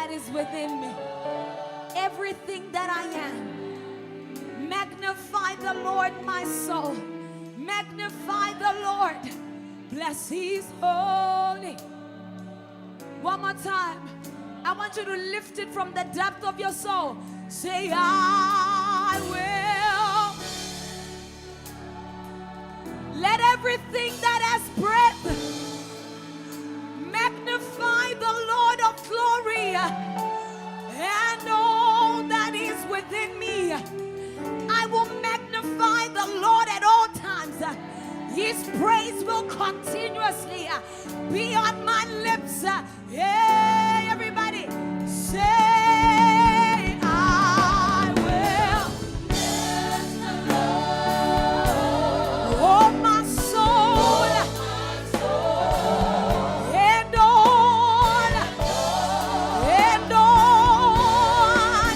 that is within me, everything that I am. Magnify the Lord, my soul. Magnify the Lord. Bless his holy. One more time. I want you to lift it from the depth of your soul. Say, I will. Let everything that has breath magnify the Lord of glory, and all that is within me. I will magnify the Lord at all times. His praise will continuously be on my lips. Hey, everybody, say, I will. Oh, my soul, and all, and all.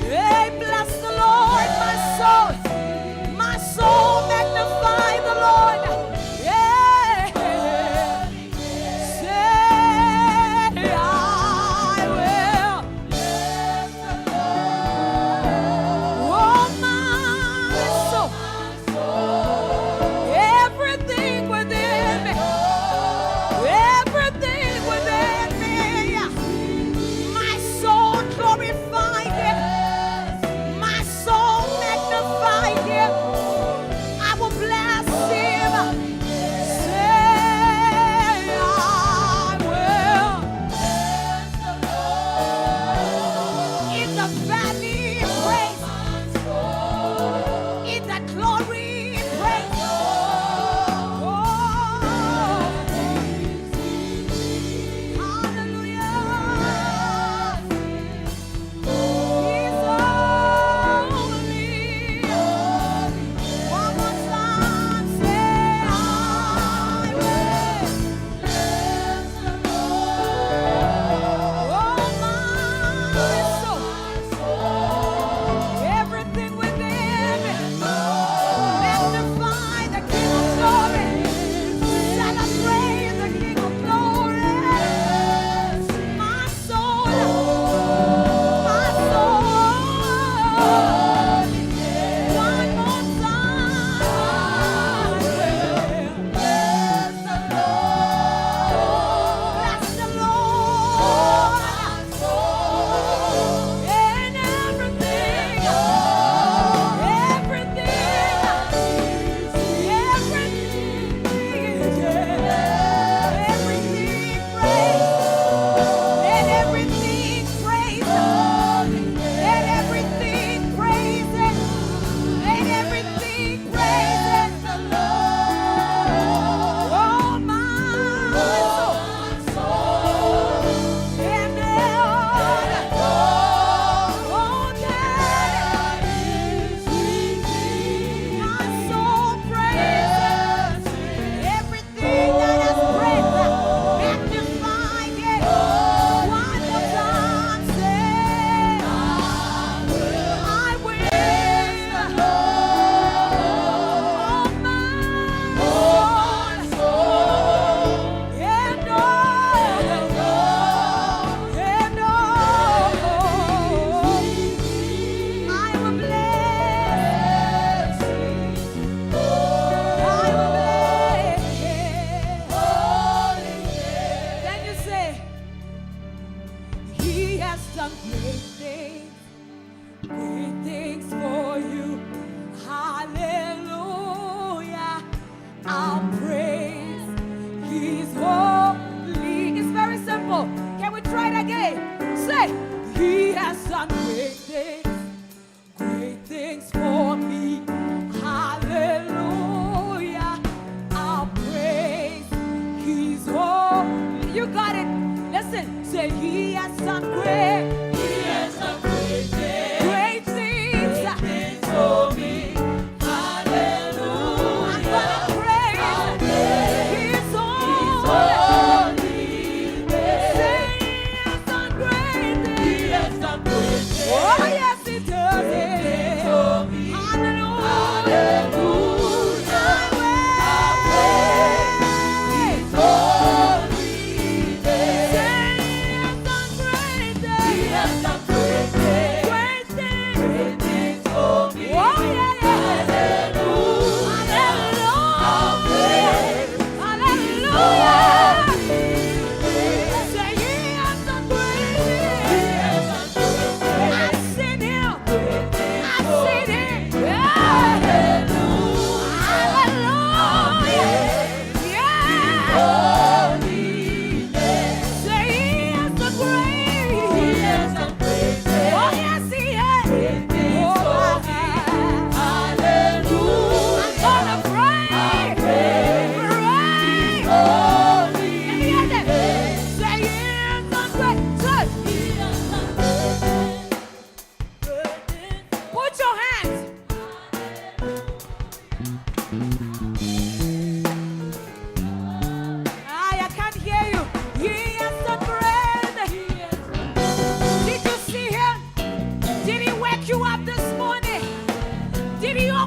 Hey, bless the Lord, my soul. My soul, magnify the Lord. Yeah. Say,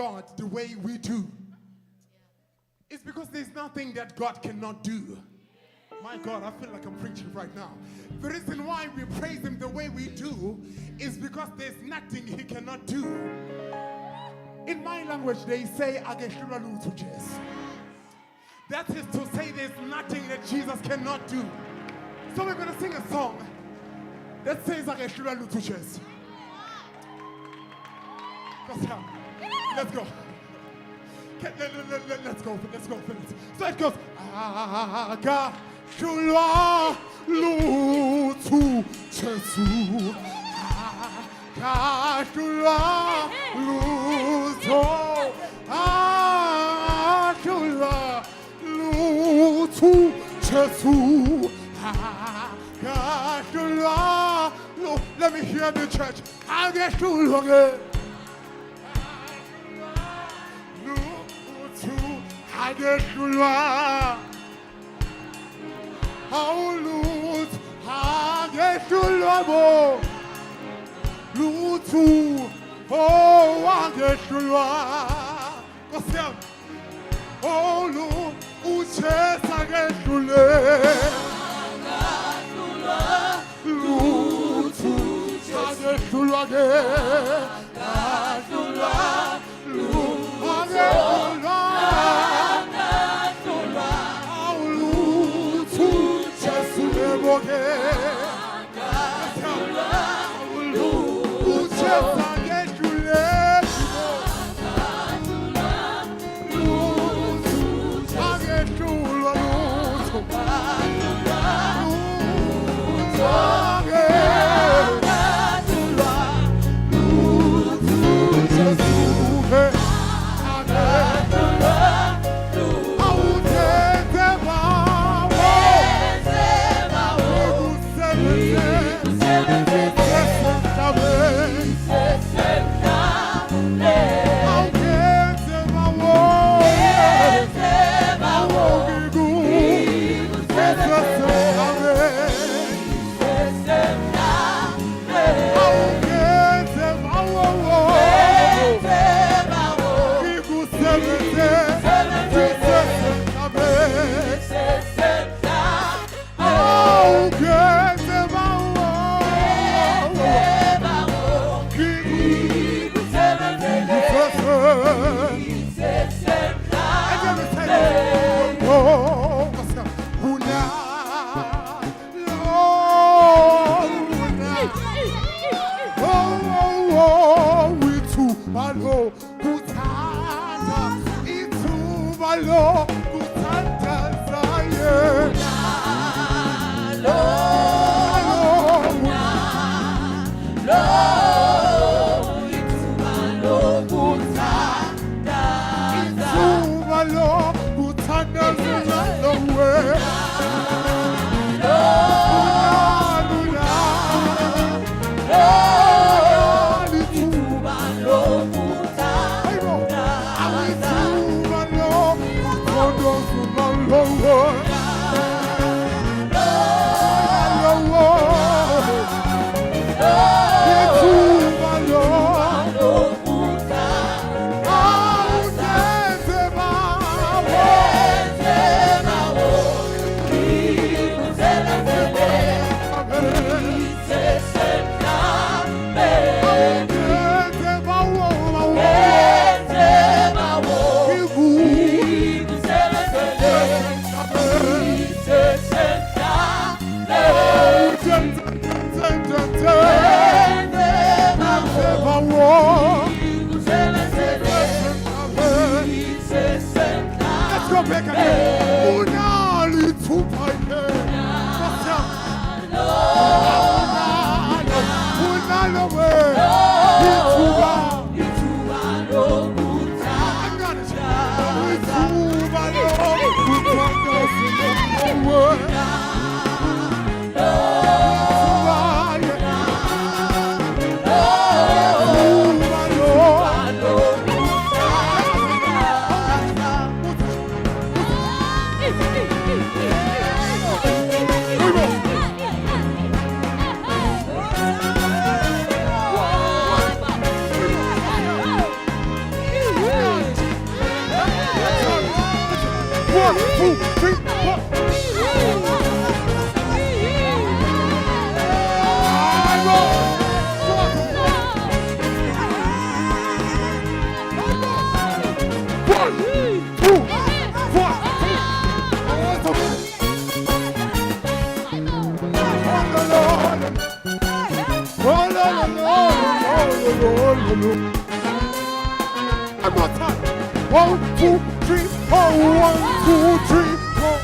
God the way we do, it's because there's nothing that God cannot do. My God, I feel like I'm preaching right now. The reason why we praise him the way we do is because there's nothing he cannot do. In my language, they say, that is to say there's nothing that Jesus cannot do. So we're going to sing a song that says, let's go. Let's go. Let's go. So it goes, Agashula lutu chesu. Agashula lutu. Agashula lutu chesu. Agashula lutu. Let me hear the church. Agashula lutu. Agashula. Aulut, Ageshulabo, Lutu, oh Ageshula, Kosem, Aulut, Uches Ageshule, Lutu, Ageshula, Ageshula, Ageshula. One more time. 1, 2, 3, 4. 1, 2, 3, 4.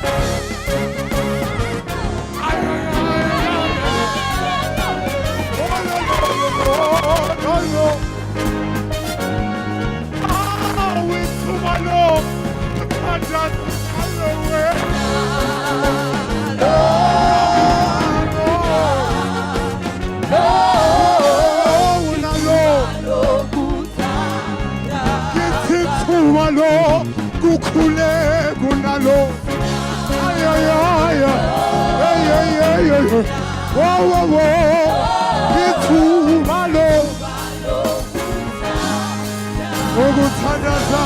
Kukhule kunalo ay ay ay ay ay ay ay wo wo wo itubalo ukuthandaza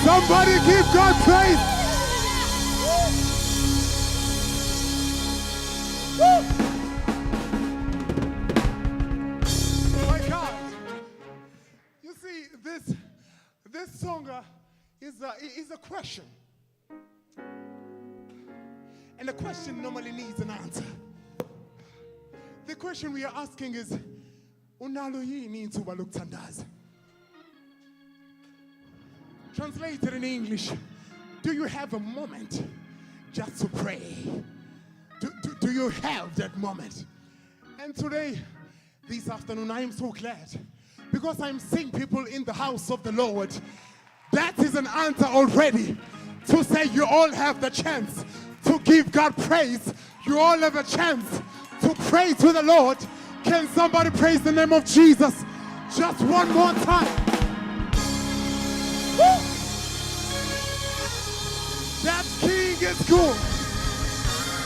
somebody give God praise. This song is a question. And the question normally needs an answer. The question we are asking is, unalo yini ithuba lokuthandaza? Translated in English, do you have a moment just to pray? Do you have that moment? And today, this afternoon, I am so glad because I'm seeing people in the house of the Lord. That is an answer already to say you all have the chance to give God praise. You all have a chance to pray to the Lord. Can somebody praise the name of Jesus just one more time? Woo! That King is good.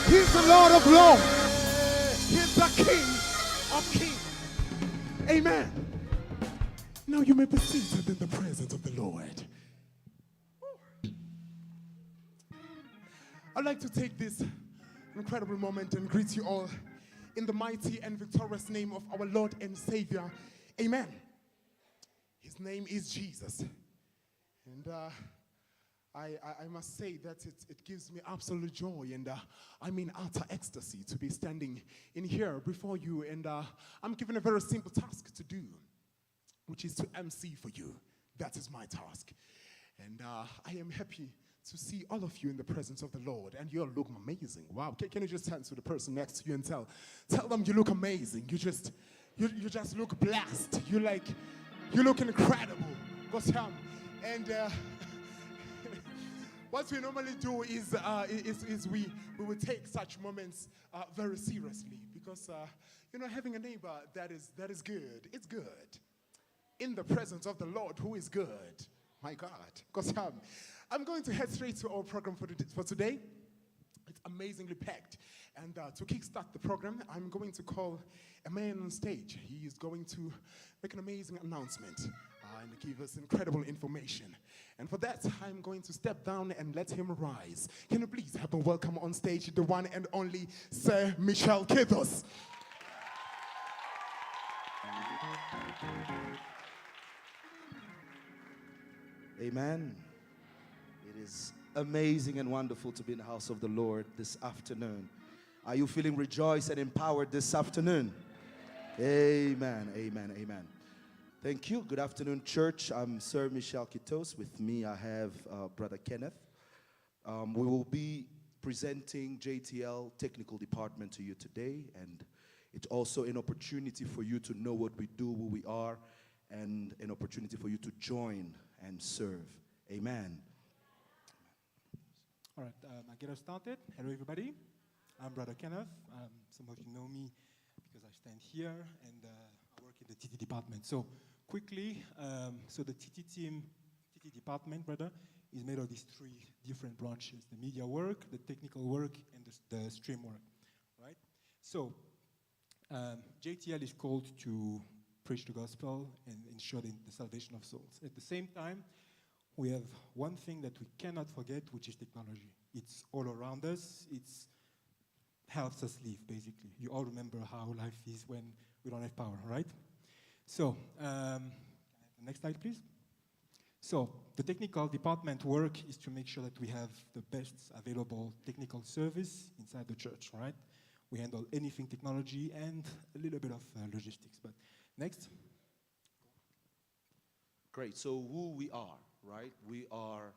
He's the Lord of Lords. He's the King of Kings. Amen. Now you may be seated in the presence of the Lord. I'd like to take this incredible moment and greet you all in the mighty and victorious name of our Lord and Savior. Amen. His name is Jesus. And I must say that it gives me absolute joy and I'm in utter ecstasy to be standing in here before you. And I'm given a very simple task to do, which is to MC for you. That is my task. And I am happy to see all of you in the presence of the Lord. And you all look amazing. Wow. Can you just turn to the person next to you and tell them you look amazing. You just look blessed. You look incredible. And what we normally do is we will take such moments very seriously because having a neighbor that is good. It's good. In the presence of the Lord who is good. My God. Because I'm going to head straight to our program for today. It's amazingly packed. And to kickstart the program, I'm going to call a man on stage. He is going to make an amazing announcement and give us incredible information. And for that, I'm going to step down and let him rise. Can you please have a welcome on stage the one and only Sir Michelle Kiluba. Amen. It is amazing and wonderful to be in the house of the Lord this afternoon. Are you feeling rejoiced and empowered this afternoon? Amen, amen, amen. Thank you. Good afternoon, church. I'm Sir Michelle Kiluba. With me, I have Brother Kenneth. We will be presenting JTL Technical Department to you today, and it's also an opportunity for you to know what we do, who we are, and an opportunity for you to join and serve. Amen. All right, I get us started. Hello, everybody. I'm Brother Kenneth. Some of you know me because I stand here and I work in the TT department. So quickly, so the TT department, brother, is made of these three different branches: the media work, the technical work, and the stream work. Right. So JTL is called to preach the gospel and ensure the salvation of souls. At the same time, we have one thing that we cannot forget, which is technology. It's all around us. It helps us live, basically. You all remember how life is when we don't have power, right? So, next slide, please. So, the technical department work is to make sure that we have the best available technical service inside the church, right? We handle anything technology and a little bit of logistics. But next. Great. So who we are, right? We are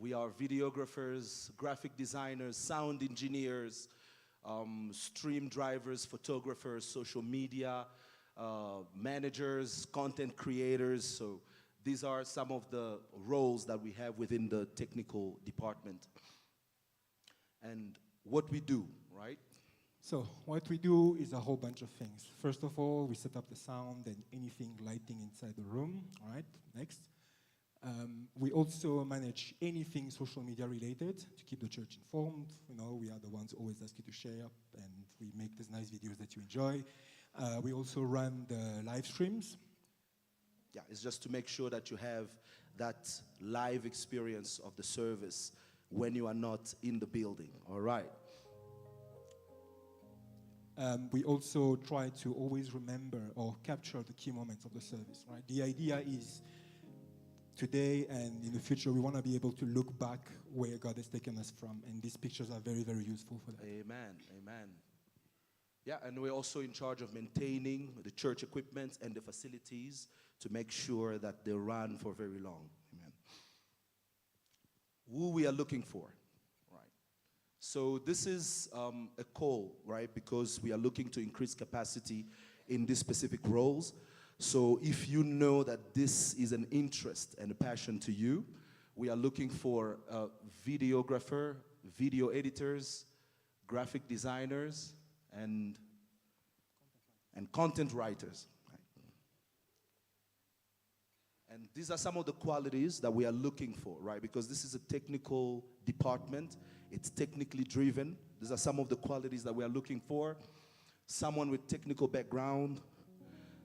we are videographers, graphic designers, sound engineers, stream drivers, photographers, social media, managers, content creators. So these are some of the roles that we have within the technical department. And what we do, right? So what we do is a whole bunch of things. First of all, we set up the sound and anything lighting inside the room. All right, next. We also manage anything social media related to keep the church informed. You know, we are the ones always ask you to share, and we make these nice videos that you enjoy. We also run the live streams. Yeah, it's just to make sure that you have that live experience of the service when you are not in the building, all right? We also try to always remember or capture the key moments of the service, right? The idea is today and in the future, we want to be able to look back where God has taken us from, and these pictures are very, very useful for that. Amen, amen. Yeah, and we're also in charge of maintaining the church equipment and the facilities to make sure that they run for very long. Amen. Who we are looking for, right? So this is a call, right? Because we are looking to increase capacity in these specific roles. So if you know that this is an interest and a passion to you, we are looking for a videographer, video editors, graphic designers, and content writers. And these are some of the qualities that we are looking for, right? Because this is a technical department. It's technically driven. These are some of the qualities that we are looking for. Someone with technical background,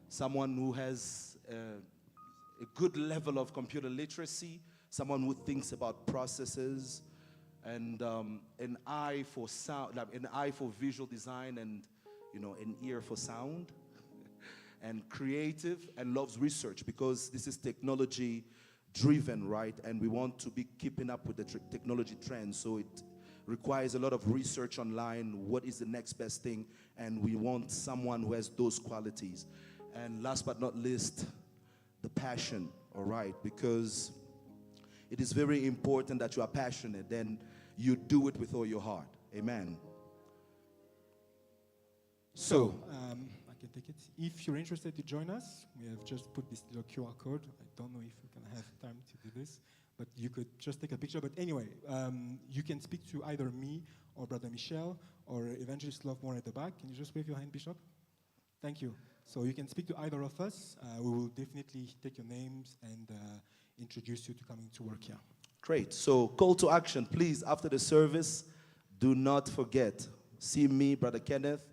someone who has a good level of computer literacy, someone who thinks about processes, and an eye for sound, an eye for visual design, and an ear for sound, and creative, and loves research, because this is technology driven, right? And we want to be keeping up with the technology trends, so it requires a lot of research online. What is the next best thing? And we want someone who has those qualities. And last but not least, the passion, all right? Because it is very important that you are passionate, then you do it with all your heart. Amen. So, I can take it. If you're interested to join us, we have just put this little QR code. I don't know if we can have time to do this, but you could just take a picture. But anyway, you can speak to either me or Brother Michel or Evangelist Lovemore at the back. Can you just wave your hand, Bishop? Thank you. So you can speak to either of us. We will definitely take your names and introduce you to coming to work here. Great. So call to action, please. After the service, do not forget. See me, Brother Kenneth,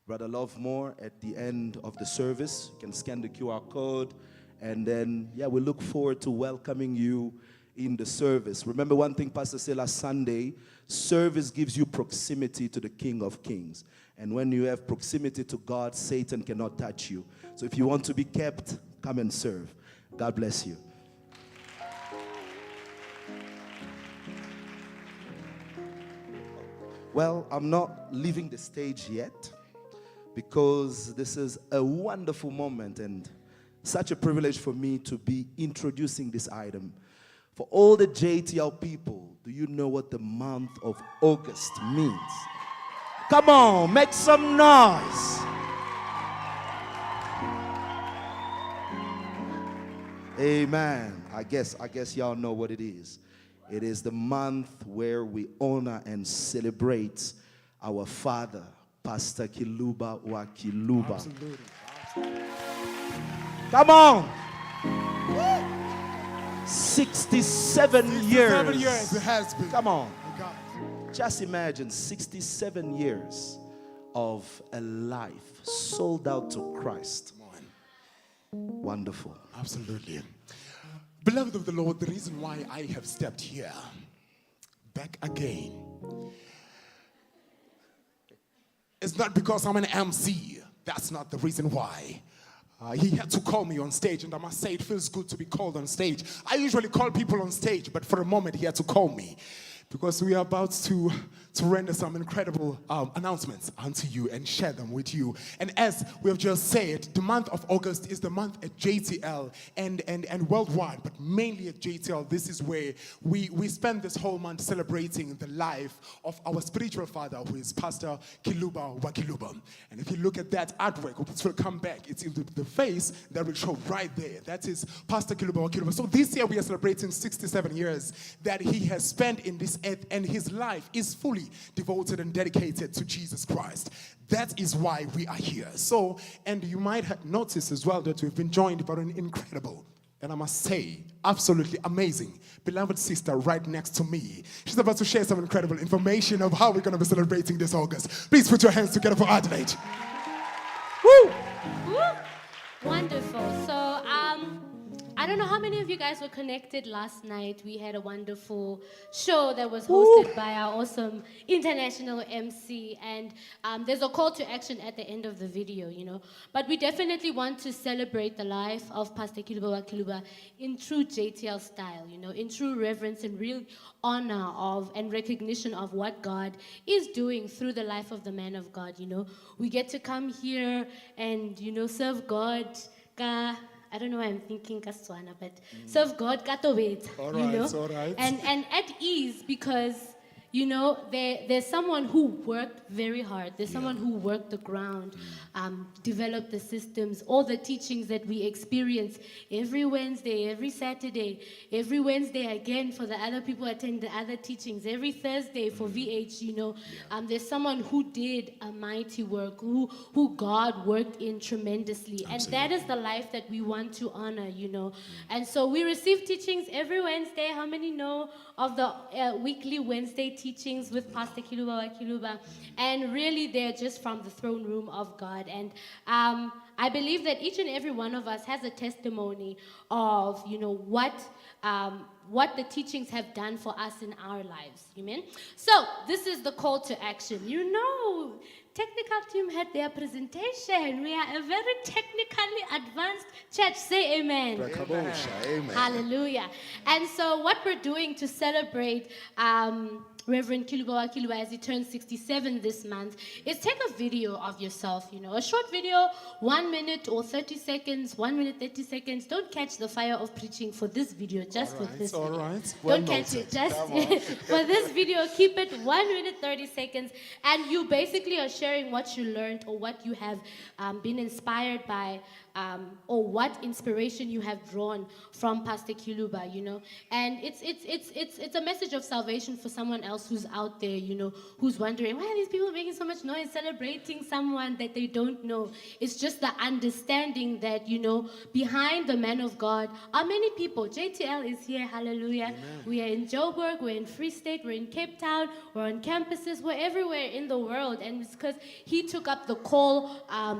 Brother Lovemore at the end of the service. You can scan the QR code. And then, we look forward to welcoming you in the service. Remember one thing Pastor said last Sunday, service gives you proximity to the King of Kings. And when you have proximity to God, Satan cannot touch you. So if you want to be kept, come and serve. God bless you. Well, I'm not leaving the stage yet, because this is a wonderful moment and such a privilege for me to be introducing this item. For all the JTL people, do you know what the month of August means? Come on, make some noise. Amen. I guess y'all know what it is. It is the month where we honor and celebrate our father, Pastor Kiluba wa Kiluba. Absolutely. Come on. 67 years. 67 years it has been. Come on. Oh, God. Just imagine 67 years of a life sold out to Christ. Come on. Wonderful. Absolutely. Beloved of the Lord, the reason why I have stepped here back again is not because I'm an MC. That's not the reason why. He had to call me on stage, and I must say it feels good to be called on stage. I usually call people on stage, but for a moment he had to call me because we are about to render some incredible announcements unto you and share them with you. And as we have just said, the month of August is the month at JTL and worldwide, but mainly at JTL. This is where we spend this whole month celebrating the life of our spiritual father, who is Pastor Kiluba wa Kiluba. And if you look at that artwork, which will come back, it's in the face that will show right there. That is Pastor Kiluba wa Kiluba. So this year we are celebrating 67 years that he has spent in this earth, and his life is fully devoted and dedicated to Jesus Christ. That is why we are here. So, and you might have noticed as well that we've been joined by an incredible, and I must say, absolutely amazing, beloved sister right next to me. She's about to share some incredible information of how we're going to be celebrating this August. Please put your hands together for Adelaide. Woo! Woo! Wonderful. So, I don't know how many of you guys were connected last night. We had a wonderful show that was hosted by our awesome international MC. And there's a call to action at the end of the video, you know. But we definitely want to celebrate the life of Pastor Kiluba wa Kiluba in true JTL style, you know, in true reverence and real honor of and recognition of what God is doing through the life of the man of God, you know. We get to come here and, you know, serve God. I don't know why I'm thinking Kaswana, but serve God, katowet, you know, all right. and at ease because, you know, there's someone who worked very hard. There's someone who worked the ground, developed the systems, all the teachings that we experience every Wednesday, every Saturday, every Wednesday again for the other people attend the other teachings, every Thursday for VH, you know. There's someone who did a mighty work, who God worked in tremendously. And that is the life that we want to honor, you know. And so we receive teachings every Wednesday. How many know of the weekly Wednesday teachings with Pastor Kiluba wa Kiluba? And really they're just from the throne room of God. And I believe that each and every one of us has a testimony of, you know, what the teachings have done for us in our lives. Amen? So this is the call to action. You know, technical team had their presentation. We are a very technically advanced church. Say amen. Amen. Hallelujah. And so what we're doing to celebrate Reverend Kiluba wa Kiluba as he turns 67 this month is take a video of yourself, you know, a short video, 1 minute or 30 seconds, 1 minute, 30 seconds. Don't catch the fire of preaching for this video, just for this video. All right. Don't catch it, just for this video, keep it 1 minute, 30 seconds. And you basically are sharing what you learned or what you have been inspired by, or what inspiration you have drawn from Pastor Kiluba, you know. And it's a message of salvation for someone else who's out there, you know, who's wondering, why are these people making so much noise celebrating someone that they don't know? It's just the understanding that, you know, behind the man of God are many people. JTL is here, hallelujah. Amen. We are in Joburg, we're in Free State, we're in Cape Town, we're on campuses, we're everywhere in the world. And it's because he took up the call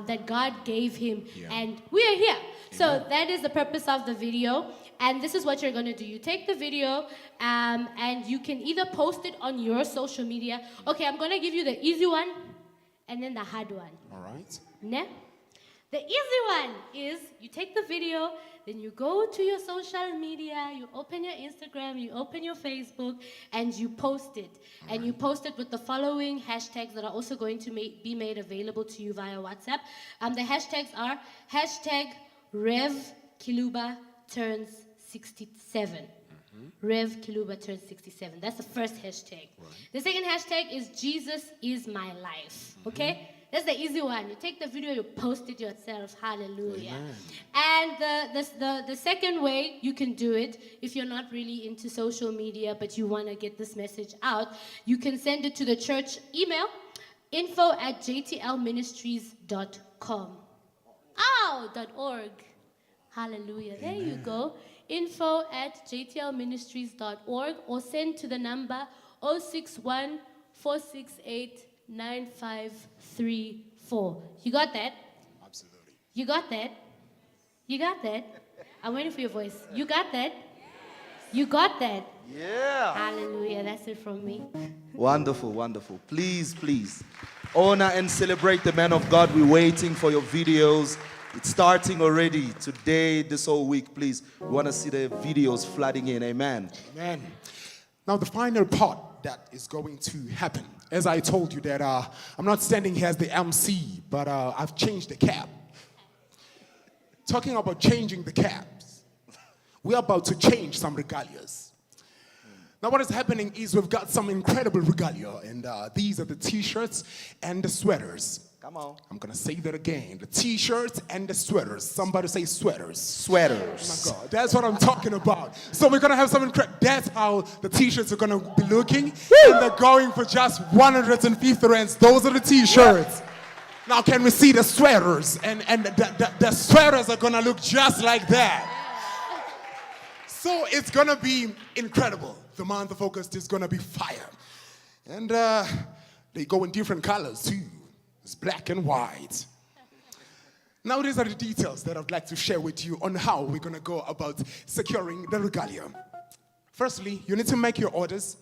that God gave him. And we are here. So that is the purpose of the video. And this is what you're going to do. You take the video and you can either post it on your social media. Okay, I'm going to give you the easy one and then the hard one. All right. Ne? The easy one is you take the video, then you go to your social media, you open your Instagram, you open your Facebook, and you post it. And you post it with the following hashtags that are also going to be made available to you via WhatsApp. The hashtags are hashtag Rev Kiluba turns 67. Rev Kiluba turns 67. That's the first hashtag. Right. The second hashtag is Jesus is my life. Okay? That's the easy one. You take the video, you post it yourself. Hallelujah. Amen. And the second way you can do it, if you're not really into social media but you want to get this message out, you can send it to the church email, info@jtlministries.com. .org. Hallelujah. There you go. info@jtlministries.org, or send to the number 061 468-9534. You got that? Absolutely. You got that? You got that? I'm waiting for your voice. You got that? You got that? Yeah. Hallelujah. That's it from me. Wonderful, wonderful. Please, please, honor and celebrate the man of God. We're waiting for your videos. It's starting already today, this whole week. Please, we want to see the videos flooding in. Amen. Amen. Now, the final part that is going to happen, as I told you that I'm not standing here as the MC, but I've changed the cap. Talking about changing the caps, we're about to change some regalias. Now, what is happening is we've got some incredible regalia, and these are the t-shirts and the sweaters. Come on. I'm gonna say that again. The t-shirts and the sweaters. Somebody say sweaters. Sweaters. Oh my God, that's what I'm talking about. So we're gonna have some incredible, that's how the t-shirts are gonna be looking. And they're going for just 150 rands. Those are the t-shirts. Now can we see the sweaters? And the sweaters are gonna look just like that. So it's gonna be incredible. The month of August is gonna be fire. And they go in different colors too. It's black and white. Now these are the details that I'd like to share with you on how we're gonna go about securing the regalia. Firstly, you need to make your orders,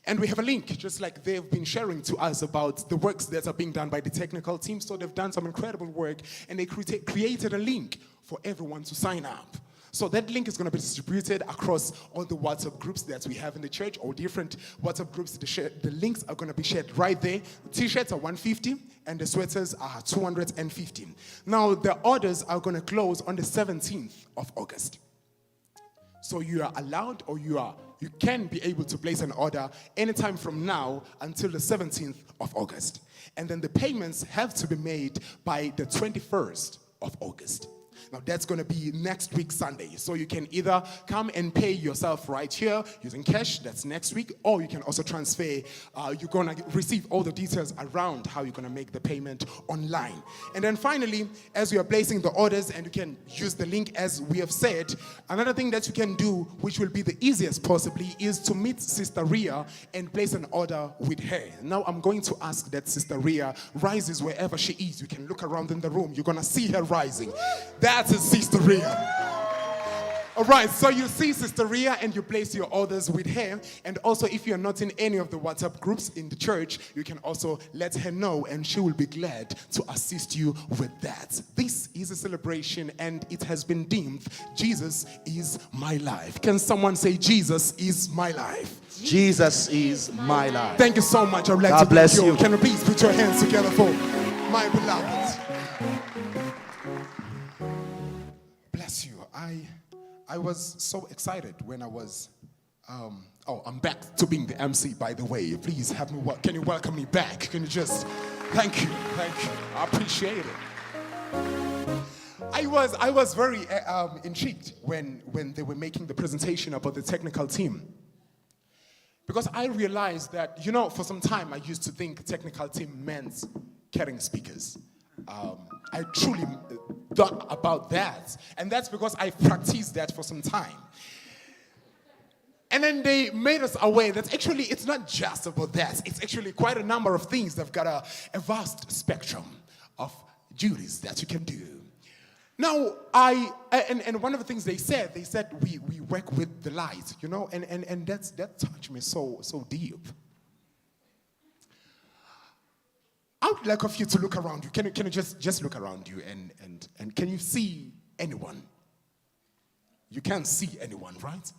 and we have a link, just like they've been sharing to us about the works that are being done by the technical team. So they've done some incredible work, and they created a link for everyone to sign up. So that link is going to be distributed across all the WhatsApp groups that we have in the church, or different WhatsApp groups. The links are going to be shared right there. The t-shirts are 150 and the sweaters are 250. Now the orders are going to close on the 17th of August. So you are allowed, or you can be able to place an order anytime from now until the 17th of August. And then the payments have to be made by the 21st of August. Now that's going to be next week Sunday. So you can either come and pay yourself right here using cash, that's next week, or you can also transfer. You're going to receive all the details around how you're going to make the payment online. And then finally, as you are placing the orders, and you can use the link as we have said, another thing that you can do, which will be the easiest possibly, is to meet Sister Ria and place an order with her. Now I'm going to ask that Sister Ria rises wherever she is. You can look around in the room. You're going to see her rising. That is Sister Ria. All right, so you see Sister Ria and you place your orders with her. And also, if you're not in any of the WhatsApp groups in the church, you can also let her know, and she will be glad to assist you with that. This is a celebration, and it has been deemed Jesus is my life. Can someone say Jesus is my life? Jesus is my life. Thank you so much. I would like God to bless thank you. Can you please put your hands together for my beloved? Bless you. I was so excited when I was, I'm back to being the MC, by the way. Please have me, can you welcome me back? Can you just, thank you. I appreciate it. I was very intrigued when they were making the presentation about the technical team. Because I realized that, for some time I used to think technical team meant carrying speakers. I truly thought about that, and that's because I practiced that for some time. And then they made us aware that actually it's not just about that. It's actually quite a number of things that have got a vast spectrum of duties that you can do. Now, and one of the things they said we work with the light, and that touched me so deep. I would like of you to look around you. Can you just look around you and can you see anyone? You can't see anyone, right?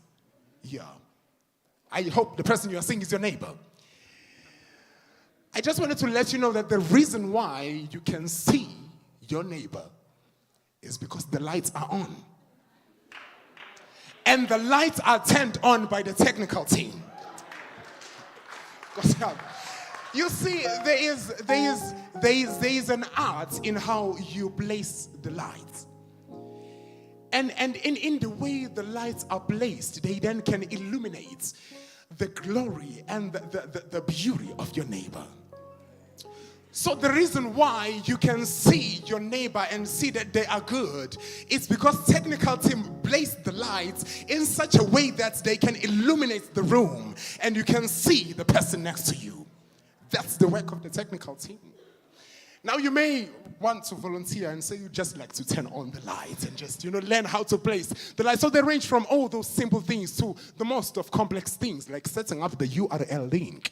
Yeah. I hope the person you are seeing is your neighbor. I just wanted to let you know that the reason why you can see your neighbor is because the lights are on. And the lights are turned on by the technical team. You see, there is an art in how you place the lights. And in the way the lights are placed, they then can illuminate the glory and the beauty of your neighbor. So the reason why you can see your neighbor and see that they are good is because technical team placed the lights in such a way that they can illuminate the room and you can see the person next to you. That's the work of the technical team. Now you may want to volunteer and say you just like to turn on the lights and just, learn how to place the lights. So they range from all those simple things to the most of complex things, like setting up the URL link.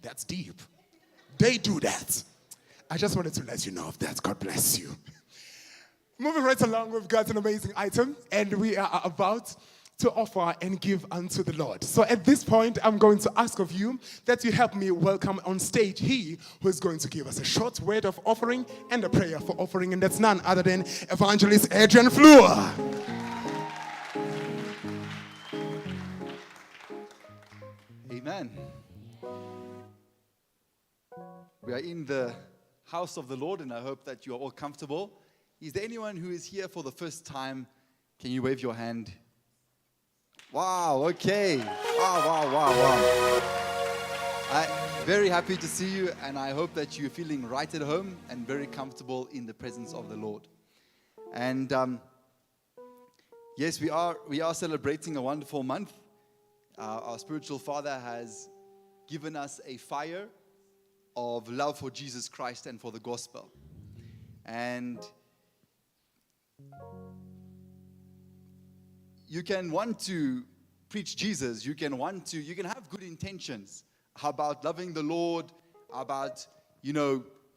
That's deep. They do that. I just wanted to let you know of that. God bless you. Moving right along, we've got an amazing item, and we are about to offer and give unto the Lord. So at this point, I'm going to ask of you that you help me welcome on stage he who is going to give us a short word of offering and a prayer for offering, and that's none other than Evangelist Adrian Fleur. Amen. We are in the house of the Lord, and I hope that you are all comfortable. Is there anyone who is here for the first time? Can you wave your hand? Wow, okay. Wow. I'm very happy to see you, and I hope that you're feeling right at home and very comfortable in the presence of the Lord. And yes, we are celebrating a wonderful month. Our spiritual father has given us a fire of love for Jesus Christ and for the gospel. And you can want to preach Jesus, you can have good intentions about loving the Lord, about,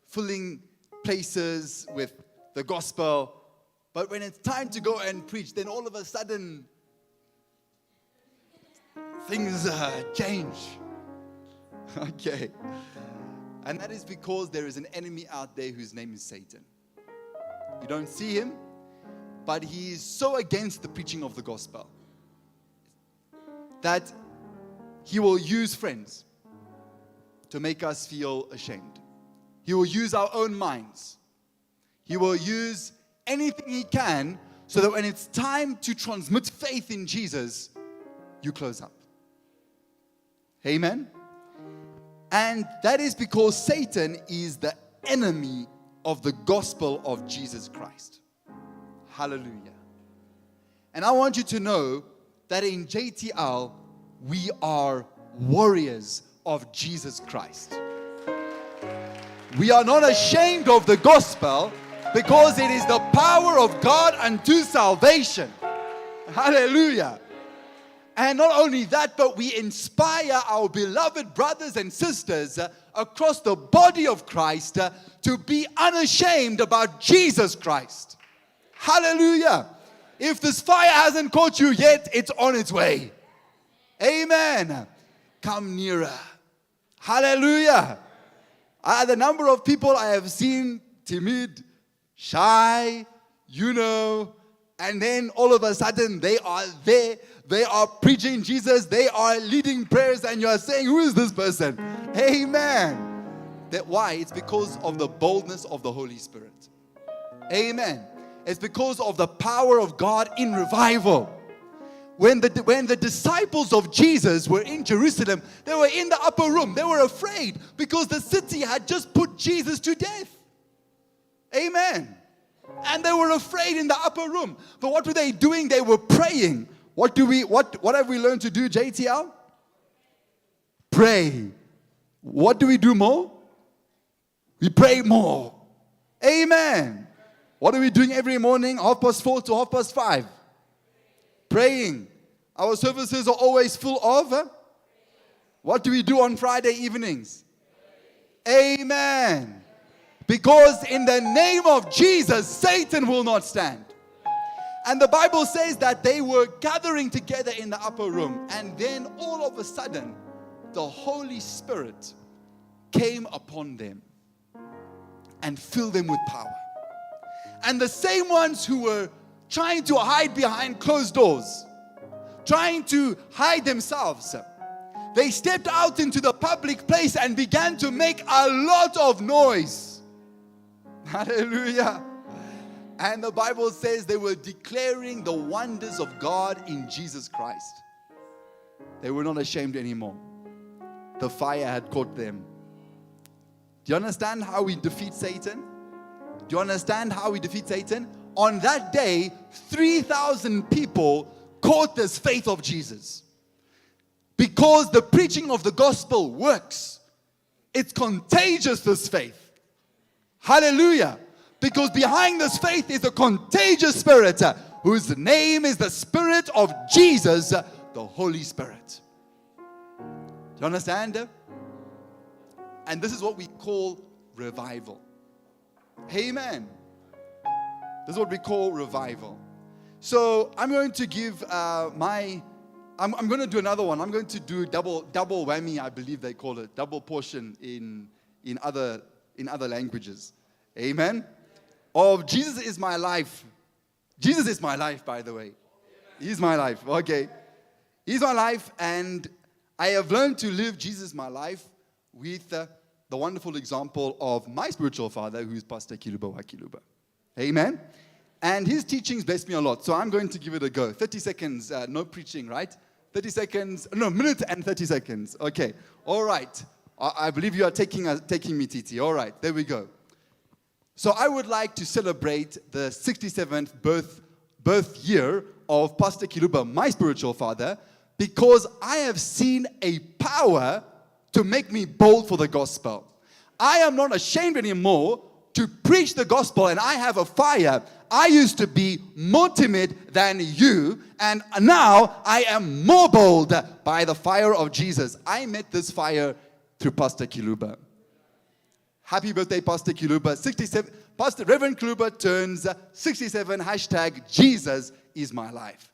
filling places with the gospel. But when it's time to go and preach, then all of a sudden, things change. Okay. And that is because there is an enemy out there whose name is Satan. You don't see him, but he is so against the preaching of the gospel that he will use friends to make us feel ashamed. He will use our own minds. He will use anything he can so that when it's time to transmit faith in Jesus, you close up. Amen? And that is because Satan is the enemy of the gospel of Jesus Christ. Hallelujah. And I want you to know that in JTL, we are warriors of Jesus Christ. We are not ashamed of the gospel because it is the power of God unto salvation. Hallelujah. And not only that, but we inspire our beloved brothers and sisters across the body of Christ to be unashamed about Jesus Christ. Hallelujah. If this fire hasn't caught you yet, it's on its way. Amen. Come nearer. Hallelujah. The number of people I have seen timid, shy, and then all of a sudden they are there. They are preaching Jesus. They are leading prayers, and you are saying, who is this person? Amen. Why? It's because of the boldness of the Holy Spirit. Amen. It's because of the power of God in revival. When the disciples of Jesus were in Jerusalem, they were in the upper room. They were afraid because the city had just put Jesus to death. Amen. And they were afraid in the upper room. But what were they doing? They were praying. What have we learned to do, JTL? Pray. What do we do more? We pray more. Amen. What are we doing every morning, 4:30 to 5:30? Praying. Our services are always full of. What do we do on Friday evenings? Amen. Because in the name of Jesus, Satan will not stand. And the Bible says that they were gathering together in the upper room. And then all of a sudden, the Holy Spirit came upon them and filled them with power. And the same ones who were trying to hide behind closed doors, trying to hide themselves, they stepped out into the public place and began to make a lot of noise. Hallelujah. And the Bible says they were declaring the wonders of God in Jesus Christ. They were not ashamed anymore. The fire had caught them. Do you understand how we defeat Satan? Do you understand how we defeat Satan? On that day, 3,000 people caught this faith of Jesus. Because the preaching of the gospel works. It's contagious, this faith. Hallelujah. Because behind this faith is a contagious spirit, whose name is the Spirit of Jesus, the Holy Spirit. Do you understand? And this is what we call revival. Amen. This is what we call revival. So I'm going to give I'm going to do another one. I'm going to do double whammy, I believe they call it, double portion in other languages. Amen. Of Jesus is my life. Jesus is my life, by the way. He's my life. Okay. He's my life, and I have learned to live Jesus my life with the wonderful example of my spiritual father, who is Pastor Kiluba. Amen. And his teachings blessed me a lot. So I'm going to give it a go. 30 seconds, no preaching, right? 30 seconds, no, minute and 30 seconds. Okay. All right. I believe you are taking me, Titi. All right. There we go. So I would like to celebrate the 67th birth year of Pastor Kiluba, my spiritual father, because I have seen a power to make me bold for the gospel. I am not ashamed anymore to preach the gospel, and I have a fire. I used to be more timid than you, and now I am more bold by the fire of Jesus. I met this fire through Pastor Kiluba. Happy birthday, Pastor Kiluba. 67. Pastor Reverend Kiluba turns 67. # Jesus is my life.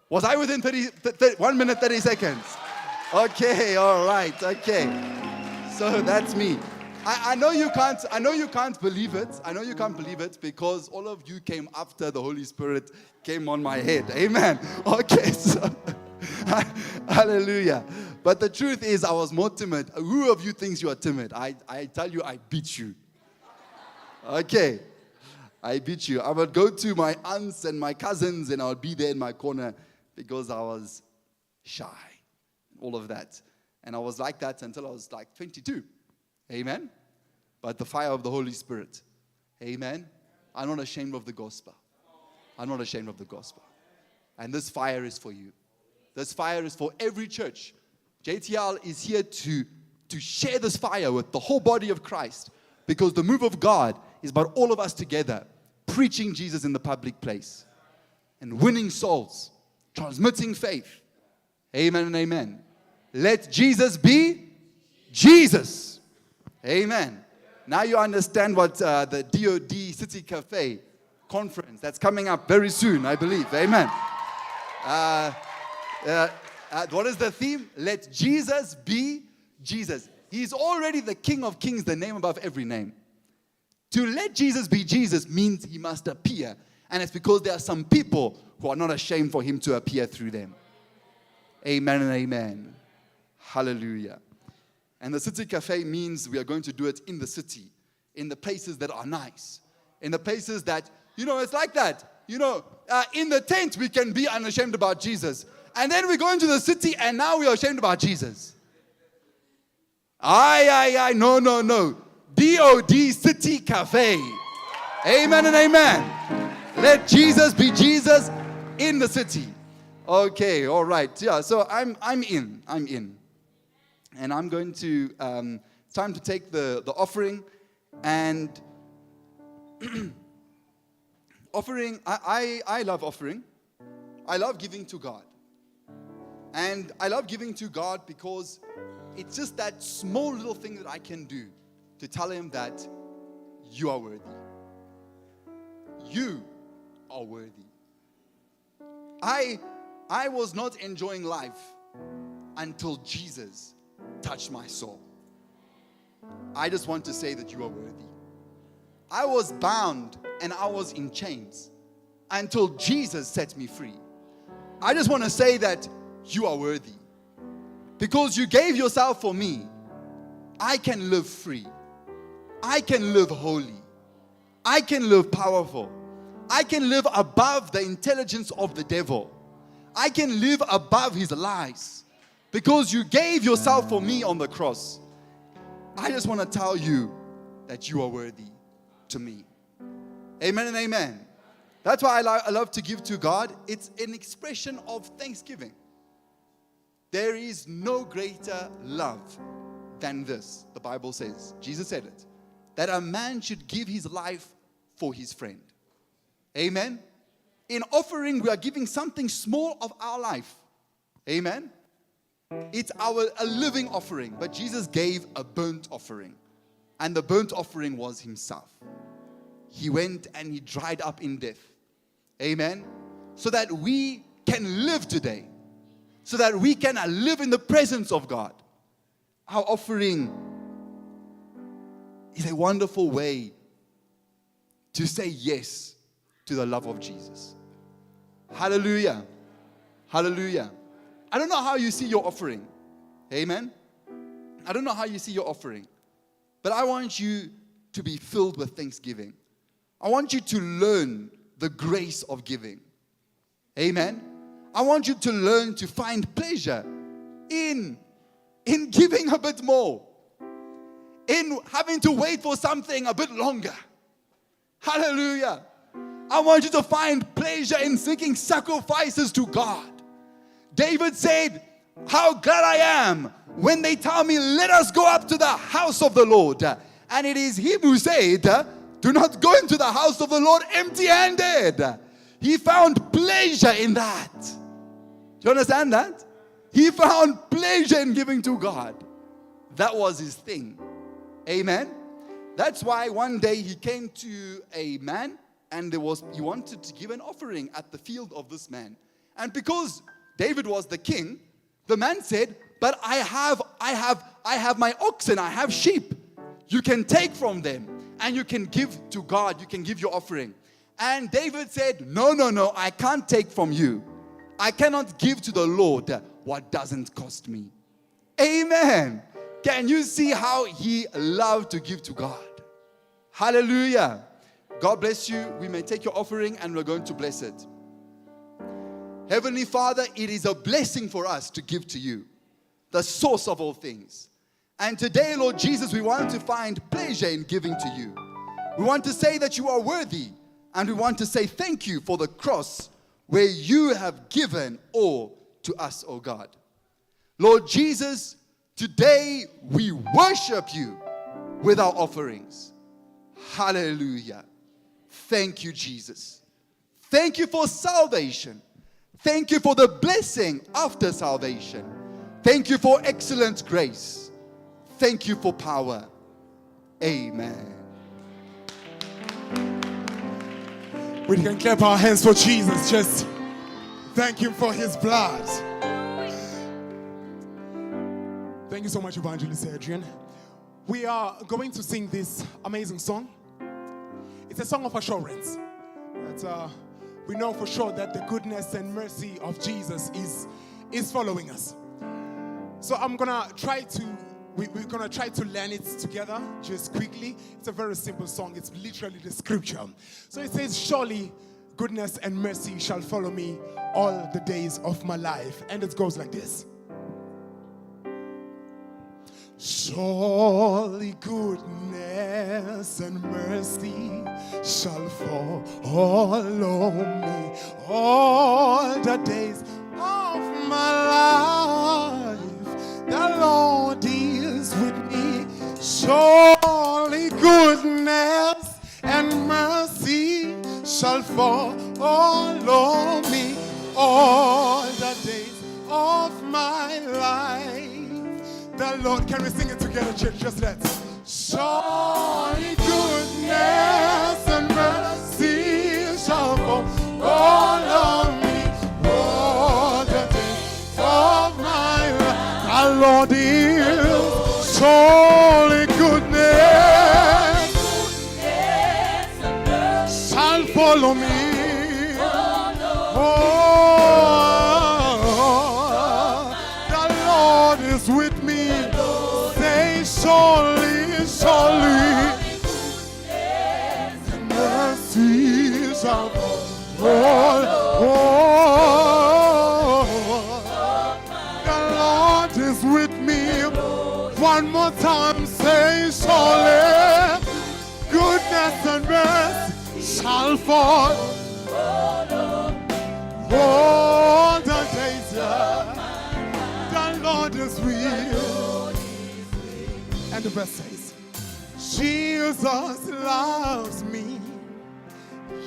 Was I within 1 minute, 30 seconds? Okay, all right, okay. So that's me. I know you can't believe it. I know you can't believe it because all of you came after the Holy Spirit came on my head. Amen. Okay, so hallelujah. But the truth is, I was more timid. Who of you thinks you are timid? I tell you, I beat you. Okay. I beat you. I would go to my aunts and my cousins, and I would be there in my corner because I was shy. All of that. And I was like that until I was like 22. Amen. But the fire of the Holy Spirit. Amen. I'm not ashamed of the gospel. I'm not ashamed of the gospel. And this fire is for you. This fire is for every church. JTL is here to share this fire with the whole body of Christ, because the move of God is about all of us together preaching Jesus in the public place and winning souls, transmitting faith. Amen and amen. Let Jesus be Jesus. Amen. Now you understand what the DOD City Cafe conference that's coming up very soon, I believe. Amen. What is the theme? Let Jesus be Jesus. He's already the King of Kings, the name above every name. To let Jesus be Jesus means he must appear. And it's because there are some people who are not ashamed for him to appear through them. Amen and amen. Hallelujah. And the City Cafe means we are going to do it in the city, in the places that are nice, in the places that, it's like that. In the tent, we can be unashamed about Jesus. And then we go into the city, and now we are ashamed about Jesus. No. DOD City Cafe. Amen and amen. Let Jesus be Jesus in the city. Okay, all right. Yeah, so I'm in. And I'm going to, it's time to take the offering. And offering, I love offering. I love giving to God. And I love giving to God because it's just that small little thing that I can do to tell him that you are worthy. You are worthy. I was not enjoying life until Jesus touched my soul. I just want to say that you are worthy. I was bound and I was in chains until Jesus set me free. I just want to say that you are worthy. Because you gave yourself for me, I can live free. I can live holy. I can live powerful. I can live above the intelligence of the devil. I can live above his lies. Because you gave yourself for me on the cross. I just want to tell you that you are worthy to me. Amen and amen. That's why I love to give to God. It's an expression of thanksgiving. There is no greater love than this, the Bible says, Jesus said it, that a man should give his life for his friend. Amen? In offering, we are giving something small of our life. Amen? It's a living offering, but Jesus gave a burnt offering. And the burnt offering was himself. He went and he dried up in death. Amen? So that we can live today. So that we can live in the presence of God. Our offering is a wonderful way to say yes to the love of Jesus. Hallelujah. Hallelujah. I don't know how you see your offering. Amen? I don't know how you see your offering. But I want you to be filled with thanksgiving. I want you to learn the grace of giving. Amen? I want you to learn to find pleasure in giving a bit more. In having to wait for something a bit longer. Hallelujah. I want you to find pleasure in seeking sacrifices to God. David said, how glad I am when they tell me, let us go up to the house of the Lord. And it is him who said, do not go into the house of the Lord empty-handed. He found pleasure in that. Do you understand that? He found pleasure in giving to God. That was his thing. Amen. That's why one day he came to a man and he wanted to give an offering at the field of this man. And because David was the king, the man said, but I have my oxen, I have sheep. You can take from them and you can give to God, you can give your offering. And David said, no, I can't take from you. I cannot give to the Lord what doesn't cost me. Amen. Can you see how he loved to give to God? Hallelujah. God bless you. We may take your offering and we're going to bless it. Heavenly Father, it is a blessing for us to give to you, the source of all things. And today, Lord Jesus, we want to find pleasure in giving to you. We want to say that you are worthy, and we want to say thank you for the cross where you have given all to us, oh God. Lord Jesus, today we worship you with our offerings. Hallelujah. Thank you, Jesus. Thank you for salvation. Thank you for the blessing after salvation. Thank you for excellent grace. Thank you for power. Amen. We can clap our hands for Jesus. Just thank him for his blood. Thank you so much, Evangelist Adrian. We are going to sing this amazing song. It's a song of assurance. We know for sure that the goodness and mercy of Jesus is following us. So we're gonna try to learn it together just quickly. It's a very simple song. It's literally the scripture. So it says, surely goodness and mercy shall follow me all the days of my life. And it goes like this. Surely goodness and mercy shall follow me all the days of my life. The Lord is with me. Surely goodness and mercy shall follow me all the days of my life. The Lord, can we sing it together, church? Just let's. Surely goodness and mercy shall follow me all the days of my life. The Lord is surely goodness and mercy shall follow me. With me, say surely, surely, mercy shall follow. The Lord is with me. One more time, say surely, goodness and mercy shall follow. All the days. The Lord is with. And the verse says, Jesus loves me.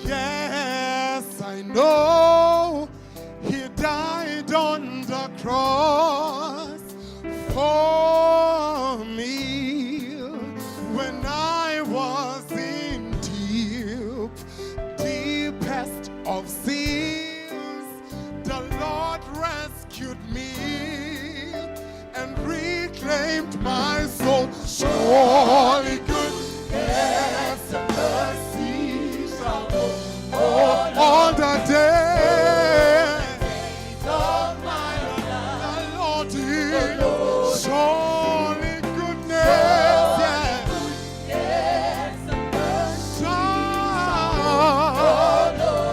Yes, I know. He died on the cross for me when I was in deepest of sins. The Lord rescued me and reclaimed my soul. Surely goodness and mercy shall follow all the days of my life. The Lord is surely goodness, yes, and mercy shall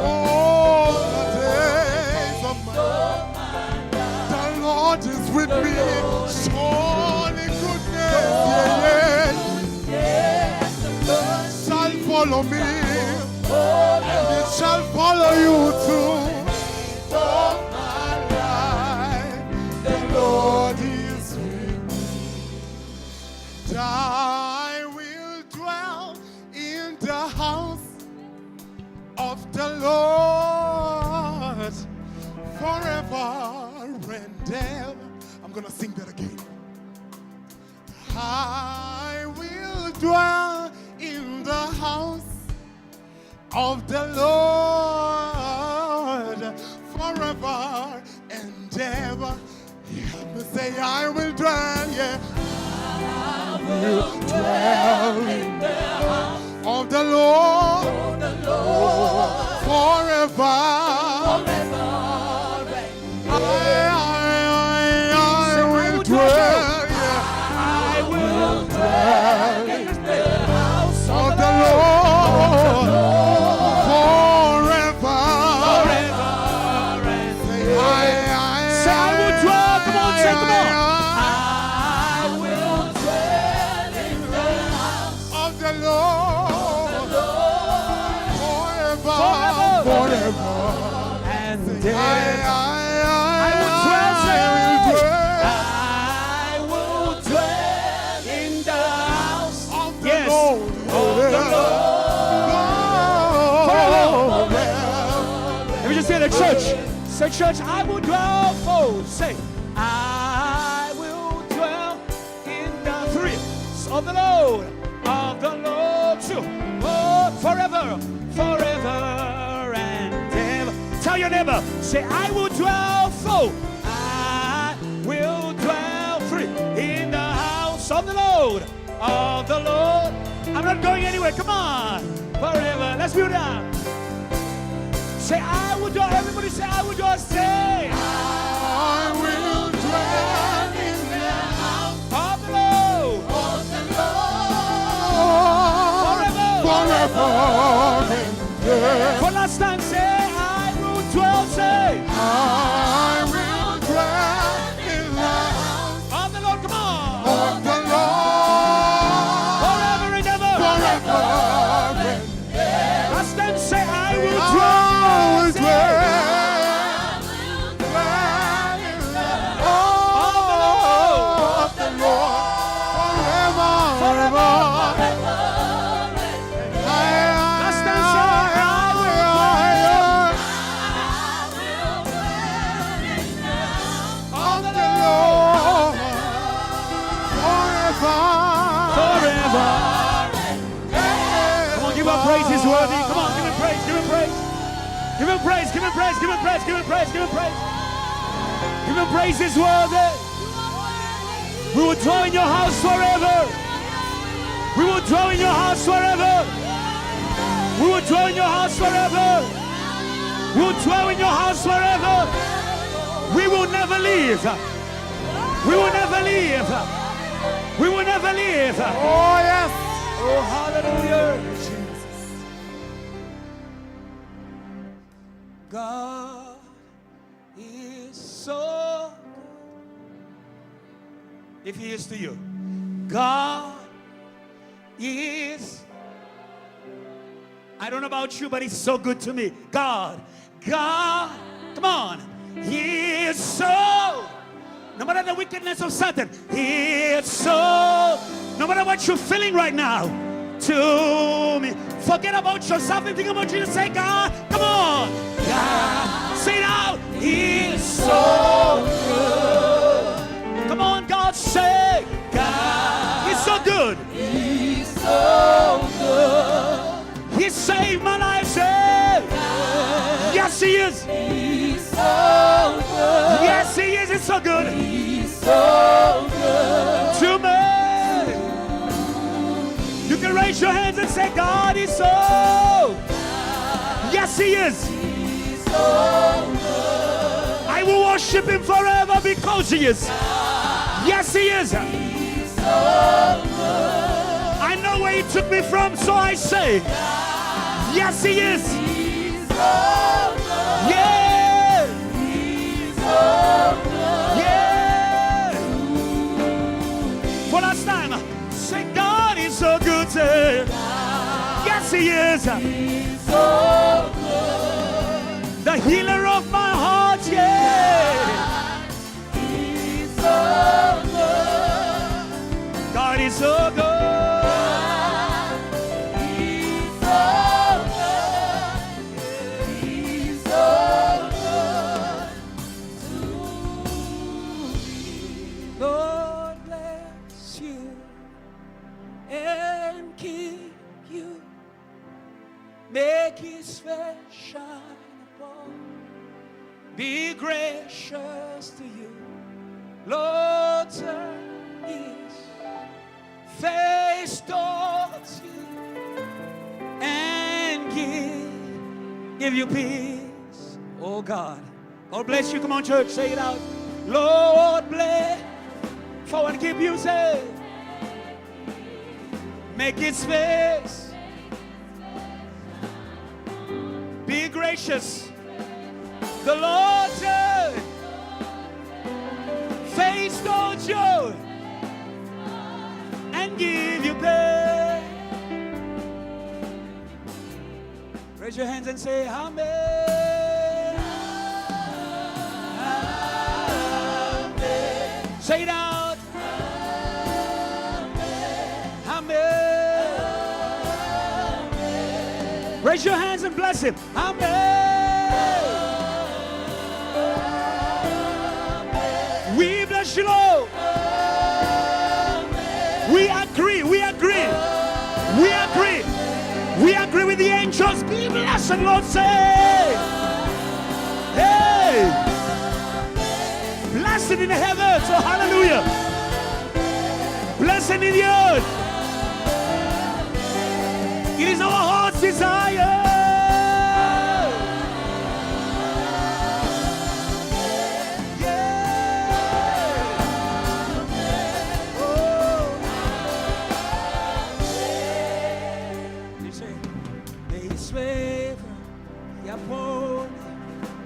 all the days of my life. The Lord is with me. Surely goodness, shall follow me, and it shall follow you too. All my life, the Lord is with me. I will dwell in the house of the Lord forever and ever. I'm gonna sing that again. I will dwell in the house of the Lord forever and ever. Help me say, I will dwell, yeah. I will dwell in the house of the Lord, forever. I will dwell, yeah. I will dwell in the house of the Lord forever. Say, I will dwell. Come on, say, come on. I will dwell in the house of the Lord forever and ever. Church, say church, I will dwell for, say, I will dwell in the threes of the Lord too, oh, forever and ever. Tell your neighbor, say, I will dwell for, I will dwell free in the house of the Lord I'm not going anywhere, come on, forever, let's do that. Say, I will dwell. Everybody say, I will dwell. Say, I will dwell in the house of the Lord. Forever and ever. One last time, say, I will dwell. Say, I will dwell in the house of the Lord. Come on. of the Lord. Forever and ever. Forever and ever. Last time, say, I will dwell. He's worthy. Come on, give him praise, give him praise. Give him praise, give him praise, give him praise, give him praise, give him praise. Give him praise, he's worthy. We will dwell in your house forever. We will dwell in your house forever. We will dwell in your house forever. We will dwell in your house forever. We will never leave. We will never leave. We will never leave. Oh, yes. Oh, hallelujah. God is so good. If he is to you, God is, I don't know about you, but he's so good to me. God, come on. He is so, no matter the wickedness of Satan, he is so No matter what you're feeling right now, to me. Forget about yourself and think about Jesus. Say, God, come on. God, say it out. He's so good. Come on, God, say, God, He's so good. He's so good. He saved my life. Say, God, yes, He is. He's so good. Yes, He is. It's so good. He's so good to me. You can raise your hands and say, God is so. Yes, He is. He's so good. I will worship Him forever because He is. Yes, He is. He's so good. I know where He took me from, so I say, yes, He is. He's so good. Yeah. He's so good. Yeah. For last time, say, God is so good. Say, yes, He is. He's so good. The healer of my heart. Yeah. He's so good. God is so good. He's so good. He's so good to me. Lord bless you and keep you. Make His face shine upon. Be gracious to you. Lord, turn His face towards you and give you peace. Oh God. God bless you. Come on, church. Say it out. Lord bless. Forward, keep you. Say. Make His face. Be gracious. The Lord turn face towards you and give you peace. Raise your hands and say, Amen. Amen. Say it out. Amen. Amen. Raise your hands and bless Him. Amen. We bless you, Lord. We agree, we agree, we agree. We agree with the angels. Be blessed, Lord. Say, hey, blessed in the heavens. Oh, hallelujah. Blessed in the earth. It is our heart's desire.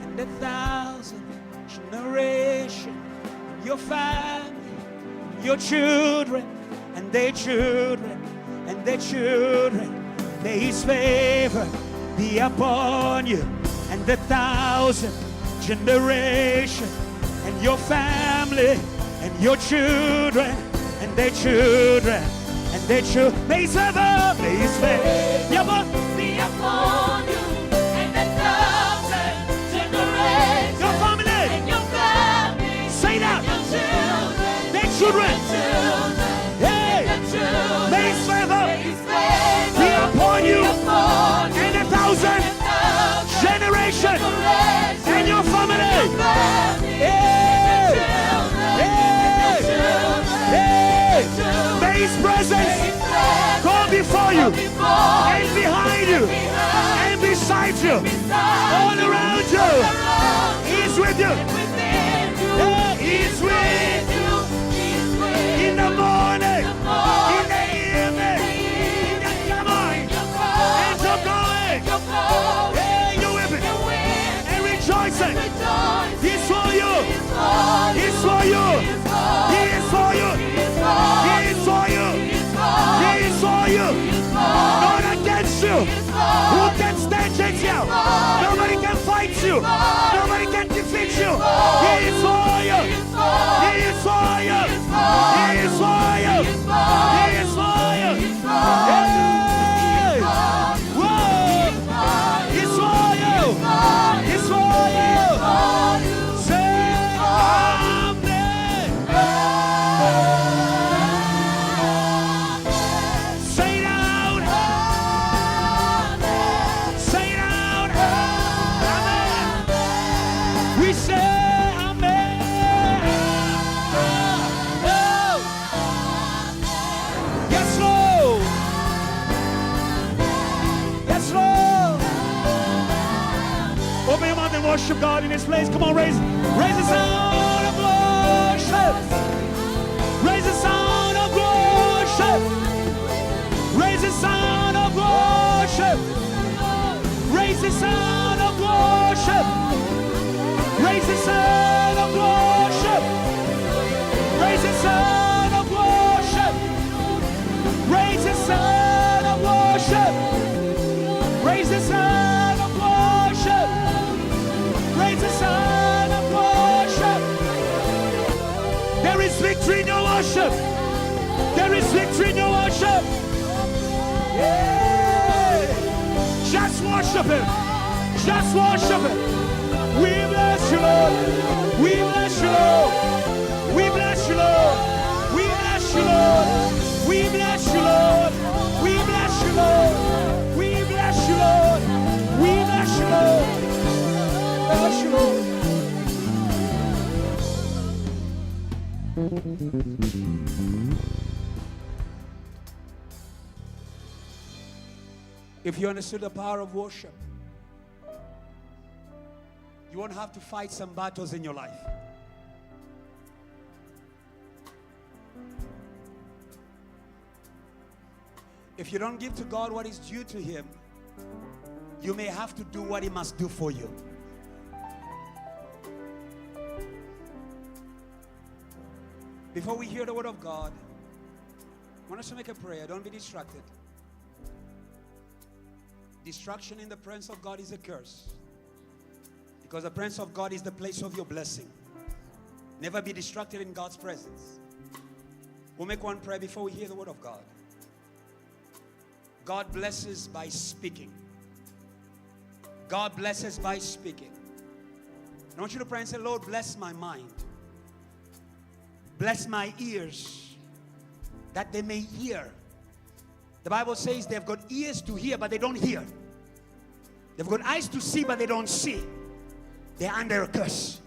And 1,000 generations, your family, your children, and their children, and their children. May His favor be upon you, and 1,000 generations, and your family, and your children, and their children, and their children. May His favor, may His favor be upon you. Children, hey, may His favor be upon you and 1,000 generations and your family. Hey, hey, may His presence go before you and behind you and beside you, all around you. He's with you. Hey, He's with you. In the morning, in the evening, in the coming, and you're going. Hey, you're whipping and rejoicing. He's for you. He's for you. He is for you. He is for you. He is for you. Not against you. Who can stand against you? Nobody can fight you. you. Nobody can defeat you. He is for you. He is for you. He is for you. He is for you. Hey! Whoa! He's for you. He's for you. Say amen. Say it out. Say it out. Amen. We say amen. Oh. Yes, Lord. Yes, Lord. Open your mouth and worship God in this place. Come on, raise the sound of worship. Raise the sound of worship. Raise the sound of worship. Raise the sound of worship. Raise the sound of worship. Raise the sound of worship. Raise the sound of worship. Raise the sound of worship. Raise the sound of worship. There is victory in your worship. There is victory in your worship. Yeah. Just worship Him. Just worship Him. We bless you, Lord. We bless you, Lord. We bless you, Lord. We bless you, Lord. We bless you, Lord. We bless you, Lord. We bless you, Lord. We bless you, Lord. Bless you, Lord. If you understood the power of worship, you won't have to fight some battles in your life. If you don't give to God what is due to Him, you may have to do what He must do for you. Before we hear the word of God, I want us to make a prayer. Don't be distracted. Distraction in the presence of God is a curse. Because the presence of God is the place of your blessing. Never be distracted in God's presence. We'll make one prayer before we hear the word of God. God blesses by speaking. God blesses by speaking. I want you to pray and say, Lord, bless my mind. Bless my ears, that they may hear. The Bible says they've got ears to hear, but they don't hear. They've got eyes to see, but they don't see. They're under a curse.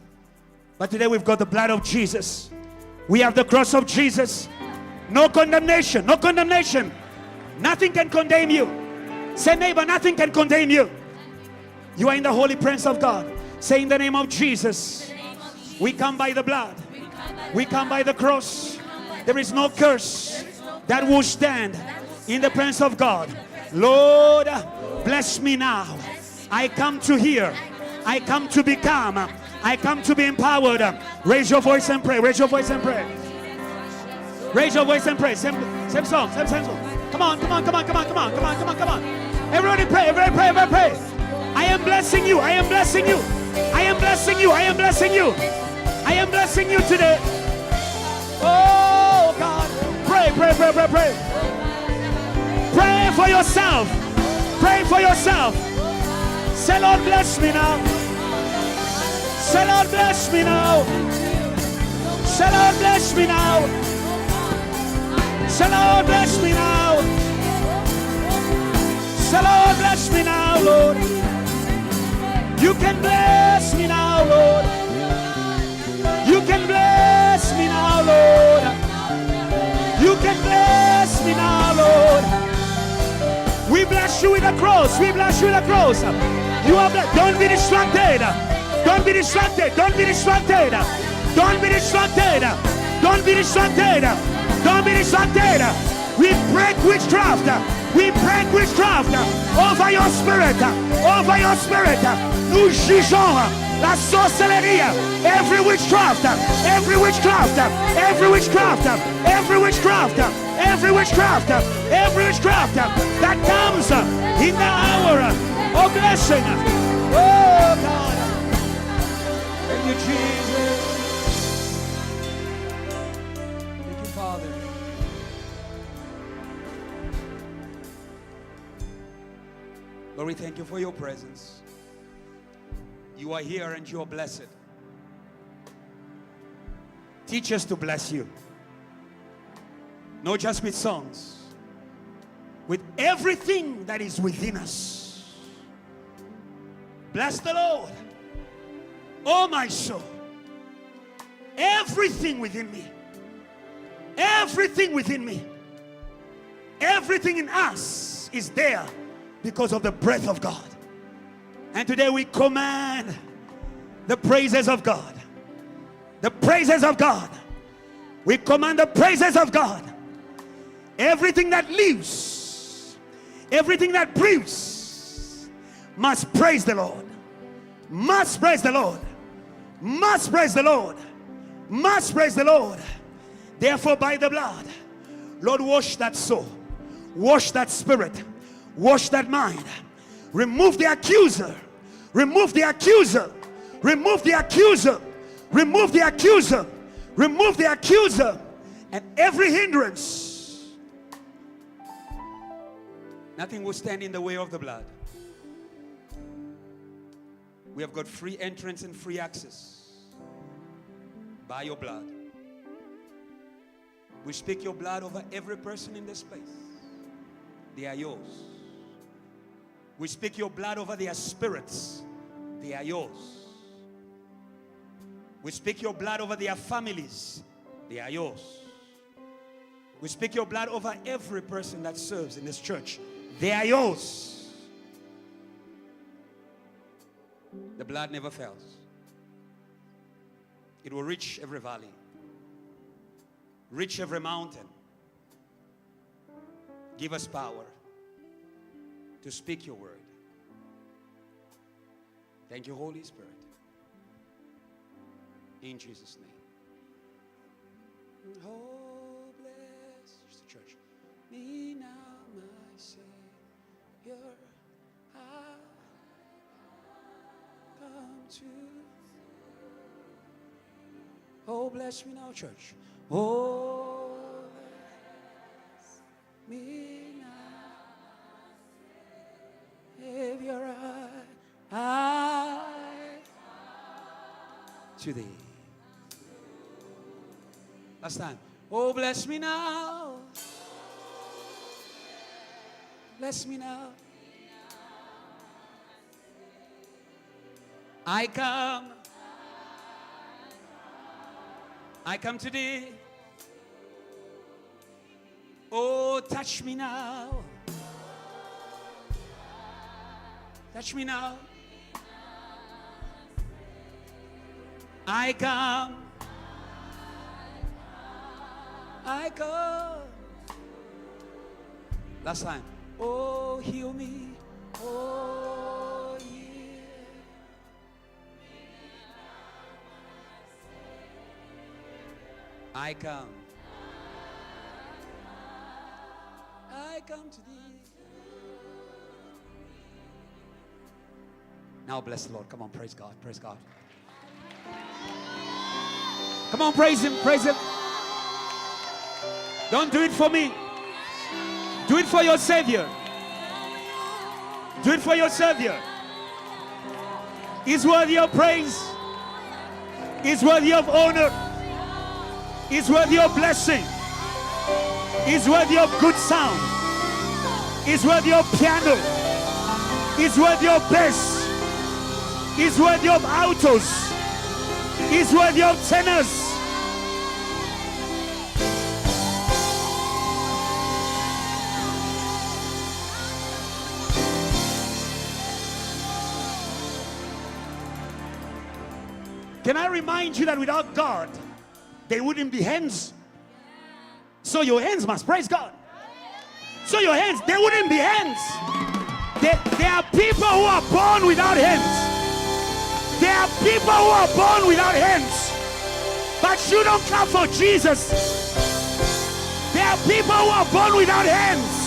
But today we've got the blood of Jesus. We have the cross of Jesus. No condemnation. No condemnation. Nothing can condemn you. Say, neighbor, nothing can condemn you. You are in the holy presence of God. Say, in the name of Jesus, we come by the blood. We come by the cross. There is no curse that will stand in the presence of God. Lord, bless me now. I come to hear. I come to become. I come to be empowered. Raise your voice and pray. Raise your voice and pray. Raise your voice and pray. Same song. Same song. Come on. Everybody pray. Everybody pray. Everybody pray. I am blessing you. I am blessing you. I am blessing you. I am blessing you. I am blessing you today. Oh God. Pray. Pray for yourself. Pray for yourself. Say, Lord, bless me now. Say, Lord, bless me now. Say, Lord, bless me now. Say, Lord, bless me now. Say, Lord, bless me now, Lord. You can bless me now, Lord. You can bless me now, Lord. You can bless me now, Lord. We bless you with a cross. We bless you with a cross. You are blessed. Don't be distracted. Don't be distracted. Don't be distracted. Don't be distracted. Don't be distracted. Don't be distracted. We break witchcraft. We break witchcraft over your spirit. Over your spirit. Nous jugeons la sorcellerie. Every witchcraft. Every witchcraft. Every witchcraft. Every witchcraft. Every witchcraft. Every witchcraft that comes in the hour of blessing. Oh God. Jesus. Thank you, Father. Lord, we thank you for your presence. You are here and you are blessed. Teach us to bless you. Not just with songs, with everything that is within us. Bless the Lord, oh my soul. Everything within me. Everything within me. Everything in us is there because of the breath of God. And today we command the praises of God. The praises of God. We command the praises of God. Everything that lives, everything that breathes must praise the Lord. Must praise the Lord. Must praise the Lord. Must praise the Lord. Therefore, by the blood, Lord, wash that soul. Wash that spirit. Wash that mind. Remove the accuser. Remove the accuser. Remove the accuser. Remove the accuser. Remove the accuser. And every hindrance. Nothing will stand in the way of the blood. We have got free entrance and free access by your blood. We speak your blood over every person in this place. They are yours. We speak your blood over their spirits. They are yours. We speak your blood over their families. They are yours. We speak your blood over every person that serves in this church. They are yours. The blood never fails. It will reach every valley, reach every mountain. Give us power to speak your word. Thank you, Holy Spirit. In Jesus' name. Oh, bless the church. Me now, my Savior, I come to. Oh, bless me now, church. Oh, bless me now, Savior, I to thee. Last time. Oh, bless me now. Bless me now. I come to thee. Oh, touch me now. Touch me now. I come. Last time. Oh, heal me. Oh, yeah. I come to thee. Now bless the Lord. Come on, praise God. Praise God. Come on, praise Him. Praise Him. Don't do it for me. Do it for your Savior. Do it for your Savior. He's worthy of praise. He's worthy of honor. He's worthy of blessing. He's worthy of good sound. He's worthy of piano. He's worthy of bass. He's worthy of altos. He's worthy of tenors. Can I remind you that without God, there wouldn't be hands? So your hands must praise God. So your hands, there wouldn't be hands. There are people who are born without hands. There are people who are born without hands. But you don't clap for Jesus. There are people who are born without hands.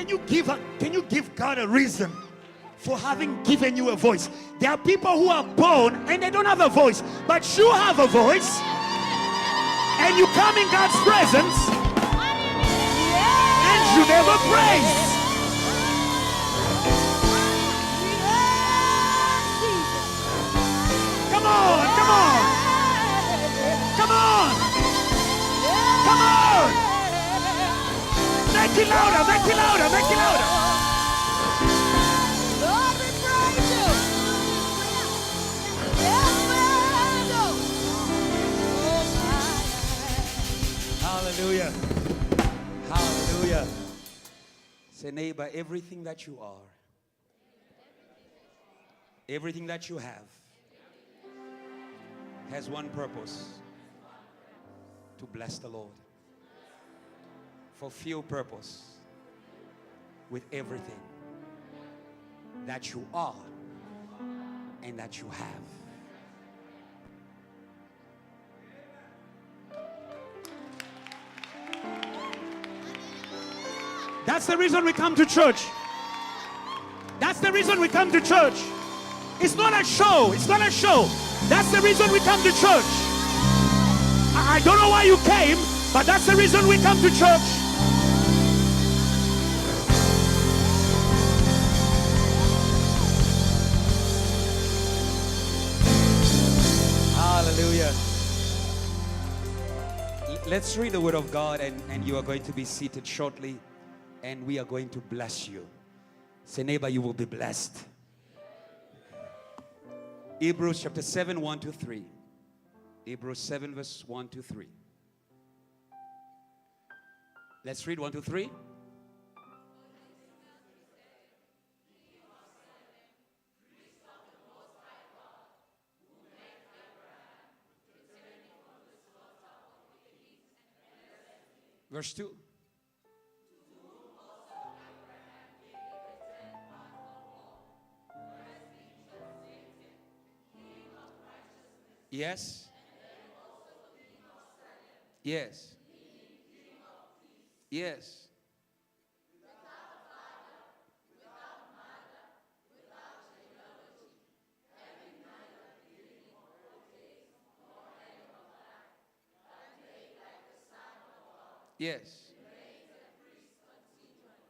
can you give God a reason for having given you a voice? There are people who are born and they don't have a voice, but you have a voice, and you come in God's presence and you never praise. Come on, come on, come on, come on. Make it louder, make it louder, make it louder. Lord, we praise you. Hallelujah. Hallelujah. Say, neighbor, everything that you are, everything that you have, has one purpose: to bless the Lord. Fulfill purpose with everything that you are and that you have. That's the reason we come to church. That's the reason we come to church. It's not a show. It's not a show. That's the reason we come to church. I don't know why you came, but that's the reason we come to church. Hallelujah. Let's read the word of God, and you are going to be seated shortly, and we are going to bless you. Say, neighbor, you will be blessed. Hebrews chapter 7, 1 to 3. Hebrews 7 verse 1 to 3. Let's read 1 to 3. Verse 2. Yes. Yes. Yes. Yes.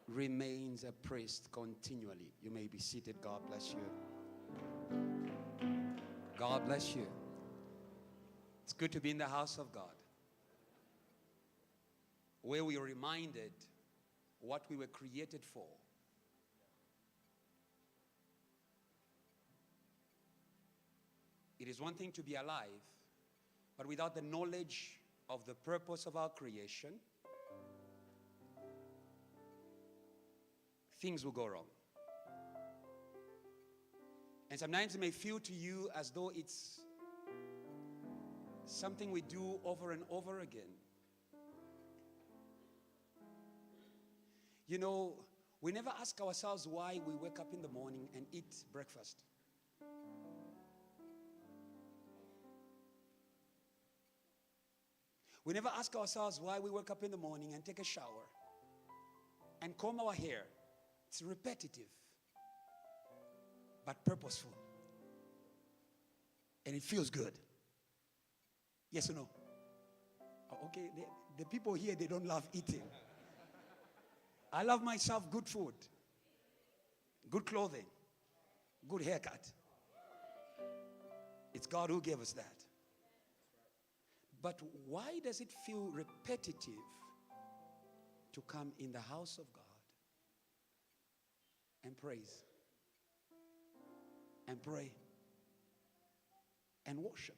Remains a priest continually. You may be seated. God bless you. God bless you. It's good to be in the house of God, where we are reminded what we were created for. It is one thing to be alive, but without the knowledge of the purpose of our creation, things will go wrong. And sometimes it may feel to you as though it's something we do over and over again. You know, we never ask ourselves why we wake up in the morning and eat breakfast. We never ask ourselves why we wake up in the morning and take a shower and comb our hair. It's repetitive, but purposeful. And it feels good. Yes or no? Oh, okay, the people here, they don't love eating. I love myself good food, good clothing, good haircut. It's God who gave us that. But why does it feel repetitive to come in the house of God and praise and pray and worship?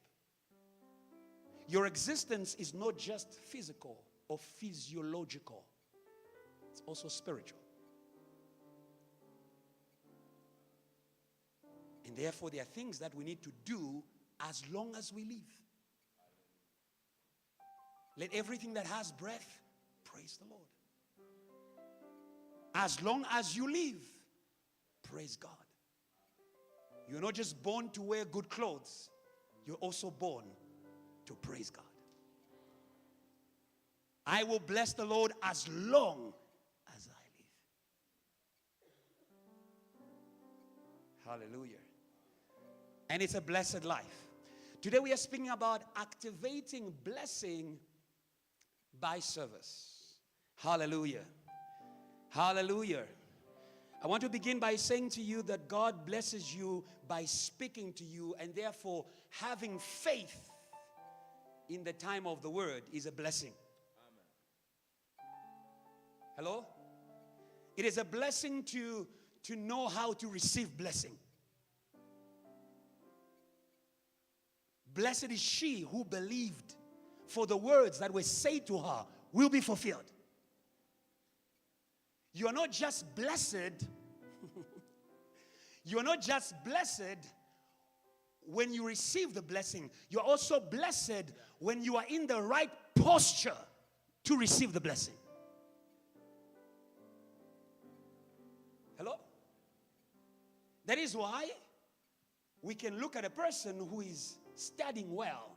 Your existence is not just physical or physiological. It's also spiritual. And therefore, there are things that we need to do as long as we live. Let everything that has breath praise the Lord. As long as you live, praise God. You're not just born to wear good clothes, you're also born to praise God. I will bless the Lord as long as I live. Hallelujah. And it's a blessed life. Today we are speaking about activating blessing by service. Hallelujah. Hallelujah. I want to begin by saying to you that God blesses you by speaking to you, and therefore having faith in the time of the word is a blessing. Hello? It is a blessing to know how to receive blessing. Blessed is she who believed, for the words that were said to her will be fulfilled. You are not just blessed. You are not just blessed when you receive the blessing. You are also blessed when you are in the right posture to receive the blessing. Hello? That is why we can look at a person who is studying well,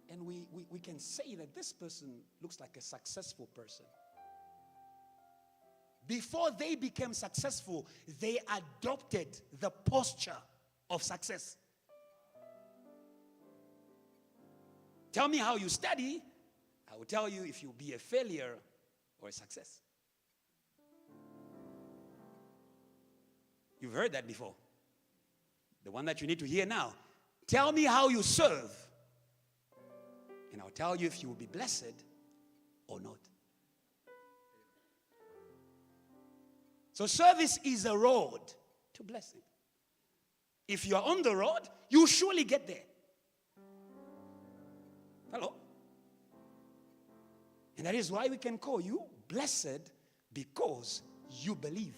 and we can say that this person looks like a successful person. Before they became successful, they adopted the posture of success. Tell me how you study, I will tell you if you'll be a failure or a success. You've heard that before. The one that you need to hear now. Tell me how you serve, and I'll tell you if you will be blessed or not. So service is a road to blessing. If you are on the road, you surely get there. Hello? And that is why we can call you blessed, because you believe.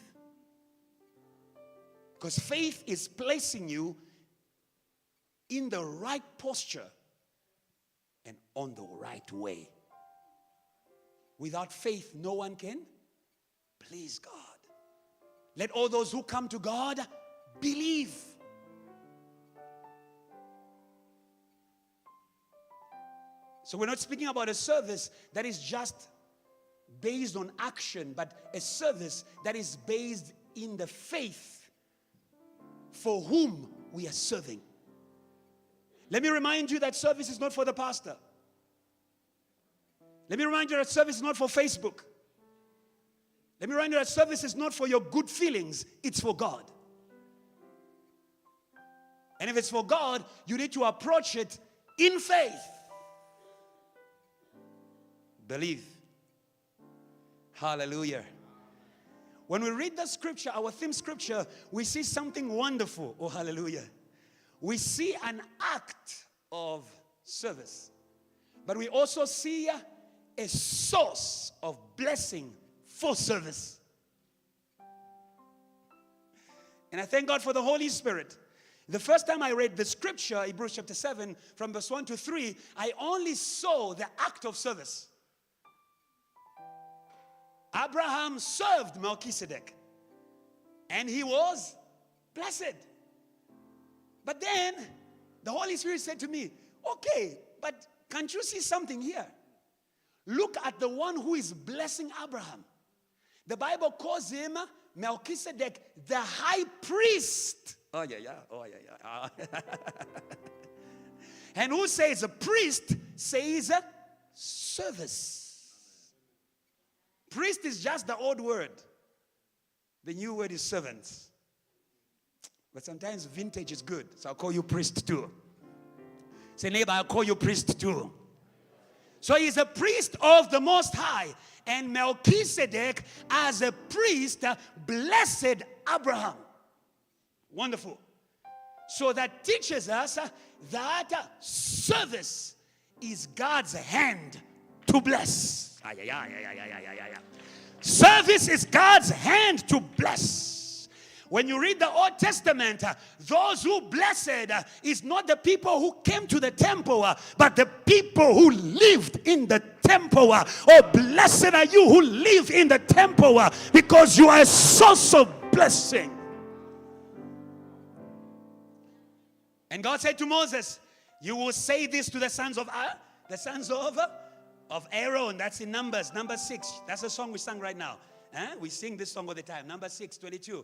Because faith is placing you in the right posture and on the right way. Without faith, no one can please God. Let all those who come to God believe. So we're not speaking about a service that is just based on action, but a service that is based in the faith for whom we are serving. Let me remind you that service is not for the pastor. Let me remind you that service is not for Facebook. Let me remind you that service is not for your good feelings, it's for God. And if it's for God, you need to approach it in faith. Believe. Hallelujah. When we read the scripture, our theme scripture, we see something wonderful. Oh, hallelujah. We see an act of service. But we also see a source of blessing for service. And I thank God for the Holy Spirit. The first time I read the scripture, Hebrews chapter 7, from verse 1 to 3, I only saw the act of service. Abraham served Melchizedek, and he was blessed. But then the Holy Spirit said to me, okay, but can't you see something here? Look at the one who is blessing Abraham. The Bible calls him Melchizedek, the high priest. Oh, yeah. And who says a priest says service. Priest is just the old word. The new word is servants. But sometimes vintage is good, so I'll call you priest too. Say, neighbor, I'll call you priest too. So he's a priest of the Most High. And Melchizedek, as a priest, blessed Abraham. Wonderful. So that teaches us that service is God's hand to bless. Service is God's hand to bless. When you read the Old Testament, those who blessed is not the people who came to the temple, but the people who lived in the temple. Oh, blessed are you who live in the temple, because you are a source of blessing. And God said to Moses, you will say this to the sons of Aaron. That's in Numbers 6. That's the song we sang right now. We sing this song all the time. Numbers 6:22.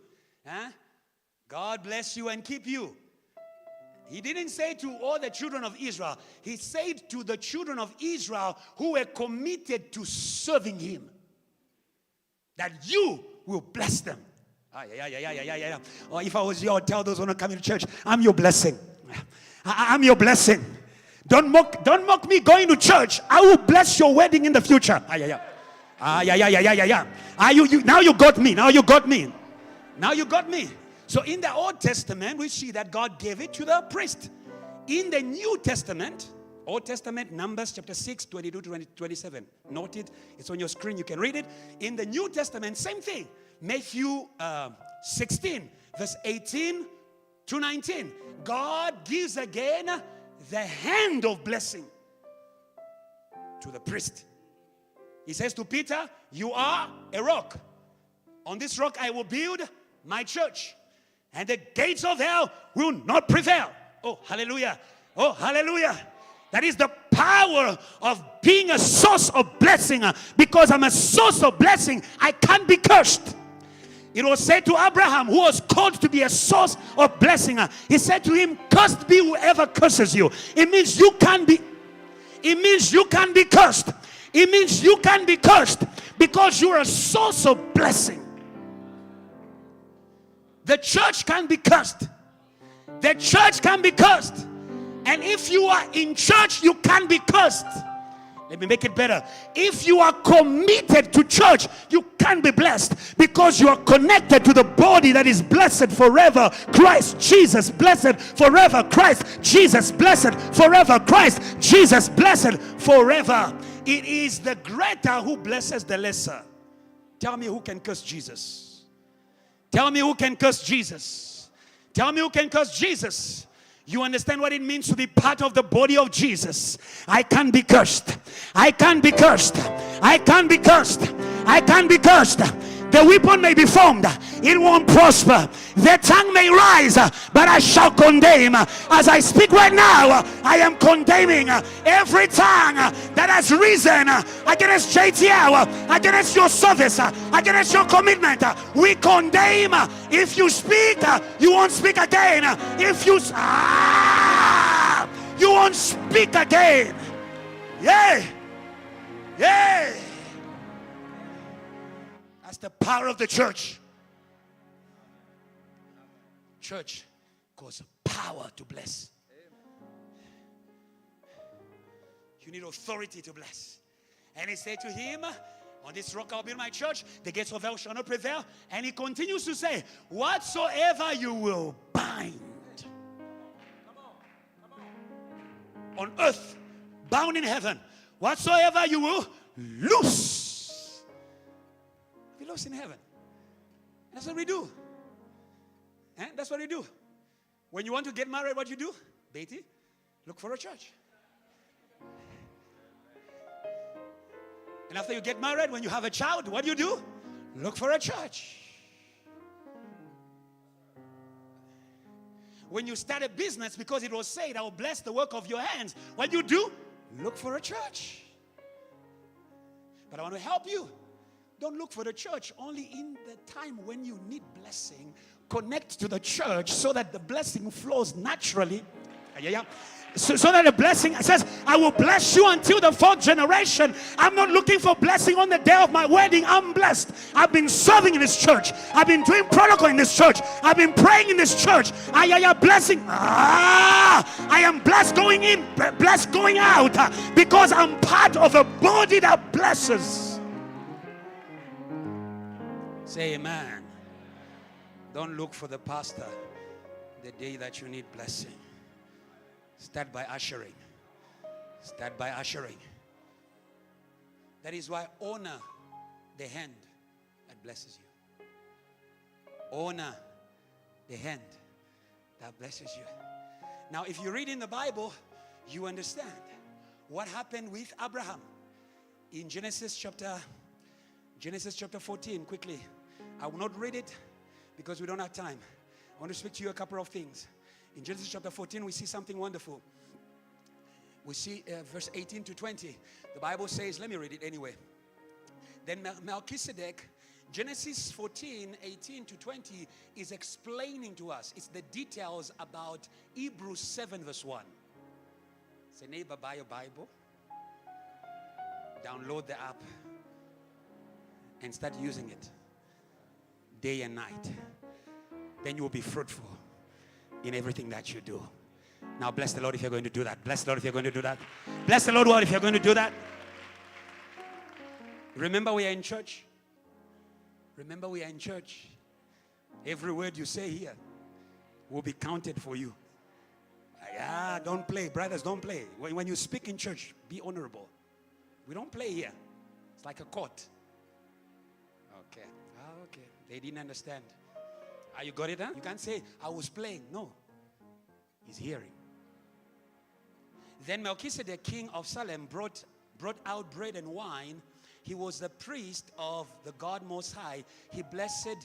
God bless you and keep you. He didn't say to all the children of Israel. He said to the children of Israel who were committed to serving him, that you will bless them. Yeah. Or if I was you, I would tell those who want to come to church, I'm your blessing. I'm your blessing. Don't mock me going to church. I will bless your wedding in the future. Yeah. Now you got me. Now you got me. So in the Old Testament, we see that God gave it to the priest. In the New Testament, Old Testament, Numbers chapter 6, 22 to 27. Note it. It's on your screen. You can read it. In the New Testament, same thing. Matthew 16, verse 18 to 19. God gives again the hand of blessing to the priest. He says to Peter, you are a rock. On this rock I will build my church, and the gates of hell will not prevail. Oh, hallelujah. Oh, hallelujah. That is the power of being a source of blessing. Because I'm a source of blessing, I can't be cursed. It was said to Abraham, who was called to be a source of blessing. He said to him, cursed be whoever curses you. It means you can't be cursed. It means you can't be cursed because you're a source of blessing. The church can be cursed. The church can be cursed. And if you are in church, you can be cursed. Let me make it better. If you are committed to church, you can be blessed because you are connected to the body that is blessed forever. Christ Jesus, blessed forever. Christ Jesus, blessed forever. Christ Jesus, blessed forever. It is the greater who blesses the lesser. Tell me who can curse Jesus. Tell me who can curse Jesus. Tell me who can curse Jesus. You understand what it means to be part of the body of Jesus. I can't be cursed. I can't be cursed. I can't be cursed. I can't be cursed. The weapon may be formed, it won't prosper. The tongue may rise, but I shall condemn. As I speak right now, I am condemning every tongue that has risen against JTL, against your service, against your commitment. We condemn. If you speak, you won't speak again. If you you won't speak again. Yay! Yay! That's the power of the church. Church causes power to bless. You need authority to bless. And he said to him, on this rock I'll build my church, the gates of hell shall not prevail. And he continues to say, whatsoever you will bind on earth, bound in heaven, whatsoever you will loose, be loose in heaven. That's what we do. That's what we do. When you want to get married, what you do? Betty, look for a church. And after you get married, when you have a child, what do? Look for a church. When you start a business, because it was said, I will bless the work of your hands, what do? Look for a church. But I want to help you. Don't look for the church only in the time when you need blessing. Connect to the church so that the blessing flows naturally. So that the blessing says, I will bless you until the 4th generation. I'm not looking for blessing on the day of my wedding. I'm blessed. I've been serving in this church. I've been doing protocol in this church. I've been praying in this church. Blessing. I am blessed going in, blessed going out, because I'm part of a body that blesses. Say amen. Don't look for the pastor the day that you need blessing. Start by ushering. Start by ushering. That is why honor the hand that blesses you. Honor the hand that blesses you. Now, if you read in the Bible, you understand what happened with Abraham. In Genesis chapter 14, quickly. I will not read it because we don't have time. I want to speak to you a couple of things. In Genesis chapter 14, we see something wonderful. We see verse 18 to 20. The Bible says, let me read it anyway. Then Melchizedek Genesis 14, 18 to 20 is explaining to us. It's the details about Hebrews 7 verse 1. Say, neighbor, buy your Bible. Download the app. And start using it. Day and night. Then you will be fruitful in everything that you do. Now bless the Lord if you're going to do that. Bless the Lord if you're going to do that. Bless the Lord if you're going to do that. Remember we are in church. Remember we are in church. Every word you say here will be counted for you. Don't play. Brothers, don't play. When you speak in church, be honorable. We don't play here. It's like a court. Okay. Okay. They didn't understand. You got it, huh? You can't say, I was playing. No. He's hearing. Then Melchizedek, king of Salem, brought out bread and wine. He was the priest of the God Most High. He blessed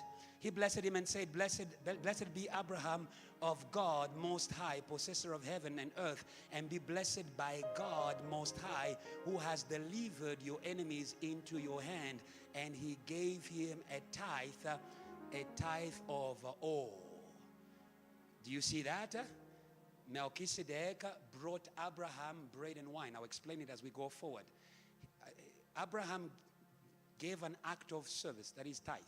him and said, Blessed be Abraham of God Most High, possessor of heaven and earth, and be blessed by God Most High, who has delivered your enemies into your hand. And he gave him a tithe of all. Do you see that? Melchizedek brought Abraham bread and wine. I'll explain it as we go forward. Abraham gave an act of service, that is tithe.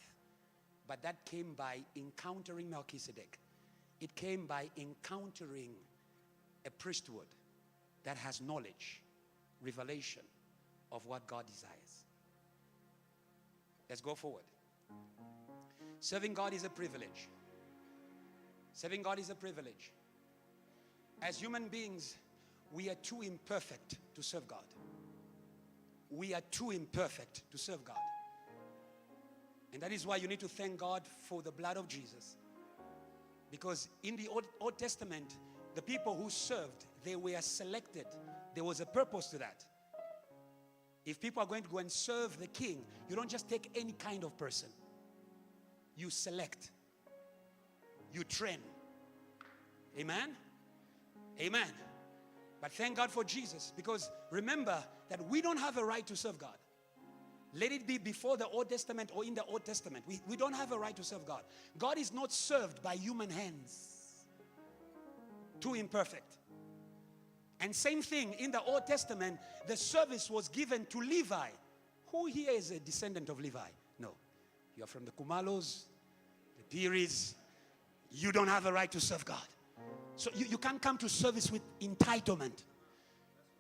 But that came by encountering Melchizedek. It came by encountering a priesthood that has knowledge, revelation of what God desires. Let's go forward. Serving God is a privilege. Serving God is a privilege. As human beings, we are too imperfect to serve God. We are too imperfect to serve God. And that is why you need to thank God for the blood of Jesus. Because in the Old Testament, the people who served, they were selected. There was a purpose to that. If people are going to go and serve the king, you don't just take any kind of person. You select. You train. Amen? Amen. But thank God for Jesus, because remember that we don't have a right to serve God. Let it be before the Old Testament or in the Old Testament. We don't have a right to serve God. God is not served by human hands. Too imperfect. And same thing in the Old Testament, the service was given to Levi. Who here is a descendant of Levi? No. You are from the Kumalos, the Piris. You don't have a right to serve God. So you can't come to service with entitlement.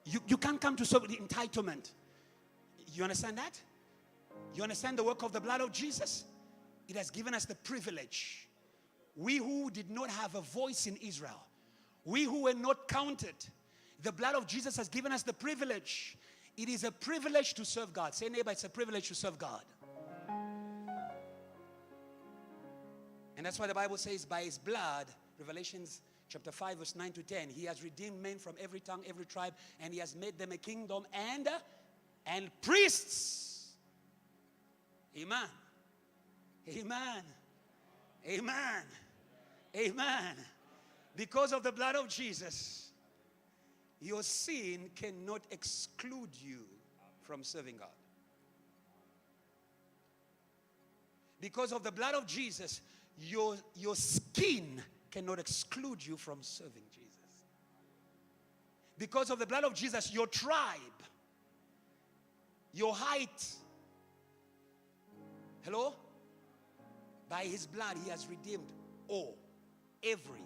You can't come to serve with entitlement. You understand that? You understand the work of the blood of Jesus? It has given us the privilege. We who did not have a voice in Israel, we who were not counted, the blood of Jesus has given us the privilege. It is a privilege to serve God. Say, neighbor, it's a privilege to serve God. And that's why the Bible says, by his blood, Revelations chapter 5 verse 9 to 10, he has redeemed men from every tongue, every tribe, and he has made them a kingdom and priests. Amen. Amen. Amen. Amen. Because of the blood of Jesus, your sin cannot exclude you from serving God. Because of the blood of Jesus, your skin cannot exclude you from serving Jesus. Because of the blood of Jesus, your tribe, your height. Hello? By his blood, he has redeemed all. Every.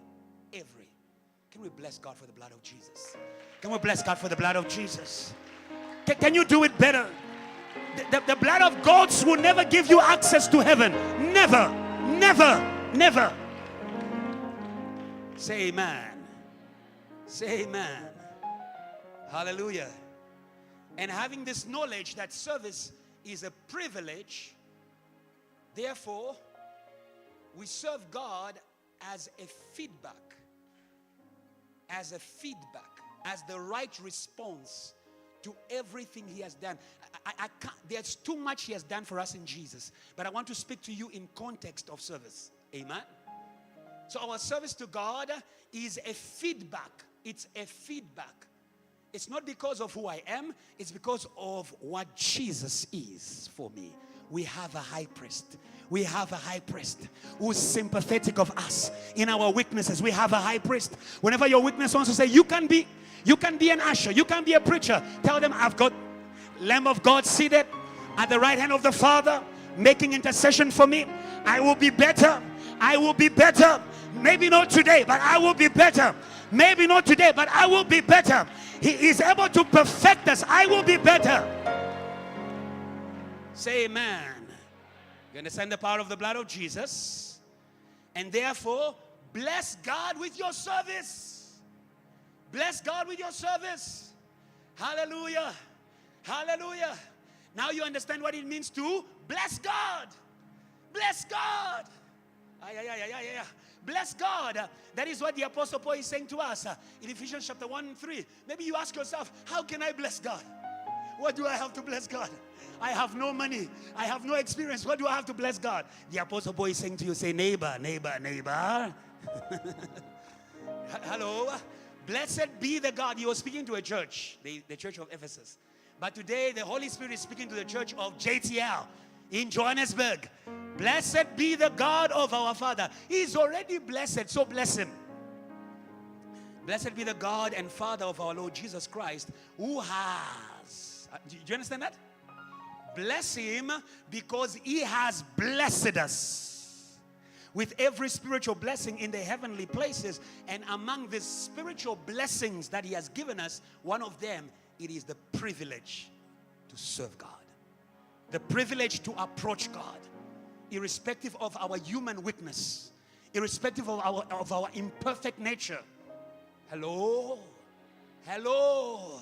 Can we bless God for the blood of Jesus? Can we bless God for the blood of Jesus? Can you do it better? The blood of goats will never give you access to heaven. Never. Never. Never. Say amen. Say amen. Hallelujah. And having this knowledge that service is a privilege, therefore, we serve God as a feedback. As a feedback. As the right response to everything he has done. I can't, there's too much he has done for us in Jesus. But I want to speak to you in context of service. Amen. So our service to God is a feedback. It's a feedback. It's not because of who I am. It's because of what Jesus is for me. we have a high priest. We have a high priest who's sympathetic of us in our weaknesses. We have a high priest. Whenever your witness wants to say, you can be an usher, you can be a preacher, tell them, I've got Lamb of God seated at the right hand of the Father, making intercession for me. I will be better. I will be better. Maybe not today, but I will be better. Maybe not today, but I will be better. He is able to perfect us. I will be better. Say amen. You understand the power of the blood of Jesus? And therefore, bless God with your service. Bless God with your service. Hallelujah. Hallelujah. Now you understand what it means to bless God. Bless God. Bless God. That is what the Apostle Paul is saying to us in Ephesians chapter 1 and 3. Maybe you ask yourself, how can I bless God? What do I have to bless God? I have no money. I have no experience. What do I have to bless God? The Apostle Paul is saying to you, say, neighbor, neighbor, neighbor. Hello. Blessed be the God. He was speaking to a church, the church of Ephesus. But today, the Holy Spirit is speaking to the church of JTL in Johannesburg. Blessed be the God of our Father. He's already blessed, so bless Him. Blessed be the God and Father of our Lord Jesus Christ, who has... Do you understand that? Bless Him because He has blessed us with every spiritual blessing in the heavenly places. And among the spiritual blessings that He has given us, one of them, it is the privilege to serve God. The privilege to approach God, irrespective of our human weakness, irrespective of our imperfect nature. Hello? Hello?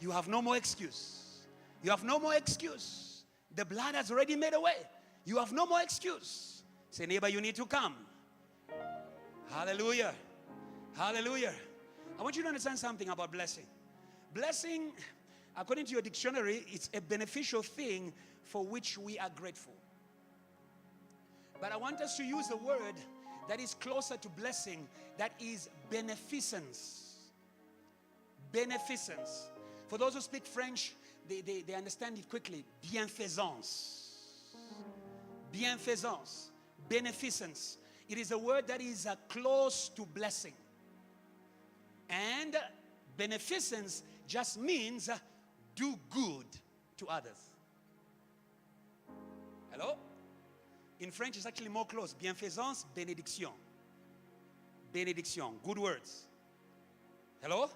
You have no more excuse. You have no more excuse. The blood has already made a way. You have no more excuse. Say, neighbor, you need to come. Hallelujah. Hallelujah. I want you to understand something about blessing. Blessing, according to your dictionary, it's a beneficial thing for which we are grateful. But I want us to use a word that is closer to blessing, that is beneficence. Beneficence. For those who speak French, they understand it quickly. Bienfaisance. Bienfaisance. Beneficence. It is a word that is close to blessing. And beneficence just means do good to others. Hello? In French, it's actually more close. Bienfaisance, bénédiction. Bénédiction. Good words. Hello?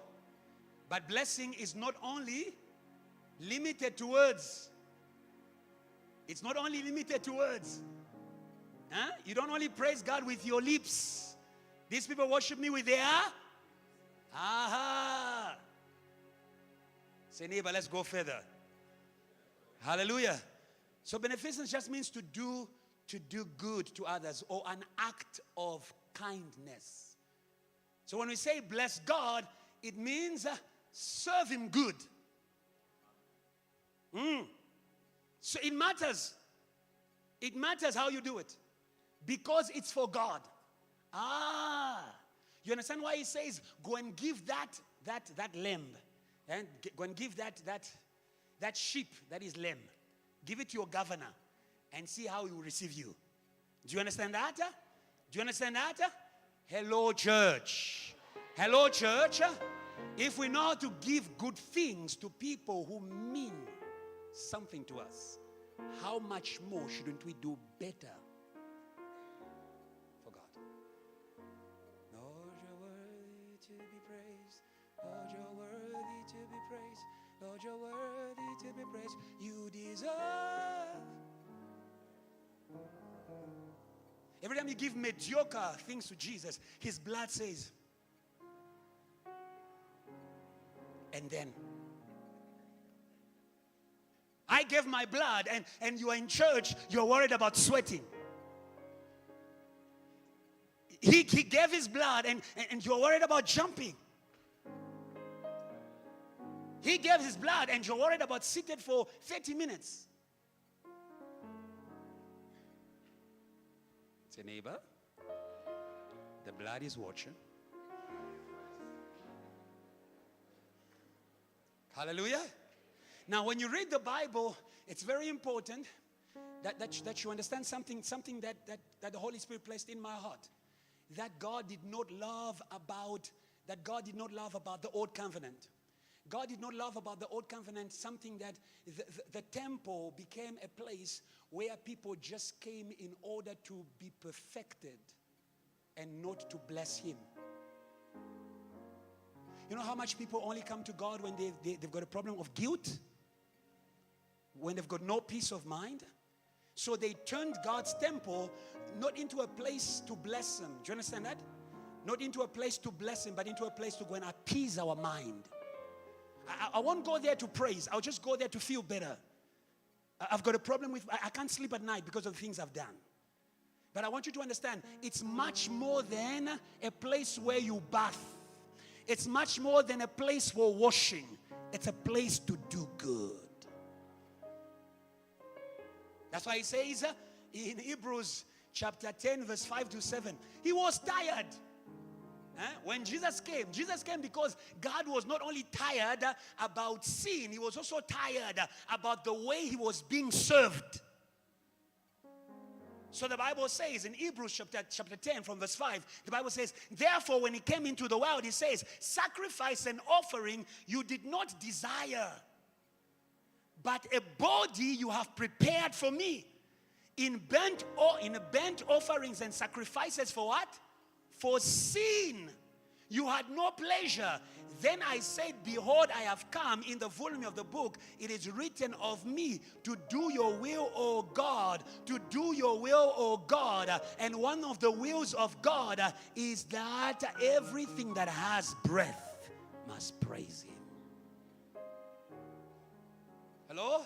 But blessing is not only limited to words. It's not only limited to words. Huh? You don't only praise God with your lips. These people worship me with their... Aha! Say, neighbor, let's go further. Hallelujah. So beneficence just means to do good to others, or an act of kindness. So when we say bless God, it means serve Him good. So it matters. It matters how you do it, because it's for God. You understand why He says, go and give that lamb, and go and give that sheep that is lamb. Give it to your governor and see how he will receive you. Do you understand that? Do you understand that? Hello, church. Hello, church. If we know how to give good things to people who mean something to us, how much more shouldn't we do better for God? Lord, you're worthy to be praised. Lord, you're worthy to be praised. Lord, you're worthy to be praised. You deserve. Every time you give mediocre things to Jesus, His blood says, and then I gave my blood, and you are in church, you're worried about sweating. He gave His blood, and you're worried about jumping. He gave His blood, and you're worried about sitting for 30 minutes. Say, neighbor, the blood is watching. Hallelujah. Now, when you read the Bible, it's very important that you understand something that the Holy Spirit placed in my heart. That God did not love about the old covenant. God did not love about the old covenant something that the temple became a place where people just came in order to be perfected and not to bless Him. You know how much people only come to God when they've got a problem of guilt? When they've got no peace of mind? So they turned God's temple not into a place to bless Him. Do you understand that? Not into a place to bless Him, but into a place to go and appease our mind. I won't go there to praise. I'll just go there to feel better. I've got a problem with, I can't sleep at night because of the things I've done. But I want you to understand, it's much more than a place where you bath. It's much more than a place for washing. It's a place to do good. That's why it says in Hebrews chapter 10 verse 5 to 7, He was tired. When Jesus came because God was not only tired about sin, He was also tired about the way He was being served. So the Bible says in Hebrews chapter 10 from verse 5, the Bible says, therefore when He came into the world, He says, sacrifice and offering you did not desire, but a body you have prepared for me. In burnt offerings and sacrifices for what? For sin you had no pleasure. Then I said, behold, I have come. In the volume of the book it is written of me to do your will, O God, to do your will, O God. And one of the wills of God is that everything that has breath must praise Him. Hello?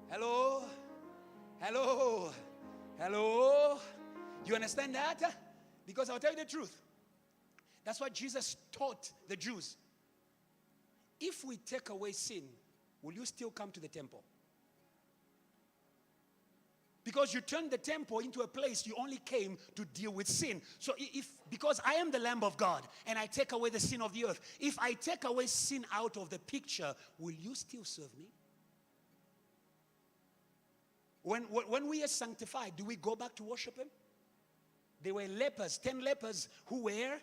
Hello? Hello? Hello? You understand that? Because I'll tell you the truth. That's what Jesus taught the Jews. If we take away sin, will you still come to the temple? Because you turned the temple into a place you only came to deal with sin. So because I am the Lamb of God and I take away the sin of the earth, if I take away sin out of the picture, will you still serve me? When we are sanctified, do we go back to worship Him? There were lepers, 10 lepers who were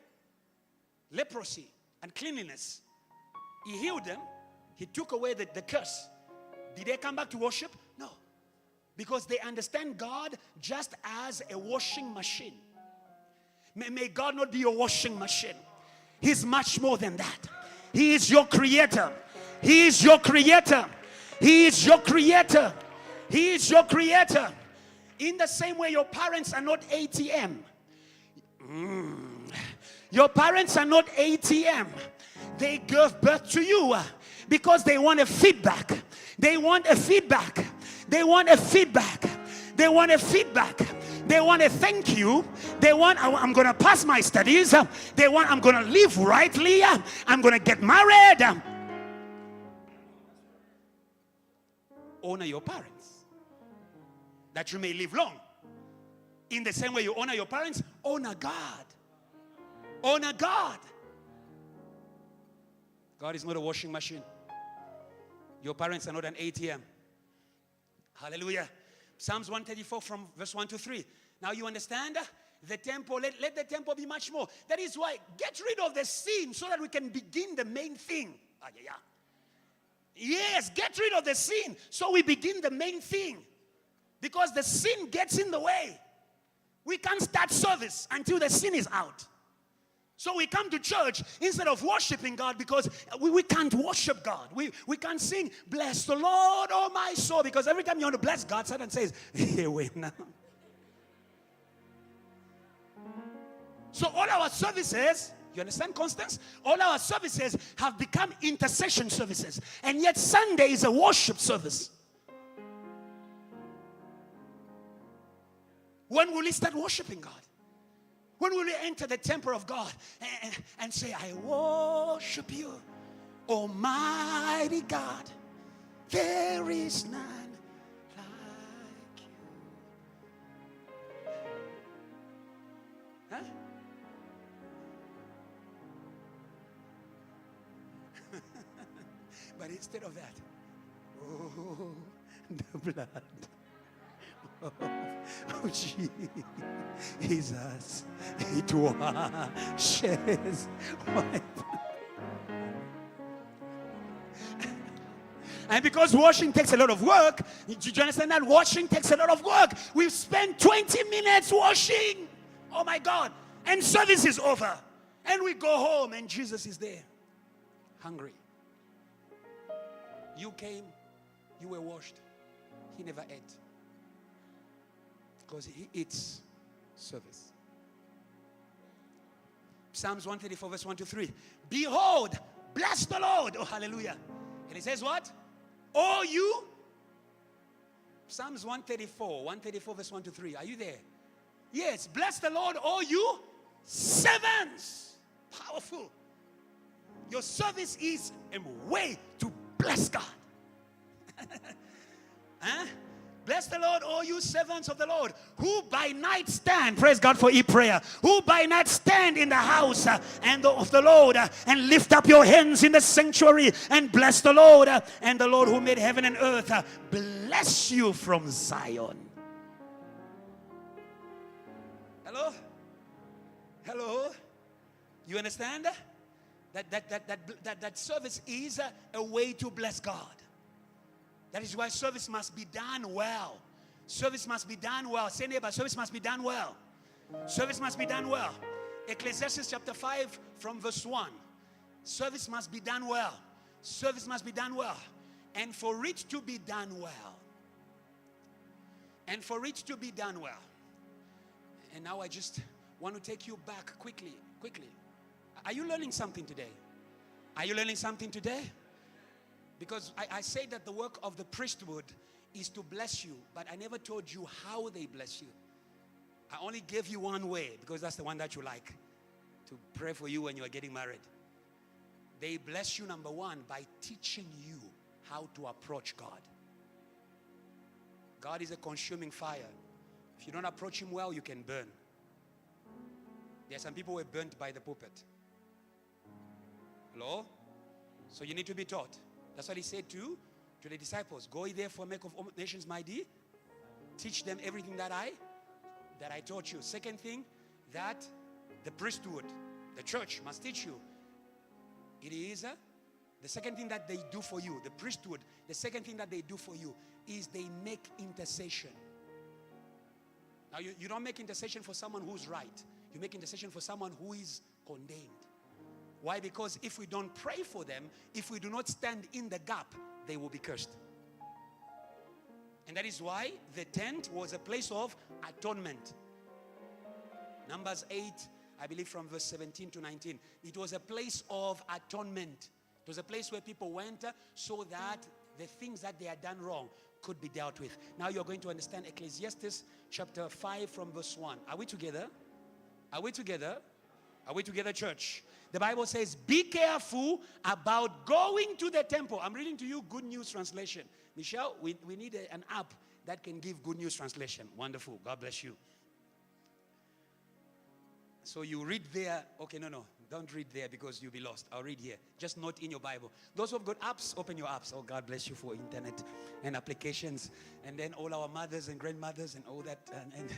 leprosy and cleanliness. He healed them. He took away the curse. Did they come back to worship? No. Because they understand God just as a washing machine. May God not be your washing machine. He's much more than that. He is your creator. He is your creator. He is your creator. He is your creator. In the same way your parents are not ATM. Your parents are not ATM. They gave birth to you because they want a feedback. They want a feedback. They want a feedback. They want a feedback. They want a thank you. They want, I'm going to pass my studies. They want, I'm going to live rightly. I'm going to get married. Honor your parents, that you may live long. In the same way you honor your parents, honor God. Honor God. God is not a washing machine. Your parents are not an ATM. Hallelujah. Psalms 134 from verse 1 to 3. Now you understand? The temple, let the temple be much more. That is why, get rid of the sin so that we can begin the main thing. Yes, get rid of the sin so we begin the main thing. Because the sin gets in the way. We can't start service until the sin is out. So we come to church instead of worshiping God because we can't worship God. We can't sing, bless the Lord, oh my soul. Because every time you want to bless God, Satan says, hey, wait now. So all our services, you understand, Constance? All our services have become intercession services. And yet Sunday is a worship service. When will we start worshiping God? When will we enter the temple of God and say, I worship you, Almighty God. There is none like you. Huh? But instead of that, oh, the blood. Oh, Jesus, it washes my. And because washing takes a lot of work, do you understand that? Washing takes a lot of work. We've spent 20 minutes washing. Oh my God. And service is over. And we go home and Jesus is there. Hungry. You came, you were washed. He never ate. Because he eats service. Psalms 134 verse 1 to 3. Behold, bless the Lord. Oh, hallelujah. And he says what? Oh, you. Psalms 134 verse 1 to 3. Are you there? Yes. Bless the Lord, all you servants. Powerful. Your service is a way to bless God. Huh? Bless the Lord, all you servants of the Lord, who by night stand, praise God for e-prayer, who by night stand in the house of the Lord and lift up your hands in the sanctuary and bless the Lord. And the Lord who made heaven and earth bless you from Zion. Hello? Hello? You understand? That service is a way to bless God. That is why service must be done well. Service must be done well. Say neighbor, service must be done well. Service must be done well. Ecclesiastes chapter 5 from verse 1. Service must be done well. Service must be done well. And for it to be done well. And for it to be done well. And now I just want to take you back quickly. Are you learning something today? Are you learning something today? Because I say that the work of the priesthood is to bless you, but I never told you how they bless you. I only gave you one way, because that's the one that you like, to pray for you when you are getting married. They bless you, number one, by teaching you how to approach God. God is a consuming fire. If you don't approach him well, you can burn. There are some people who are burnt by the pulpit. Hello? So you need to be taught. That's what he said to the disciples. Go ye therefore, make of all nations my D. Teach them everything that I taught you. Second thing, that the priesthood, the church must teach you. It is the second thing that they do for you, the priesthood, the second thing that they do for you is they make intercession. Now you don't make intercession for someone who's right. You make intercession for someone who is condemned. Why? Because if we don't pray for them, if we do not stand in the gap, they will be cursed. And that is why the tent was a place of atonement. Numbers 8, I believe from verse 17 to 19. It was a place of atonement. It was a place where people went so that the things that they had done wrong could be dealt with. Now you're going to understand Ecclesiastes chapter 5 from verse 1. Are we together? Are we together? Are we together, church? The Bible says, be careful about going to the temple. I'm reading to you Good News Translation. Michelle, we need an app that can give Good News Translation. Wonderful. God bless you. So you read there. Okay, no. Don't read there because you'll be lost. I'll read here. Just note in your Bible. Those who have got apps, open your apps. Oh, God bless you for internet and applications. And then all our mothers and grandmothers and all that. And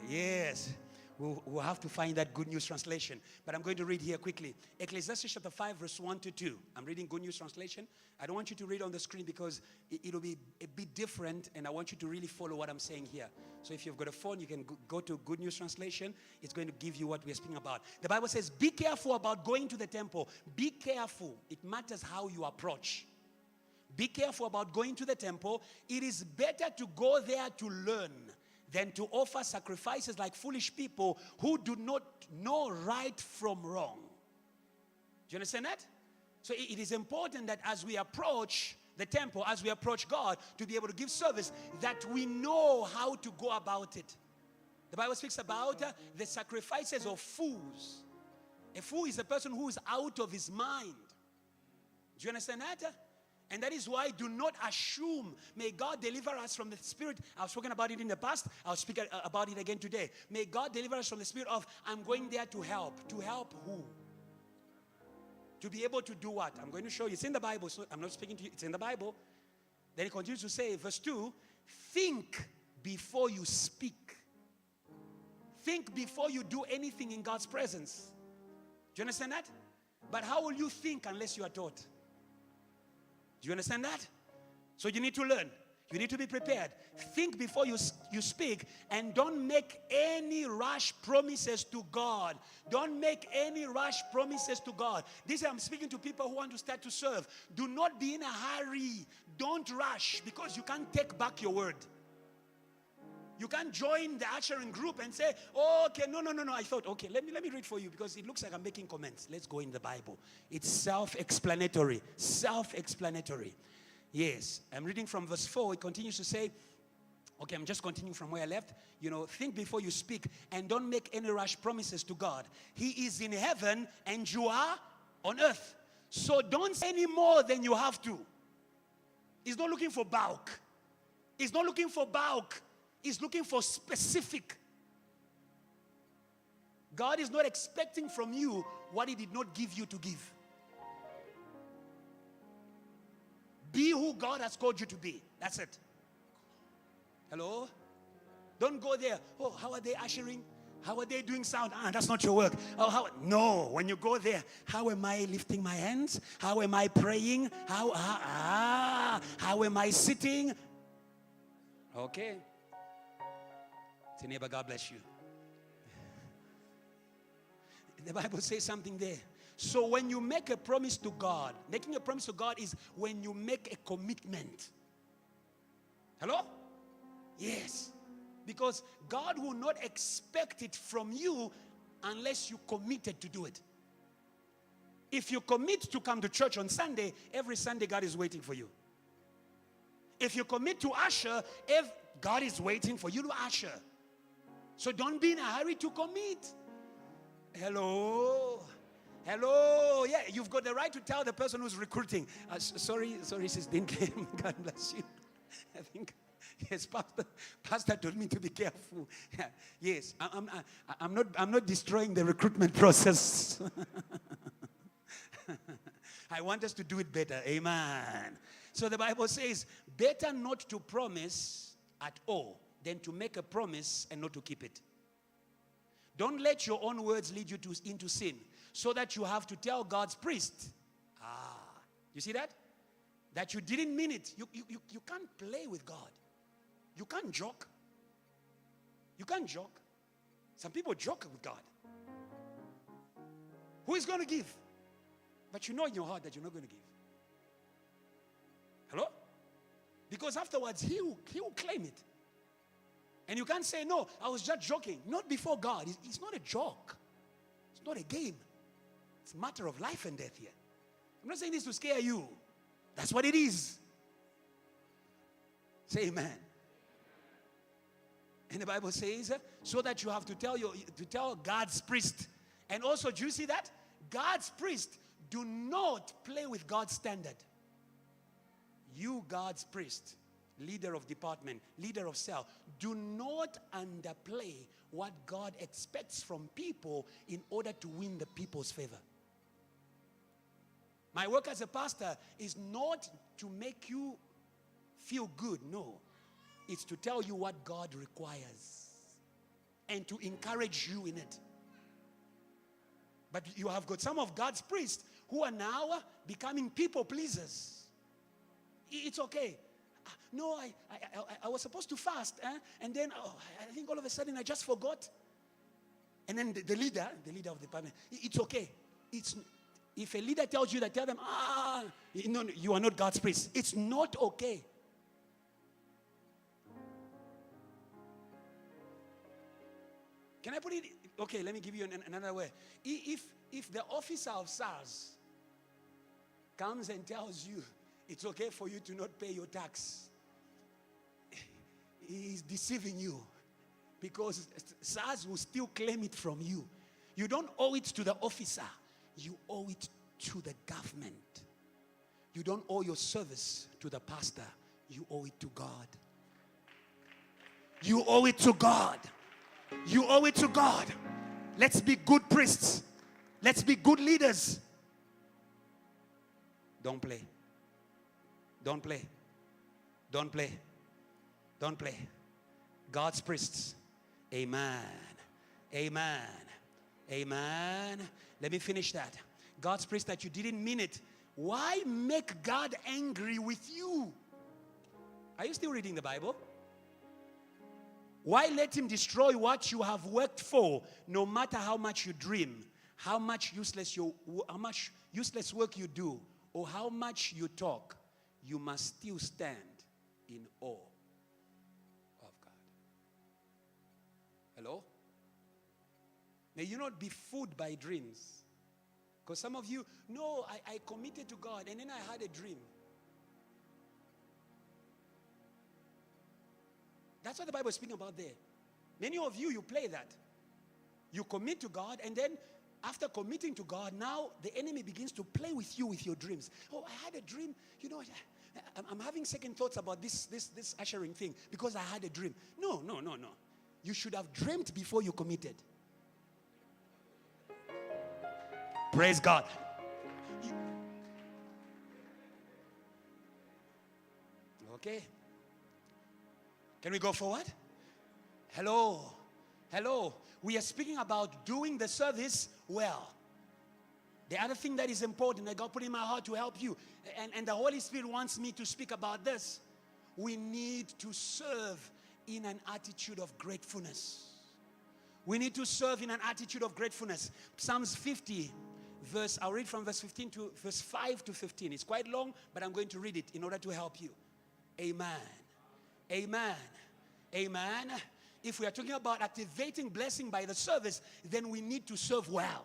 yes. We'll have to find that Good News Translation. But I'm going to read here quickly. Ecclesiastes chapter 5 verse 1 to 2. I'm reading Good News Translation. I don't want you to read on the screen because it'll be a bit different. And I want you to really follow what I'm saying here. So if you've got a phone, you can go to Good News Translation. It's going to give you what we're speaking about. The Bible says, be careful about going to the temple. Be careful. It matters how you approach. Be careful about going to the temple. It is better to go there to learn than to offer sacrifices like foolish people who do not know right from wrong. Do you understand that? So it is important that as we approach the temple, as we approach God to be able to give service, that we know how to go about it. The Bible speaks about the sacrifices of fools. A fool is a person who is out of his mind. Do you understand that? And that is why do not assume. May God deliver us from the spirit. I've spoken about it in the past. I'll speak about it again today. May God deliver us from the spirit of, I'm going there to help. To help who? To be able to do what? I'm going to show you. It's in the Bible. So I'm not speaking to you. It's in the Bible. Then he continues to say, verse 2, think before you speak. Think before you do anything in God's presence. Do you understand that? But how will you think unless you are taught? Do you understand that? So you need to learn. You need to be prepared. Think before you speak, and don't make any rash promises to God. Don't make any rash promises to God. This I'm speaking to people who want to start to serve. Do not be in a hurry. Don't rush, because you can't take back your word. You can't join the ushering group and say, oh, okay, no. I thought, okay, let me read for you, because it looks like I'm making comments. Let's go in the Bible. It's self-explanatory. Self-explanatory. Yes, I'm reading from verse 4. It continues to say, okay, I'm just continuing from where I left. Think before you speak, and don't make any rash promises to God. He is in heaven and you are on earth. So don't say any more than you have to. He's not looking for bulk. He's not looking for bulk. He's looking for specific. God is not expecting from you what He did not give you to give. Be who God has called you to be. That's it. Hello? Don't go there. Oh, how are they ushering? How are they doing sound? That's not your work. Oh, no, when you go there, how am I lifting my hands? How am I praying? How am I sitting? Okay. Say, neighbor, God bless you. The Bible says something there. So when you make a promise to God, making a promise to God is when you make a commitment. Hello? Yes. Because God will not expect it from you unless you committed to do it. If you commit to come to church on Sunday, every Sunday God is waiting for you. If you commit to usher, God is waiting for you to usher. So don't be in a hurry to commit. Hello? Hello? Yeah, you've got the right to tell the person who's recruiting. Sorry, Sis Dinkley. God bless you. I think, yes, Pastor told me to be careful. Yeah, yes, I'm not destroying the recruitment process. I want us to do it better. Amen. So the Bible says, better not to promise at all than to make a promise and not to keep it. Don't let your own words lead you into sin, so that you have to tell God's priest. You see that? That you didn't mean it. You can't play with God. You can't joke. You can't joke. Some people joke with God. Who is going to give? But you know in your heart that you're not going to give. Hello? Because afterwards, he will claim it. And you can't say, no, I was just joking. Not before God. It's not a joke. It's not a game. It's a matter of life and death here. I'm not saying this to scare you. That's what it is. Say amen. And the Bible says, so that you have to tell God's priest. And also, do you see that? God's priest, do not play with God's standard. You, God's priest, leader of department, leader of cell, do not underplay what God expects from people in order to win the people's favor. My work as a pastor is not to make you feel good, no. It's to tell you what God requires and to encourage you in it. But you have got some of God's priests who are now becoming people pleasers. It's okay. No, I was supposed to fast, and then I think all of a sudden I just forgot. And then the leader of the department, it's okay. If a leader tells you that, tell them, no, you are not God's priest. It's not okay. Can I put it? Okay, let me give you another way. If the officer of SARS comes and tells you it's okay for you to not pay your tax, he is deceiving you, because SARS will still claim it from you. You don't owe it to the officer. You owe it to the government. You don't owe your service to the pastor. You owe it to God. You owe it to God. You owe it to God. Let's be good priests. Let's be good leaders. Don't play. Don't play. Don't play. Don't play. God's priests. Amen. Amen. Amen. Let me finish that. God's priests that you didn't mean it. Why make God angry with you? Are you still reading the Bible? Why let him destroy what you have worked for, no matter how much you dream, how much useless work you do, or how much you talk? You must still stand in awe of God. Hello? May you not be fooled by dreams. Because some of you, no, I committed to God and then I had a dream. That's what the Bible is speaking about there. Many of you, you play that. You commit to God, and then after committing to God, now the enemy begins to play with you with your dreams. Oh, I had a dream. You know, I'm having second thoughts about this ushering thing because I had a dream. No. You should have dreamt before you committed. Praise God. Okay. Can we go forward? Hello. We are speaking about doing the service well. The other thing that is important that God put in my heart to help you, and the Holy Spirit wants me to speak about this. We need to serve in an attitude of gratefulness. We need to serve in an attitude of gratefulness. Psalms 50, I'll read from verse 15 to verse 5 to 15. It's quite long, but I'm going to read it in order to help you. Amen. Amen. Amen. If we are talking about activating blessing by the service, then we need to serve well.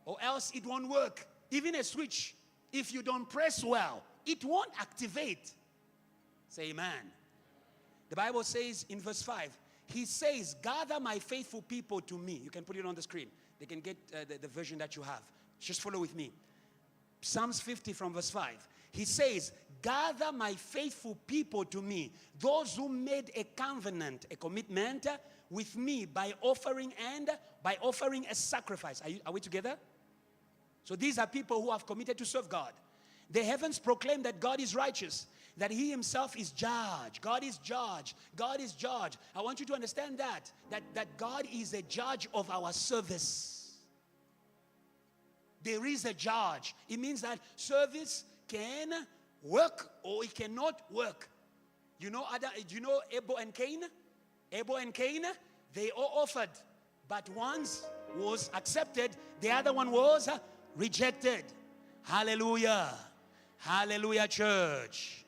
Or else it won't work. Even a switch, if you don't press well, it won't activate. Say amen. The Bible says in verse 5, he says, gather my faithful people to me. You can put it on the screen. They can get the version that you have. Just follow with me. Psalms 50 from verse 5. He says, gather my faithful people to me, those who made a covenant, a commitment with me by offering a sacrifice. Are we together? So these are people who have committed to serve God. The heavens proclaim that God is righteous, that he himself is judge. God is judge. God is judge. I want you to understand that God is a judge of our service. There is a judge. It means that service can work or it cannot work. Do you know Abel and Cain? Abel and Cain, they all offered, but one was accepted, the other one was rejected. Hallelujah. Hallelujah, church.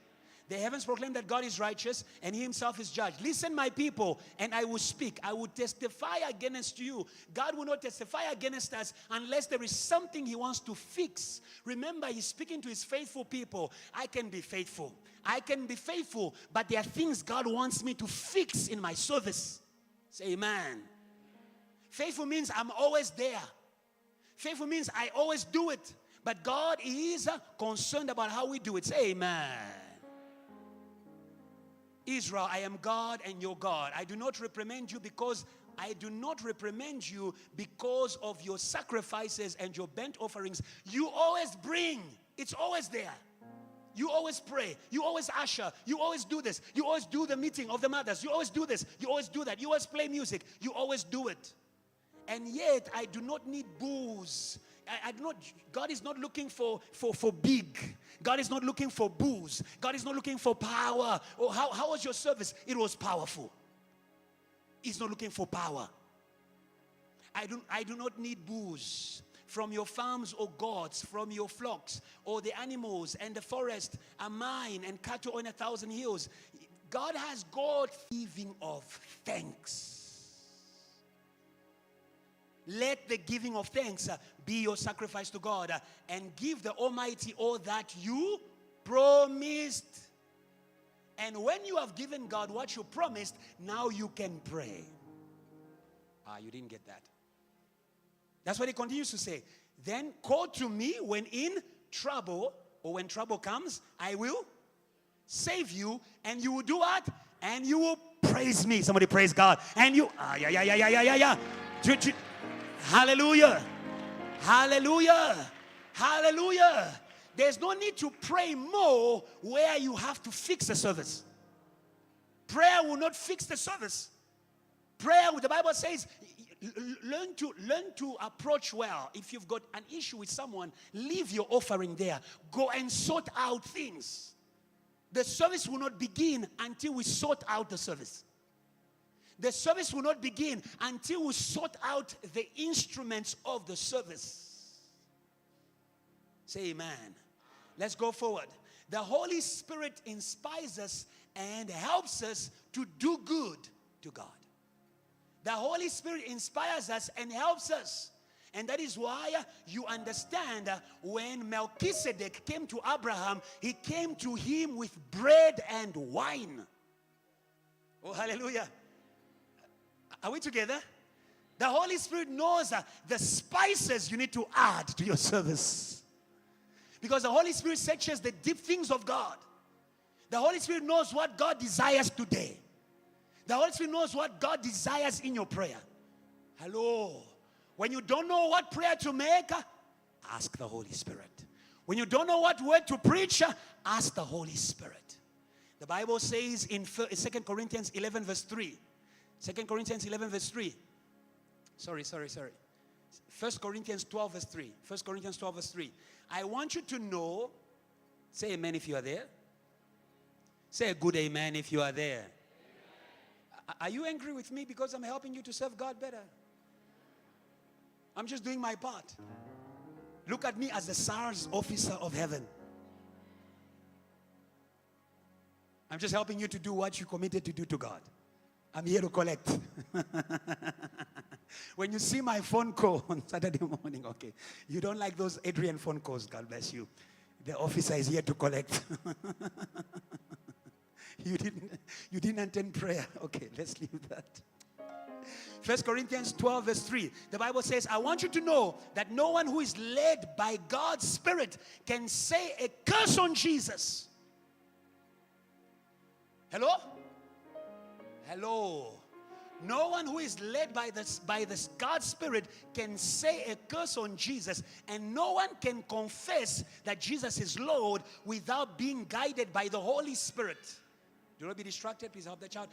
The heavens proclaim that God is righteous and he himself is judge. Listen, my people, and I will speak. I will testify against you. God will not testify against us unless there is something he wants to fix. Remember, he's speaking to his faithful people. I can be faithful. I can be faithful, but there are things God wants me to fix in my service. Say amen. Faithful means I'm always there. Faithful means I always do it. But God is concerned about how we do it. Say amen. Israel, I am God and your God. I do not reprimand you because of your sacrifices and your burnt offerings. You always bring. It's always there. You always pray. You always usher. You always do this. You always do the meeting of the mothers. You always do this. You always do that. You always play music. You always do it. And yet, I do not need booze. God is not looking for big. God is not looking for booze. God is not looking for power. Oh, how was your service? It was powerful. He's not looking for power. I do not need booze from your farms or gods, from your flocks, or the animals and the forest are mine, and cattle on 1,000 hills. God has God giving of thanks. Let the giving of thanks be your sacrifice to God, and give the Almighty all that you promised. And when you have given God what you promised, now you can pray. You didn't get that. That's what he continues to say. Then call to me when in trouble, or when trouble comes, I will save you, and you will do what? And you will praise me. Somebody praise God. And you, Hallelujah. Hallelujah. Hallelujah. There's no need to pray more where you have to fix the service. Prayer will not fix the service. Prayer, the Bible says, learn to approach well. If you've got an issue with someone, leave your offering there. Go and sort out things. The service will not begin until we sort out the service. The service will not begin until we sort out the instruments of the service. Say amen. Let's go forward. The Holy Spirit inspires us and helps us to do good to God. The Holy Spirit inspires us and helps us. And that is why you understand when Melchizedek came to Abraham, he came to him with bread and wine. Oh, hallelujah. Are we together? The Holy Spirit knows the spices you need to add to your service. Because the Holy Spirit searches the deep things of God. The Holy Spirit knows what God desires today. The Holy Spirit knows what God desires in your prayer. Hello. When you don't know what prayer to make, ask the Holy Spirit. When you don't know what word to preach, ask the Holy Spirit. The Bible says in 2 Corinthians 11 verse 3. 2 Corinthians 11 verse 3. Sorry. 1 Corinthians 12 verse 3. 1 Corinthians 12 verse 3. I want you to know, say amen if you are there. Say a good amen if you are there. Are you angry with me because I'm helping you to serve God better? I'm just doing my part. Look at me as the SARS officer of heaven. I'm just helping you to do what you committed to do to God. I'm here to collect. When you see my phone call on Saturday morning, okay, you don't like those Adrian phone calls, God bless you. The officer is here to collect. You didn't attend prayer. Okay, let's leave that. 1 Corinthians 12 verse 3. The Bible says, I want you to know that no one who is led by God's Spirit can say a curse on Jesus. Hello? Hello. No one who is led by this God's Spirit can say a curse on Jesus, and no one can confess that Jesus is Lord without being guided by the Holy Spirit. Do not be distracted. Please help the child.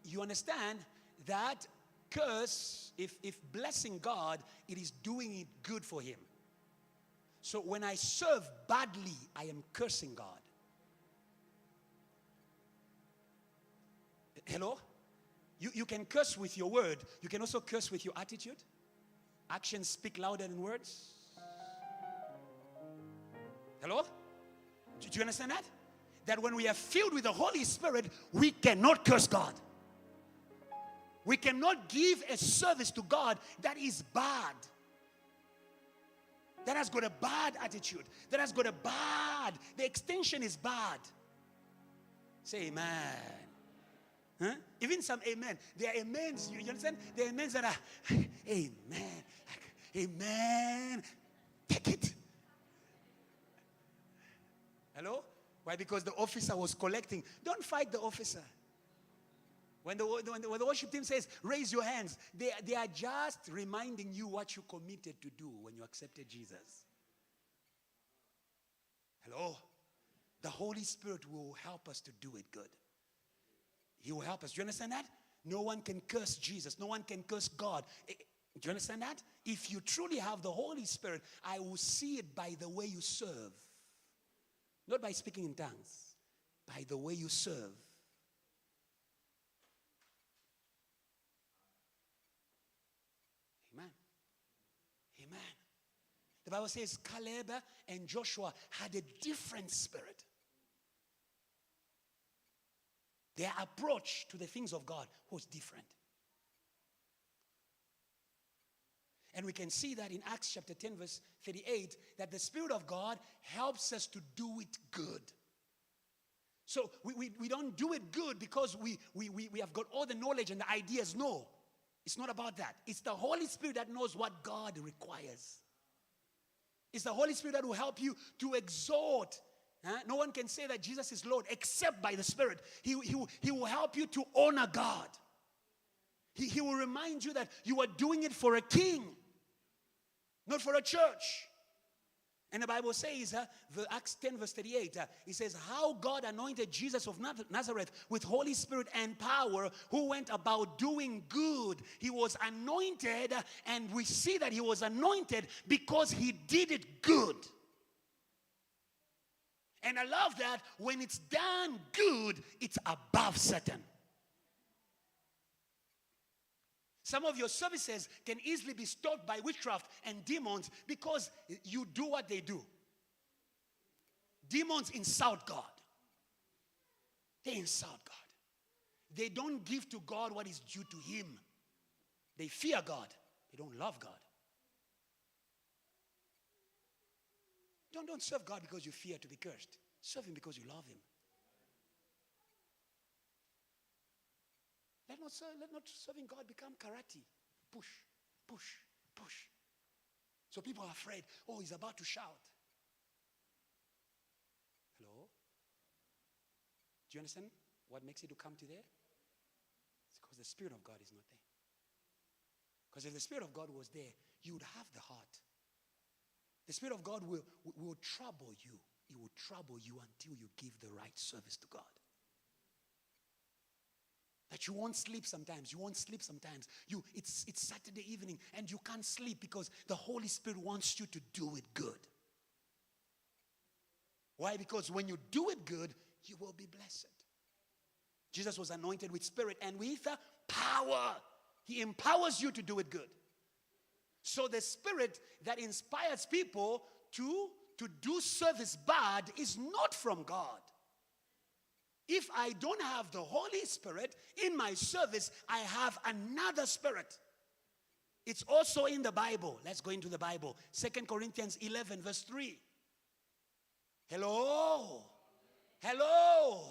You understand that curse, if blessing God, it is doing it good for him. So when I serve badly, I am cursing God. Hello? You can curse with your word. You can also curse with your attitude. Actions speak louder than words. Hello? Do you understand that? That when we are filled with the Holy Spirit, we cannot curse God. We cannot give a service to God that is bad. That has got a bad attitude. That has got the extension is bad. Say amen. Huh? Even some amen. There are amens, you understand? There are amens that are, amen. Amen. Take it. Hello? Why? Because the officer was collecting. Don't fight the officer. When the worship team says, raise your hands, they are just reminding you what you committed to do when you accepted Jesus. Hello? The Holy Spirit will help us to do it good. He will help us. Do you understand that? No one can curse Jesus. No one can curse God. Do you understand that? If you truly have the Holy Spirit, I will see it by the way you serve. Not by speaking in tongues. By the way you serve. Amen. Amen. The Bible says Caleb and Joshua had a different spirit. Their approach to the things of God was different. And we can see that in Acts chapter 10 verse 38, that the Spirit of God helps us to do it good. So we don't do it good because we have got all the knowledge and the ideas. No, it's not about that. It's the Holy Spirit that knows what God requires. It's the Holy Spirit that will help you to exhort. No one can say that Jesus is Lord except by the Spirit. He will help you to honor God. He will remind you that you are doing it for a king, not for a church. And the Bible says, the Acts 10 verse 38, it says, how God anointed Jesus of Nazareth with Holy Spirit and power, who went about doing good. He was anointed, and we see that he was anointed because he did it good. And I love that when it's done good, it's above Satan. Some of your services can easily be stopped by witchcraft and demons because you do what they do. Demons insult God. They insult God. They don't give to God what is due to him. They fear God. They don't love God. Don't serve God because you fear to be cursed. Serve him because you love him. Let not serving God become karate. Push, push, push. So people are afraid. Oh, he's about to shout. Hello? Do you understand what makes it to come to there? It's because the Spirit of God is not there. Because if the Spirit of God was there, you would have the heart. The Spirit of God will trouble you. It will trouble you until you give the right service to God. That you won't sleep sometimes. You won't sleep sometimes. It's Saturday evening and you can't sleep because the Holy Spirit wants you to do it good. Why? Because when you do it good, you will be blessed. Jesus was anointed with Spirit and with power. He empowers you to do it good. So the Spirit that inspires people to do service bad is not from God. If I don't have the Holy Spirit in my service, I have another spirit. It's also in the Bible. Let's go into the Bible. 2 Corinthians 11 verse 3. Hello. Hello.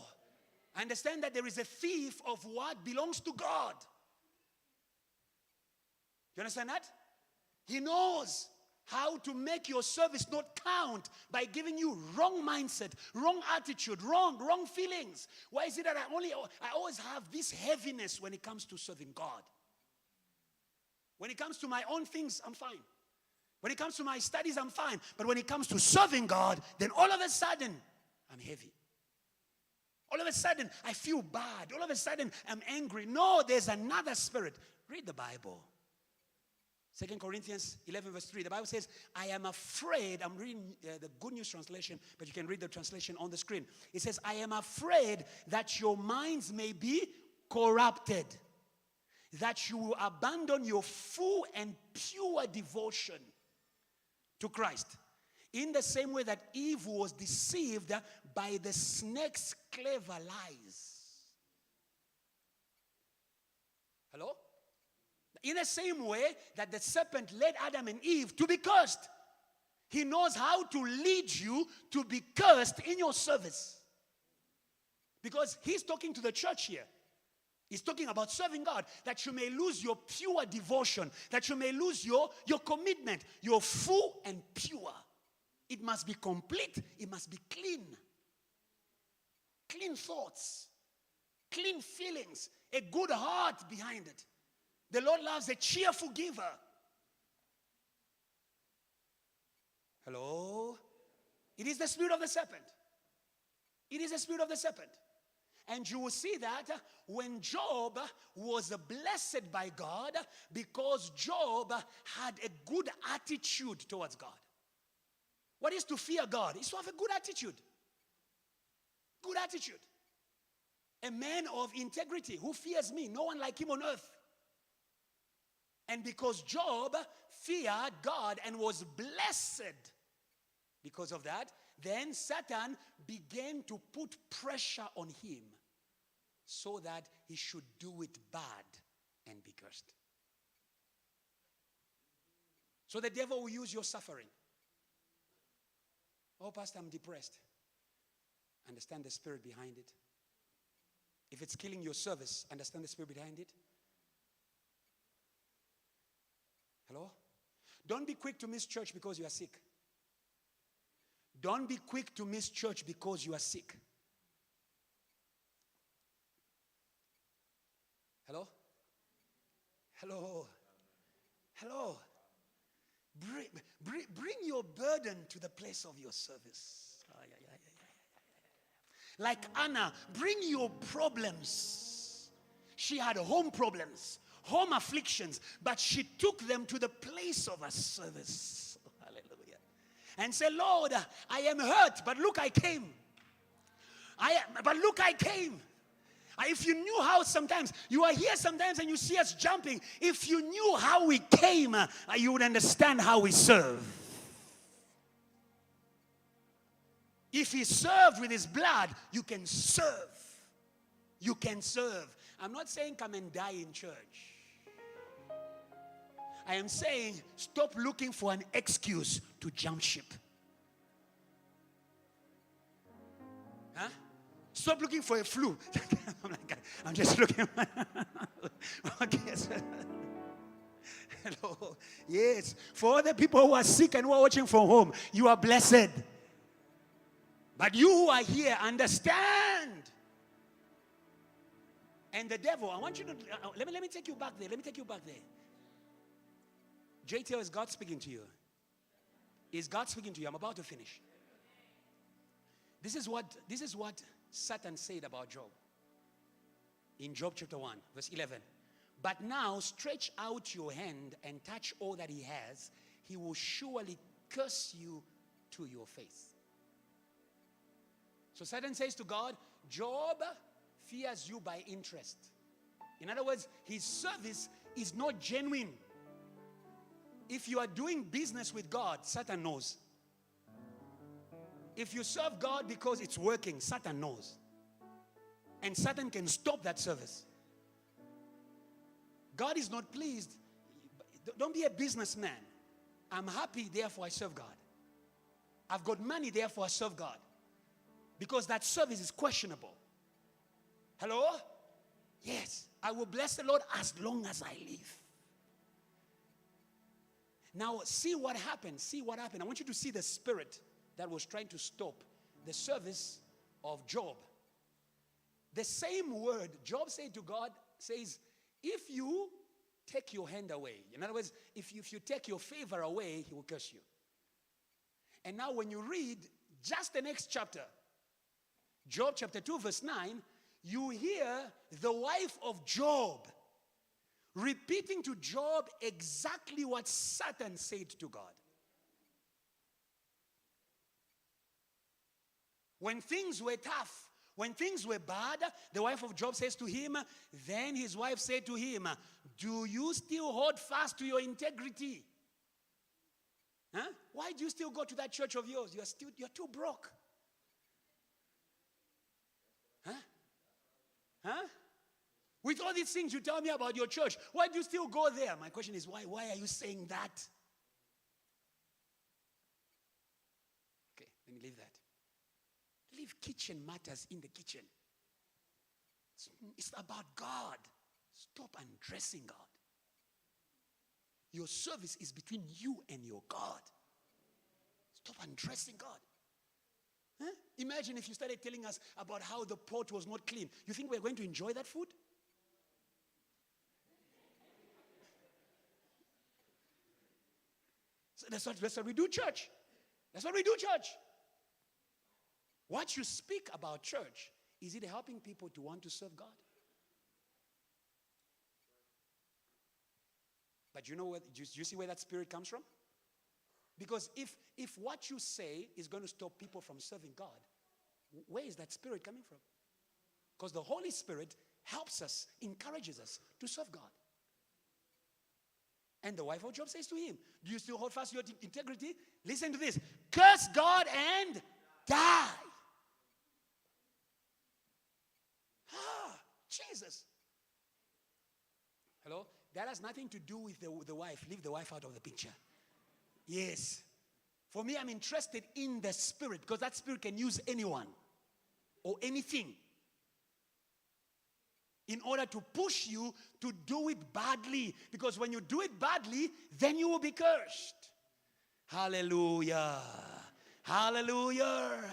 Understand that there is a thief of what belongs to God. You understand that? He knows how to make your service not count by giving you wrong mindset, wrong attitude, wrong feelings. Why is it that I always have this heaviness when it comes to serving God? When it comes to my own things, I'm fine. When it comes to my studies, I'm fine. But when it comes to serving God, then all of a sudden, I'm heavy. All of a sudden, I feel bad. All of a sudden, I'm angry. No, there's another spirit. Read the Bible. 2 Corinthians 11 verse 3, the Bible says, I am afraid, I'm reading the Good News translation, but you can read the translation on the screen. It says, I am afraid that your minds may be corrupted, that you will abandon your full and pure devotion to Christ. In the same way that Eve was deceived by the snake's clever lies. Hello? In the same way that the serpent led Adam and Eve to be cursed. He knows how to lead you to be cursed in your service. Because he's talking to the church here. He's talking about serving God. That you may lose your pure devotion. That you may lose your commitment. Your full and pure. It must be complete. It must be clean. Clean thoughts. Clean feelings. A good heart behind it. The Lord loves a cheerful giver. Hello? It is the spirit of the serpent. It is the spirit of the serpent. And you will see that when Job was blessed by God because Job had a good attitude towards God. What is to fear God? It's to have a good attitude. Good attitude. A man of integrity who fears me. No one like him on earth. And because Job feared God and was blessed because of that, then Satan began to put pressure on him so that he should do it bad and be cursed. So the devil will use your suffering. Oh, Pastor, I'm depressed. Understand the spirit behind it. If it's killing your service, understand the spirit behind it. Hello? Don't be quick to miss church because you are sick. Don't be quick to miss church because you are sick. Hello? Hello? Hello? Bring your burden to the place of your service. Like Anna, bring your problems. She had home problems, home afflictions, but she took them to the place of her service. Hallelujah. And said, Lord, I am hurt, but look, I came. I came. If you knew how sometimes, you are here sometimes and you see us jumping. If you knew how we came, you would understand how we serve. If he served with his blood, you can serve. You can serve. I'm not saying come and die in church. I am saying stop looking for an excuse to jump ship. Huh? Stop looking for a flu. I'm just looking. Okay. Hello. Yes. For other people who are sick and who are watching from home, you are blessed. But you who are here, understand. And the devil, I want you to, let me take you back there. Let me take you back there. JTL, is God speaking to you? Is God speaking to you? I'm about to finish. This is what Satan said about Job. In Job chapter 1, verse 11. But now stretch out your hand and touch all that he has. He will surely curse you to your face. So Satan says to God, Job fears you by interest. In other words, his service is not genuine. If you are doing business with God, Satan knows. If you serve God because it's working, Satan knows. And Satan can stop that service. God is not pleased. Don't be a businessman. I'm happy, therefore I serve God. I've got money, therefore I serve God. Because that service is questionable. Hello? Yes. I will bless the Lord as long as I live. Now, see what happened. See what happened. I want you to see the spirit that was trying to stop the service of Job. The same word Job said to God says, if you take your hand away, in other words, if you take your favor away, he will curse you. And now when you read just the next chapter, Job chapter 2 verse 9, you hear the wife of Job repeating to Job exactly what Satan said to God. When things were tough, when things were bad, the wife of Job says to him, then his wife said to him, do you still hold fast to your integrity? Huh? Why do you still go to that church of yours? You're too broke. Huh? Huh? With all these things you tell me about your church, why do you still go there? My question is, why are you saying that? Okay, let me leave that. Leave kitchen matters in the kitchen. It's about God. Stop undressing God. Your service is between you and your God. Stop undressing God. Huh? Imagine if you started telling us about how the pot was not clean. You think we're going to enjoy that food? So that's what we do, church. That's what we do, church. What you speak about church, is it helping people to want to serve God? But you know what? Do you see where that spirit comes from? Because if what you say is going to stop people from serving God, where is that spirit coming from? Because the Holy Spirit helps us, encourages us to serve God. And the wife of Job says to him, do you still hold fast to your integrity? Listen to this. Curse God and die. Jesus. Hello? That has nothing to do with the wife. Leave the wife out of the picture. Yes. For me, I'm interested in the spirit because that spirit can use anyone or anything in order to push you to do it badly. Because when you do it badly, then you will be cursed. Hallelujah. Hallelujah.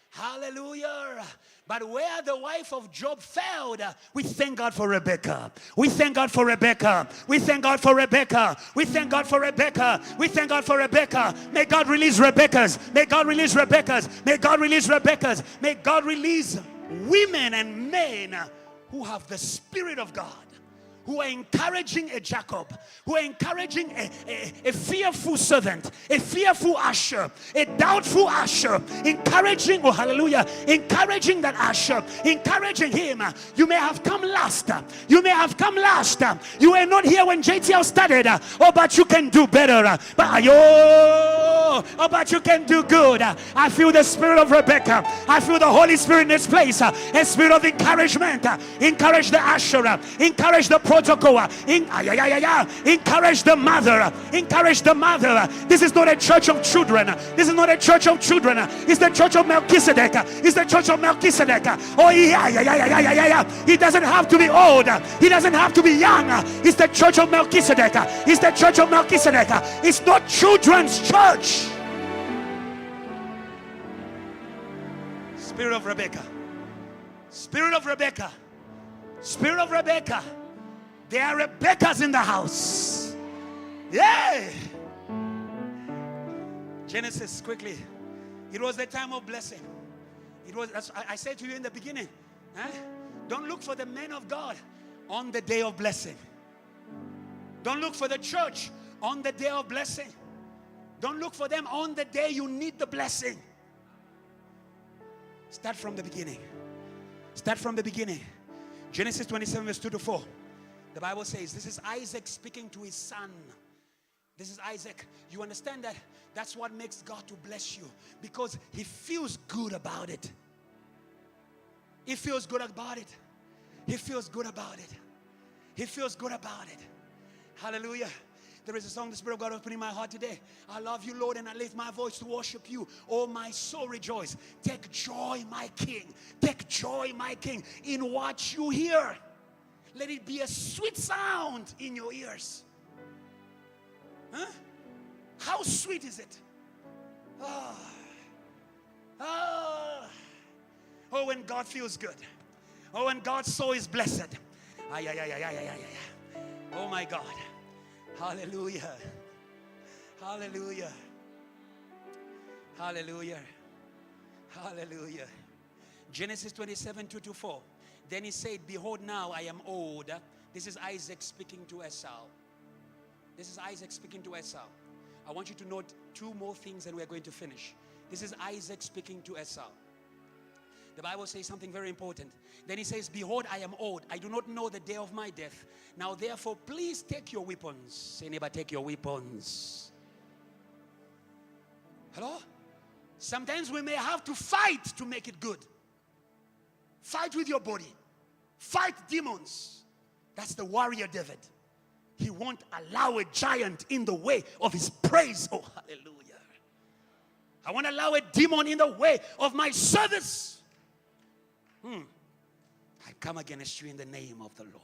Hallelujah. But where the wife of Job failed, we thank God for Rebecca. We thank God for Rebecca. We thank God for Rebecca. We thank God for Rebecca. We thank God for Rebecca. May God release Rebeccas. May God release Rebeccas. May God release Rebeccas. May God release women and men who have the Spirit of God, who are encouraging a Jacob, who are encouraging a fearful servant, a fearful usher, a doubtful usher, encouraging, oh hallelujah, encouraging that usher, encouraging him. You may have come last. You may have come last. You were not here when JTL started. Oh, but you can do better. But you can do good. I feel the Spirit of Rebecca. I feel the Holy Spirit in this place. A spirit of encouragement. Encourage the usher. Encourage the protocol. Encourage the mother. Encourage the mother. This is not a church of children. This is not a church of children. It's the church of Melchizedek. It's the church of Melchizedek. Oh yeah. He doesn't have to be old. He doesn't have to be young. It's the church of Melchizedek. It's the church of Melchizedek. It's not children's church. Spirit of Rebecca. Spirit of Rebecca. Spirit of Rebecca. There are Rebeccas in the house. Yeah. Genesis, quickly. It was the time of blessing. It was, as I said to you in the beginning, don't look for the men of God on the day of blessing. Don't look for the church on the day of blessing. Don't look for them on the day you need the blessing. Start from the beginning. Start from the beginning. Genesis 27 verse 2 to 4. The Bible says, this is Isaac speaking to his son. This is Isaac. You understand that? That's what makes God to bless you. Because he feels good about it. He feels good about it. He feels good about it. He feels good about it. Hallelujah. There is a song the Spirit of God has put in my heart today. I love you, Lord, and I lift my voice to worship you. Oh, my soul rejoice. Take joy, my King. Take joy, my King, in what you hear. Let it be a sweet sound in your ears. Huh? How sweet is it? Oh, when God feels good. Oh, when God's soul is blessed. Oh, my God. Hallelujah. Hallelujah. Hallelujah. Hallelujah. Genesis 27, 2 to 4. Then he said, behold, now I am old. This is Isaac speaking to Esau. This is Isaac speaking to Esau. I want you to note two more things and we're going to finish. This is Isaac speaking to Esau. The Bible says something very important. Then he says, behold, I am old. I do not know the day of my death. Now, therefore, please take your weapons. Say, neighbor, take your weapons. Hello? Sometimes we may have to fight to make it good. Fight with your body. Fight demons. That's the warrior David. He won't allow a giant in the way of his praise. Oh, hallelujah. I won't allow a demon in the way of my service. I come against you in the name of the Lord,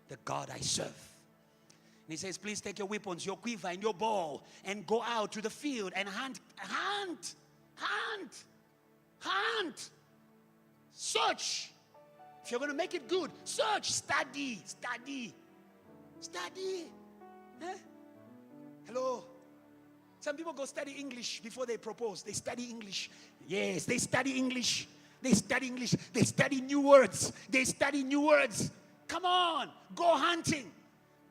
the God I serve. And he says, please take your weapons, your quiver and your bow, and go out to the field and hunt. Search. If you're going to make it good, search, study. Huh? Hello. Some people go study English before they propose. They study English. Yes, they study English. They study English. They study new words. They study new words. Come on. Go hunting.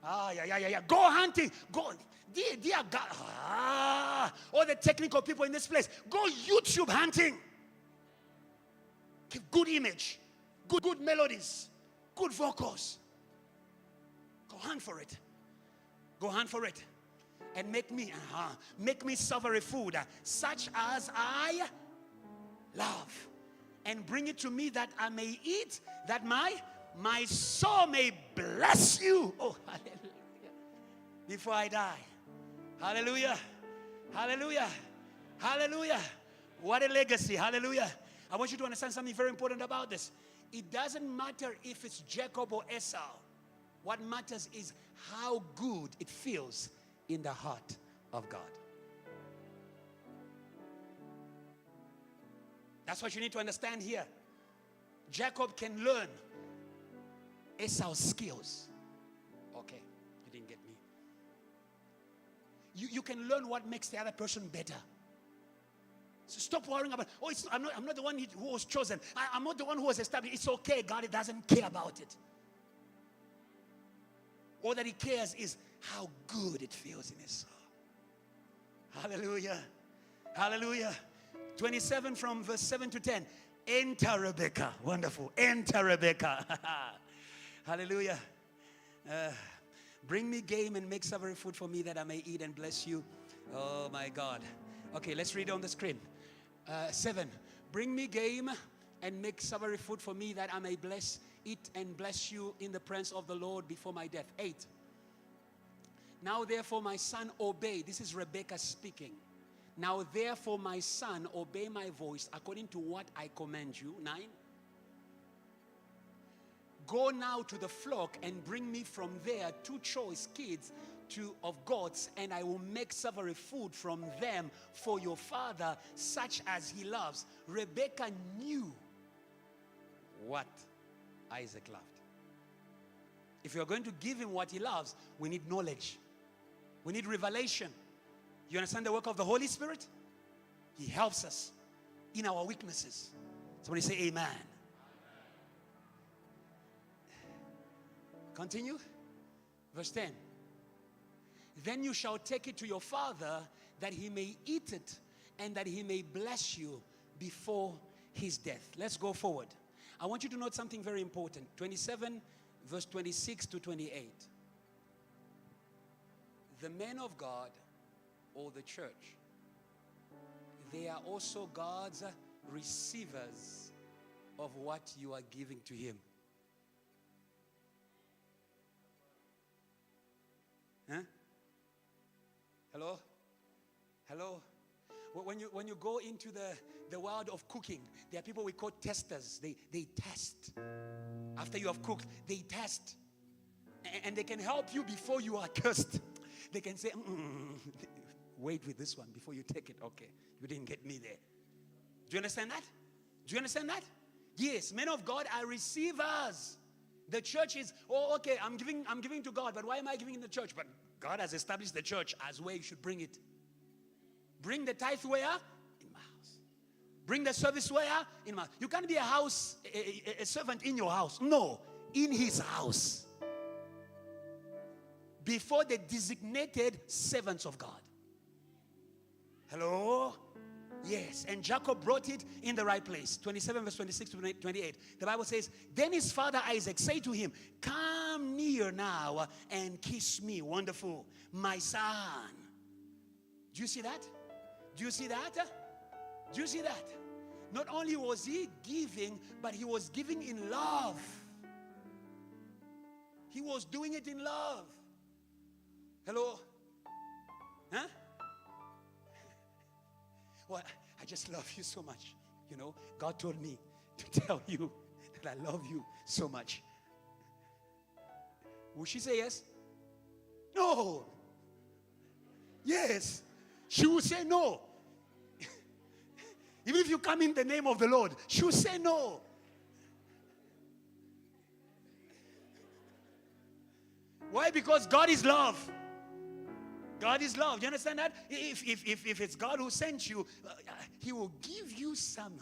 Go hunting. Go. Dear God. All the technical people in this place. Go YouTube hunting. Give good image. Good melodies. Good vocals. Go hunt for it. Go hunt for it. And make me savory food such as I love. And bring it to me that I may eat, that my soul may bless you. Oh, hallelujah. Before I die. Hallelujah. Hallelujah. Hallelujah. What a legacy. Hallelujah. I want you to understand something very important about this. It doesn't matter if it's Jacob or Esau. What matters is how good it feels in the heart of God. That's what you need to understand here. Jacob can learn Esau's skills. Okay, you didn't get me. You can learn what makes the other person better. So stop worrying about, oh, I'm not the one who was chosen. I'm not the one who was established. It's okay. God doesn't care about it. All that he cares is how good it feels in his soul. Hallelujah. Hallelujah. 27 from verse 7 to 10. Enter Rebecca. Wonderful. Enter Rebecca. Hallelujah. Bring me game and make savory food for me that I may eat and bless you. Oh my God. Okay, let's read on the screen. 7. Bring me game and make savory food for me that I may eat and bless you in the presence of the Lord before my death. 8. Now therefore my son, obey. This is Rebecca speaking. Now therefore my son, obey my voice according to what I command you. 9. Go now to the flock and bring me from there 2 choice kids of goats, and I will make savory food from them for your father, such as he loves. Rebecca knew what Isaac loved. If you're going to give him what he loves, we need knowledge. We need revelation. You understand the work of the Holy Spirit? He helps us in our weaknesses. Somebody say amen. Continue. Verse 10. Then you shall take it to your father, that he may eat it, and that he may bless you before his death. Let's go forward. I want you to note something very important. 27, verse 26 to 28. The men of God, or the church, they are also God's receivers of what you are giving to him. Huh? Hello? Hello? When you go into the world of cooking, there are people we call testers. They test. After you have cooked, they test. And they can help you before you are cursed. They can say, wait with this one before you take it. Okay, you didn't get me there. Do you understand that? Do you understand that? Yes, men of God are receivers. The church is, oh, okay, I'm giving to God, but why am I giving in the church? But God has established the church as where you should bring it. Bring the tithe where? In my house. Bring the service where? In my house. You can't be a servant in your house. No, in his house. Before the designated servants of God. Hello? Yes, and Jacob brought it in the right place. 27 verse 26 to 28. The Bible says, then his father Isaac said to him, come near now and kiss me. Wonderful. My son. Do you see that? Do you see that? Do you see that? Not only was he giving, but he was giving in love. He was doing it in love. Hello? Huh? Well, I just love you so much. You know, God told me to tell you that I love you so much. Will she say yes? No. Yes. She will say no. Even if you come in the name of the Lord, she will say no. Why? Because God is love. God is love. Do you understand that? If it's God who sent you, he will give you some.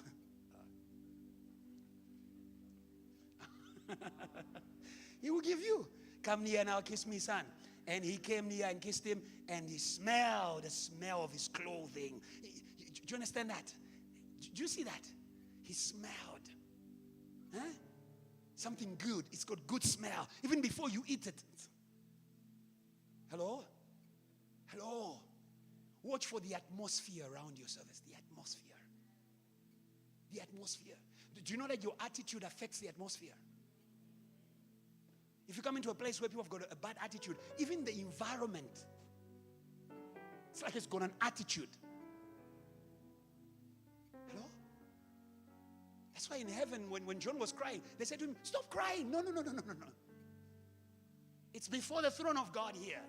He will give you. Come near now, kiss me, son. And he came near and kissed him, and he smelled the smell of his clothing. Do you understand that? Do you see that? He smelled. Huh? Something good. It's got good smell. Even before you eat it. Hello? Hello. Watch for the atmosphere around your service. The atmosphere. The atmosphere. Do you know that your attitude affects the atmosphere? If you come into a place where people have got a bad attitude, even the environment, it's like it's got an attitude. Hello? That's why in heaven, when John was crying, they said to him, stop crying. No. It's before the throne of God here.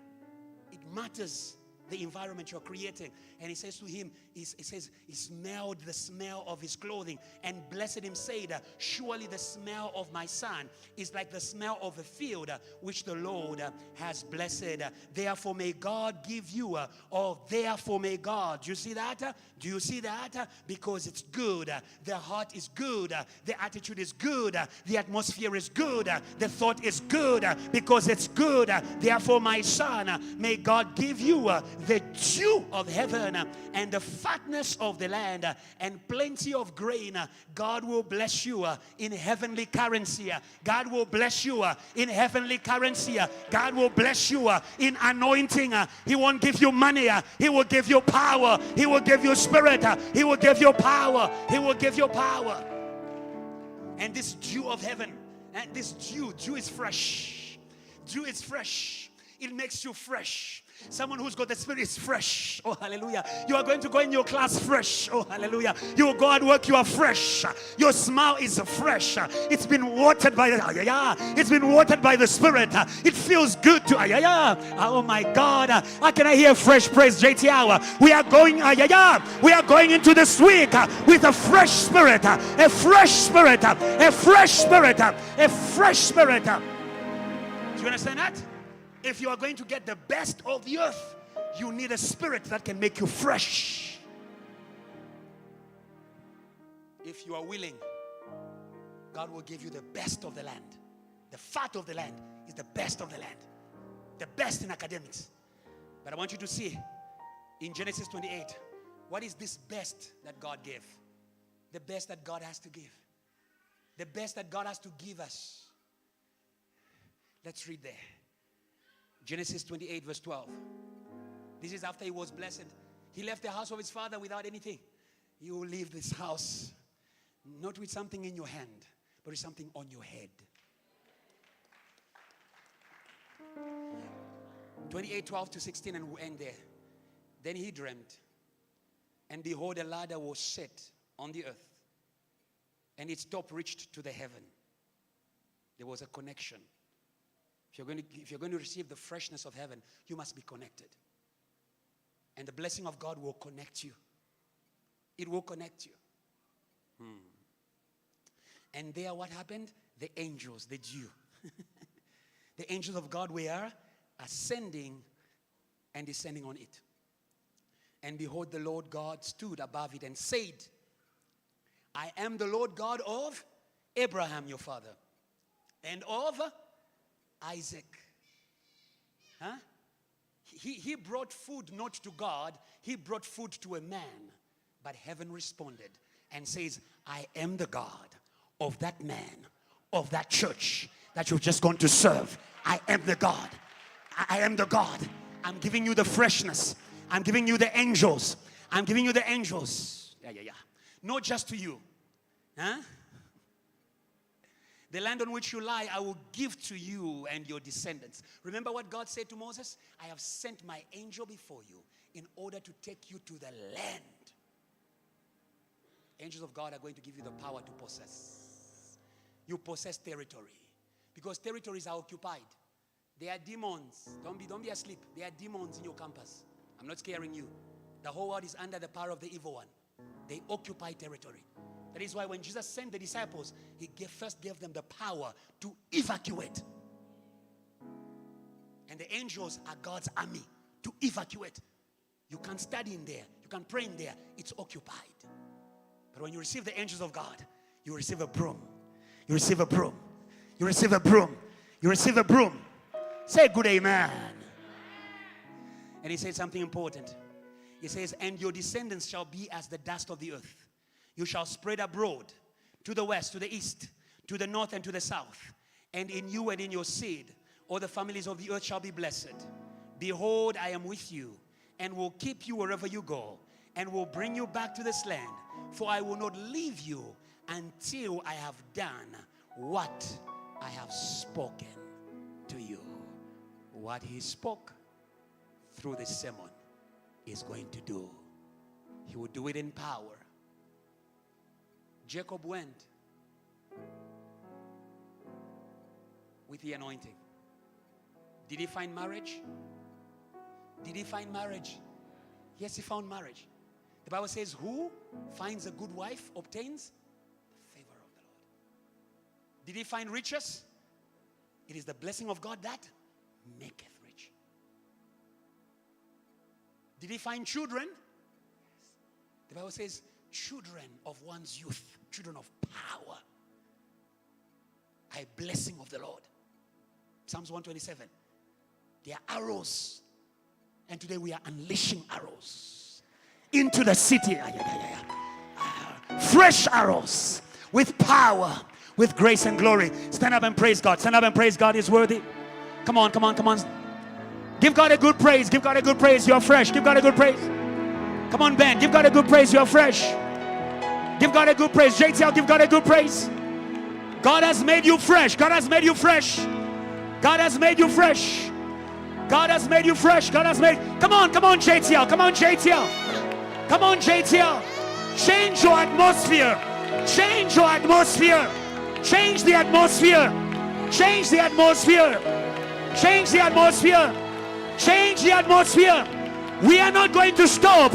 It matters the environment you're creating. And he says to him, he says, he smelled the smell of his clothing and blessed him, said, surely the smell of my son is like the smell of a field which the Lord has blessed. Therefore may God give you, or therefore may God. Do you see that? Do you see that? Because it's good. The heart is good. The attitude is good. The atmosphere is good. The thought is good because it's good. Therefore, my son, may God give you the dew of heaven and the fatness of the land and plenty of grain. God will bless you in heavenly currency. God will bless you in heavenly currency. God will bless you in anointing. He won't give you money. He will give you power. He will give you spirit. He will give you power. He will give you power. And this dew of heaven, and this dew is fresh. Dew is fresh. It makes you fresh. Someone who's got the Spirit is fresh. Oh, hallelujah. You are going to go in your class fresh. Oh, hallelujah. You will go at work, you are fresh. Your smile is fresh. It's been watered by it's been watered by the Spirit. It feels good to oh my God. How can I hear fresh praise, JT Hour? We are going we are going into this week with a fresh spirit. A fresh spirit. A fresh spirit. A fresh spirit. Do you understand that? If you are going to get the best of the earth, you need a spirit that can make you fresh. If you are willing, God will give you the best of the land. The fat of the land is the best of the land. The best in academics. But I want you to see in Genesis 28, what is this best that God gave? The best that God has to give. The best that God has to give us. Let's read there. Genesis 28 verse 12. This is after he was blessed. He left the house of his father without anything. You will leave this house not with something in your hand, but with something on your head. 28:12 to 16, and we'll end there. Then he dreamt, and behold, a ladder was set on the earth, and its top reached to the heaven. There was a connection. If you're going to receive the freshness of heaven, you must be connected. And the blessing of God will connect you. It will connect you. And there what happened? The angels, the dew. The angels of God were ascending and descending on it. And behold, the Lord God stood above it and said, I am the Lord God of Abraham, your father, and of Isaac. He brought food not to God, he brought food to a man. But heaven responded and says, I am the God of that man, of that church that you've just gone to serve. I am the God. I am the God. I'm giving you the freshness. I'm giving you the angels. I'm giving you the angels. Not just to you. The land on which you lie, I will give to you and your descendants. Remember what God said to Moses? I have sent my angel before you in order to take you to the land. Angels of God are going to give you the power to possess. You possess territory. Because territories are occupied. There are demons. Don't be asleep. There are demons in your campus. I'm not scaring you. The whole world is under the power of the evil one. They occupy territory. That is why when Jesus sent the disciples, he first gave them the power to evacuate. And the angels are God's army to evacuate. You can study in there. You can pray in there. It's occupied. But when you receive the angels of God, you receive a broom. You receive a broom. You receive a broom. You receive a broom. Say good amen. And he said something important. He says, and your descendants shall be as the dust of the earth. You shall spread abroad to the west, to the east, to the north, and to the south. And in you and in your seed, all the families of the earth shall be blessed. Behold, I am with you, and will keep you wherever you go, and will bring you back to this land. For I will not leave you until I have done what I have spoken to you. What he spoke through this sermon is going to do. He will do it in power. Jacob went with the anointing. Did he find marriage? Did he find marriage? Yes, he found marriage. The Bible says, who finds a good wife obtains the favor of the Lord. Did he find riches? It is the blessing of God that maketh rich. Did he find children? Yes. The Bible says, children of one's youth, children of power, a blessing of the Lord. Psalms 127. They are arrows. And today we are unleashing arrows into the city. Fresh arrows with power, with grace and glory. Stand up and praise God. Stand up and praise God. Is worthy. Come on, come on, come on. Give God a good praise. Give God a good praise. You're fresh. Give God a good praise. Come on, Ben. Give God a good praise. You're fresh. Give God a good praise. JTL, give God a good praise. God has made you fresh. God has made you fresh. God has made you fresh. God has made you fresh. God has made. Come on, JTL. Come on, JTL. Come on, JTL. Change your atmosphere. Change your atmosphere. Change the atmosphere. Change the atmosphere. Change the atmosphere. Change the atmosphere. We are not going to stop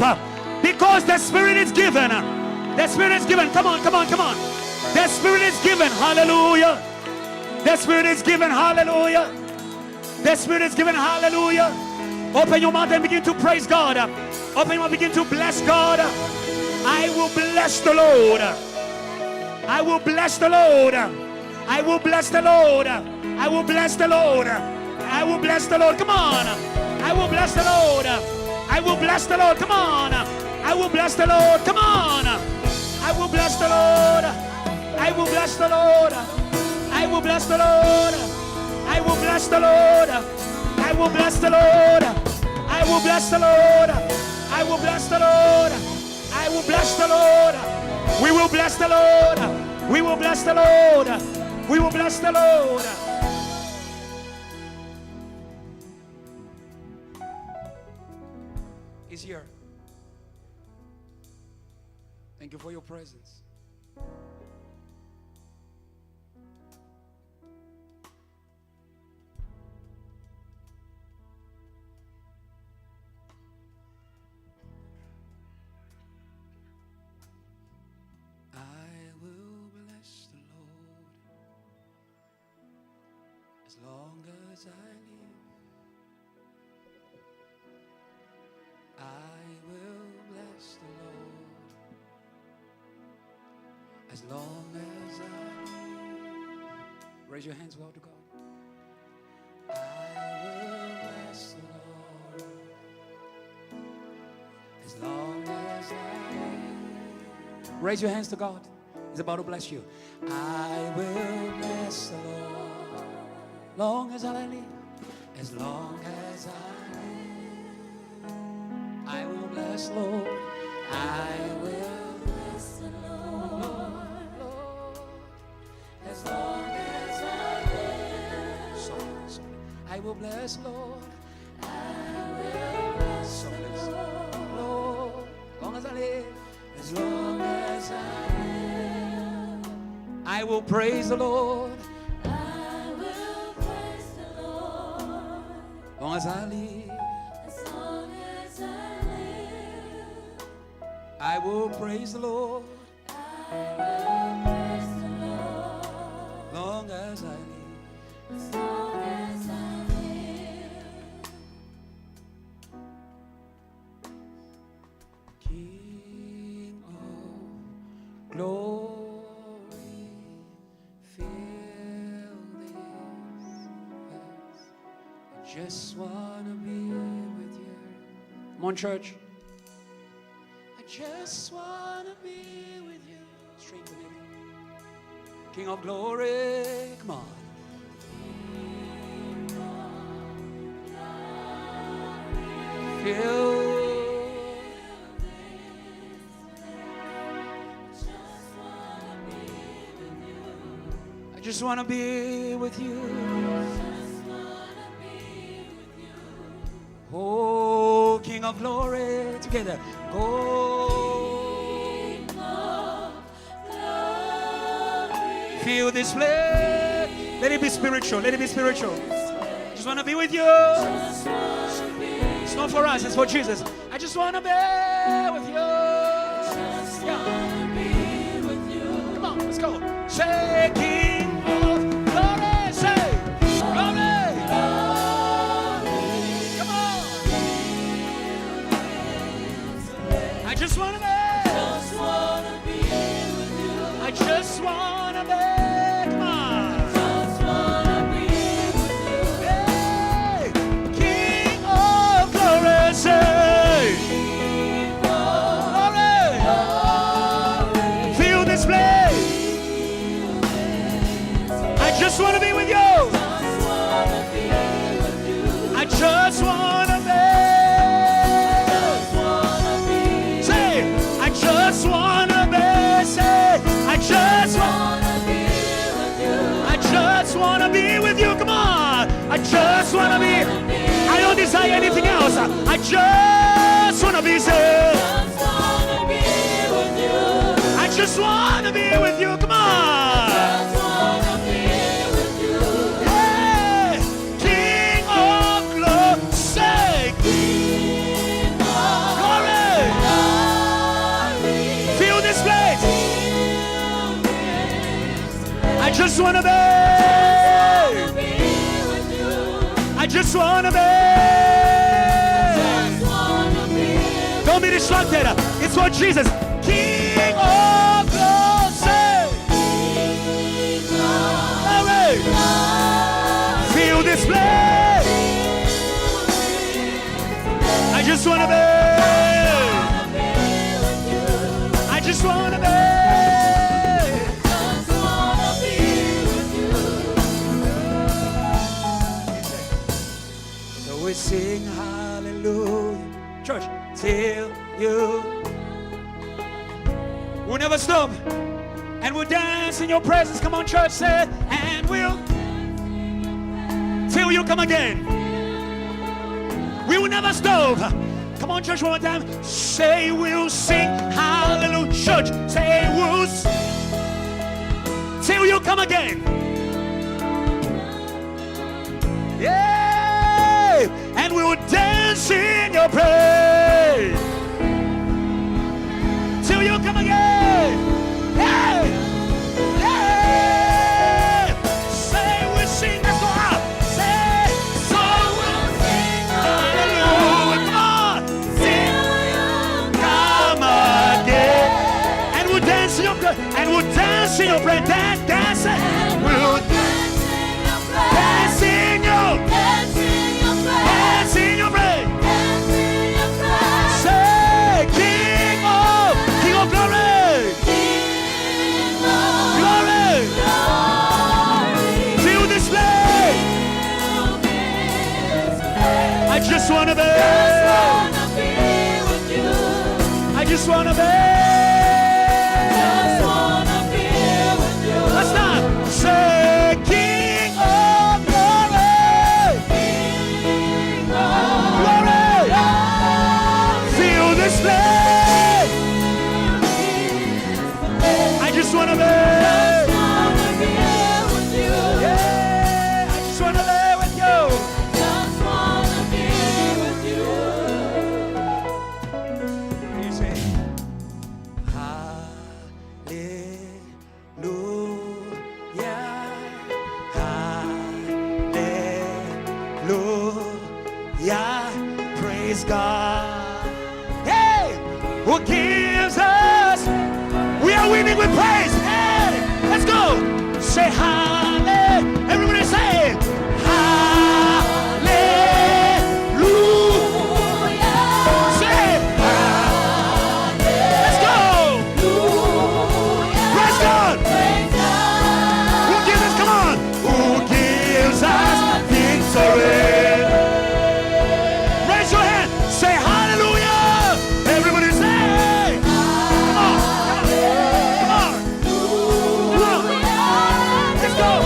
because the Spirit is given. The Spirit is given. Come on, come on, come on. The Spirit is given. Hallelujah. The Spirit is given. Hallelujah. The Spirit is given. Hallelujah. Open your mouth and begin to praise God. Open your mouth, begin to bless God. I will bless the Lord. I will bless the Lord. I will bless the Lord. I will bless the Lord. I will bless the Lord. Come on. I will bless the Lord. I will bless the Lord. Come on. I will bless the Lord. Come on. I will bless the Lord. I will bless the Lord. I will bless the Lord. I will bless the Lord. I will bless the Lord. I will bless the Lord. I will bless the Lord. I will bless the Lord. We will bless the Lord. We will bless the Lord. We will bless the Lord. He's here. Thank you for your presence. Long as I live, I will bless the Lord. As long as I live, raise your hands well to God. I will bless the Lord. As long as I live, raise your hands to God. He's about to bless you. I will bless the Lord. Long as I live, as long as I live, I will bless Lord. I will bless the Lord. Lord, as long as I live, sorry. I will bless Lord. I will bless Lord. As long as I live, as long as I live, I will praise the Lord. As long as I live, as long as I live, I will praise the Lord. I will praise the Lord. Long as I live, as long as I live. King of glory, fill this place. Just wanna be with you. Come on, church. I just wanna be with you. Straight with me. King of glory, come on. Feel. I just wanna be with you. Oh, King of glory, together. King of glory. Feel this place. Let it be spiritual. Let it be spiritual. Just want to be with you. As not for us, it's for Jesus. I just want to be with you. Come on, let's go. Say, King of glory, say, glory. Come on. I just want to be. I just want to be. Come on. Hey, King of glory, say, glory. Feel this place. I just want to be with you. I just want to be. Say, I just want to be. Say, I just want to be with you. I just want to be with you. Come on. I just want to be. I don't desire anything else. I just want to be saved. I just want to be with you. Come on. Hey, King of glory, say, glory. Feel this place. I just want to be. I just want to be. Don't be distracted. It's for Jesus. King of glory, say, glory. Feel this place. I just want to be. I just want to be. So we sing hallelujah, church, till you. We'll never stop, and we'll dance in your presence. Come on, church, say, and we'll till you come again. We will never stop. Come on, church, one more time. Say we'll sing hallelujah, church. Say we'll till you come again. Yeah, and we will dance in your praise till you come again. Yeah, yeah. Say we'll sing. Let's go out. Say so we'll sing hallelujah. Come on, till you come again. And we'll dance in your praise. And we'll dance in your praise. Dance, dance. We'll dance in your praise. Dance in your praise. Say, King of glory. Glory. Feel this place. I just want to be. I just want to be. Let's start. Say, King of glory. Glory. Feel this place. I just want to be. Yeah, I just want to be with you. You say, hallelujah, praise God. Hey, who gives us? We are winning with praise. Hey, let's go. Say hallelujah. Everybody say hallelujah. Say hallelujah. Let's go. Praise God. Who gives us? Come on. Who gives us victory? Raise your hand. Say hallelujah. Everybody say. Come on. Come on. Come on. Let's go.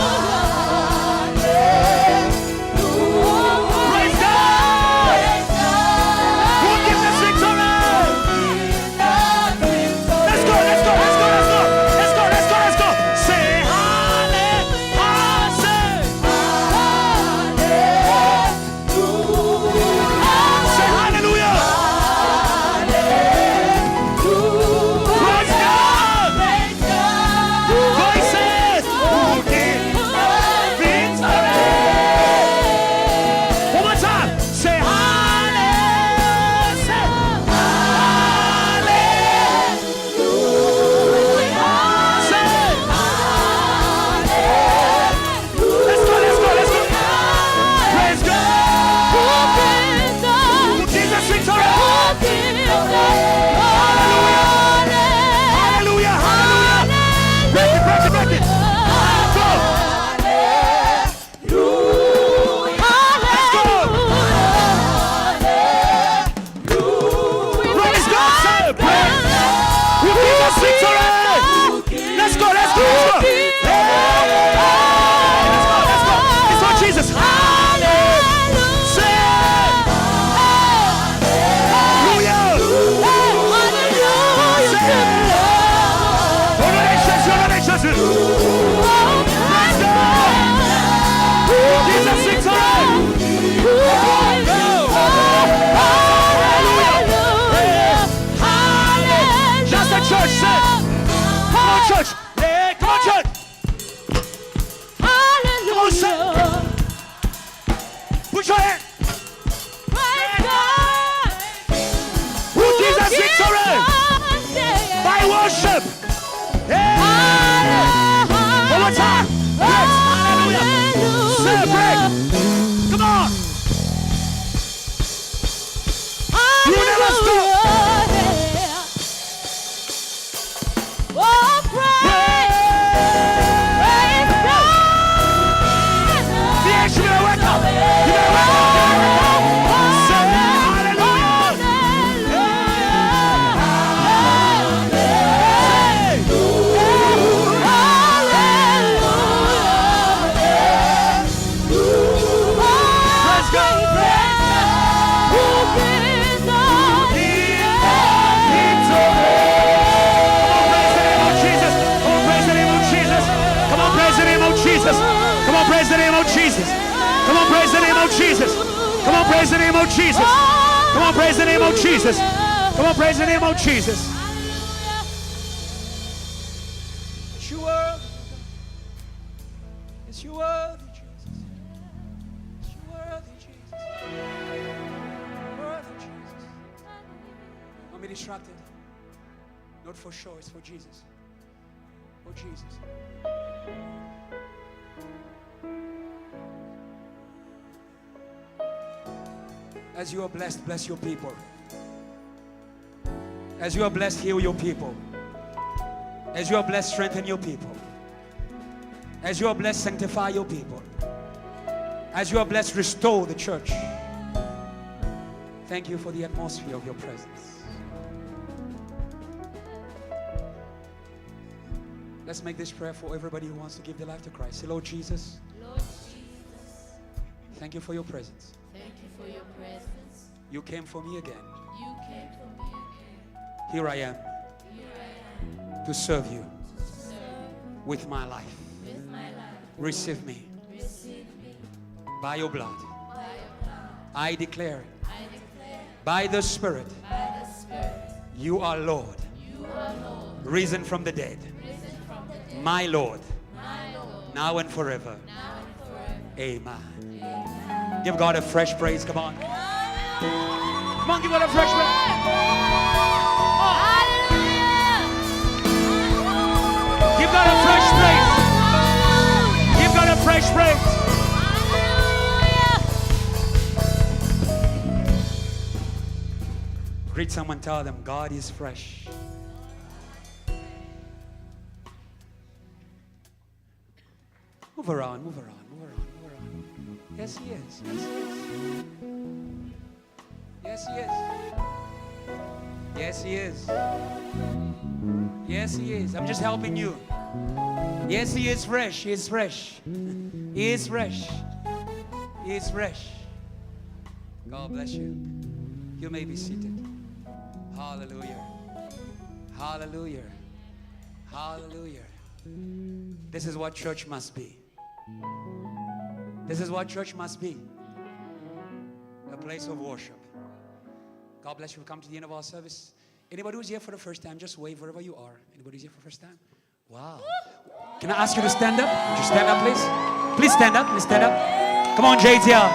Jesus. Come on, praise the name of Jesus. Come on, praise the name of Jesus. Come on, praise the name of Jesus. Come on, praise the name of Jesus. Come on, praise the name of Jesus. It's your word. It's your word, Jesus. It's your word, Jesus. Word, Jesus. Don't be distracted. Not for sure, it's for Jesus. For Jesus. As you are blessed, bless your people. As you are blessed, heal your people. As you are blessed, strengthen your people. As you are blessed, sanctify your people. As you are blessed, restore the church. Thank you for the atmosphere of your presence. Let's make this prayer for everybody who wants to give their life to Christ. Say, Lord Jesus, Lord Jesus, thank you for your presence. thank you for your presence. You came for me again. You came for me again. Here I am Here I am to serve you to serve with my life. with my life. Receive me Receive me by your blood. by your blood. I declare I declare by the Spirit, by the Spirit, you are Lord, you are Lord, risen from the dead. risen from the dead. My Lord, My Lord, now and forever. now and forever. Amen. Amen. Give God a fresh praise. Come on. Come on, give God a fresh praise. Give God a fresh praise. Give God a fresh praise. Greet someone, tell them God is fresh. Move around, move around, move around, move around. Yes, he is. Yes, he is. Yes, he is. Yes, he is. Yes, he is. I'm just helping you. Yes, he is fresh. He is fresh. He is fresh. He is fresh. God bless you. You may be seated. Hallelujah. Hallelujah. Hallelujah. This is what church must be. This is what church must be. A place of worship. God bless you. We've come to the end of our service. Anybody who's here for the first time, just wave wherever you are. Anybody who's here for the first time? Wow. Can I ask you to stand up? Would you stand up, please? Please stand up. Please stand up. Come on, JTL.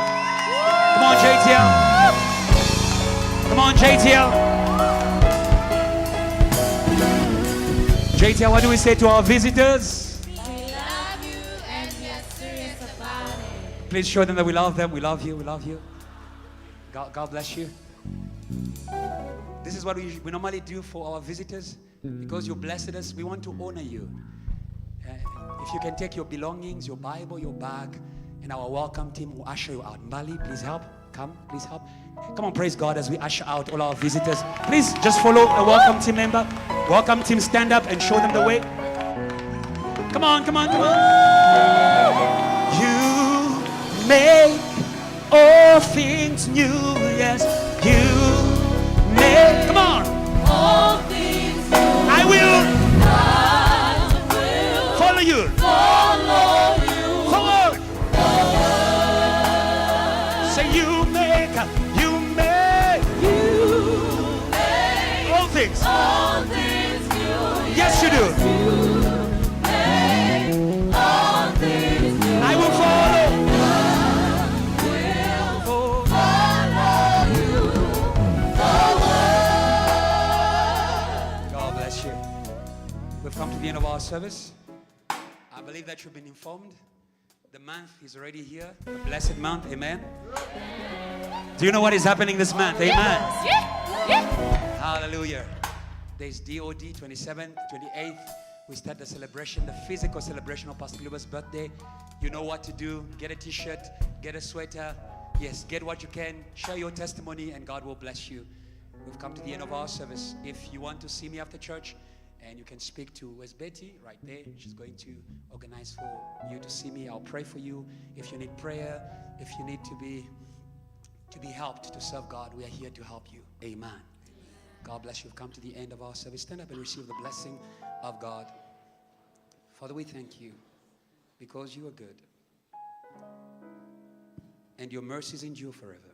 Come on, JTL. Come on, JTL. JTL, what do we say to our visitors? We love you and we are serious about it. Please show them that we love them. We love you. We love you. God bless you. This is what we normally do for our visitors. Because you blessed us, we want to honor you. If you can take your belongings, your Bible, your bag, and our welcome team will usher you out. Mbali, please help. Come, please help. Come on, praise God as we usher out all our visitors. Please just follow a welcome team member. Welcome team, stand up and show them the way. Come on, come on, come on. You make all things new, yes. You make, come on. All things new. I will follow you. Follow you. Forward. Say you make all things. All things new. Yes, you do. All things new. I will follow. God bless you. We've come to the end of our service. I believe that you've been informed. The month is already here. The blessed month. Amen. Do you know what is happening this month? Amen. Hallelujah. There's DOD 27th, 28th. We start the celebration, the physical celebration of Pastor Kiluba's birthday. You know what to do. Get a t-shirt, get a sweater. Yes, get what you can. Share your testimony and God will bless you. We've come to the end of our service. If you want to see me after church, and you can speak to Wes Betty right there. She's going to organize for you to see me. I'll pray for you. If you need prayer, if you need to be helped to serve God, we are here to help you. Amen. God bless you. We've come to the end of our service. Stand up and receive the blessing of God. Father, we thank you because you are good. And your mercies endure forever.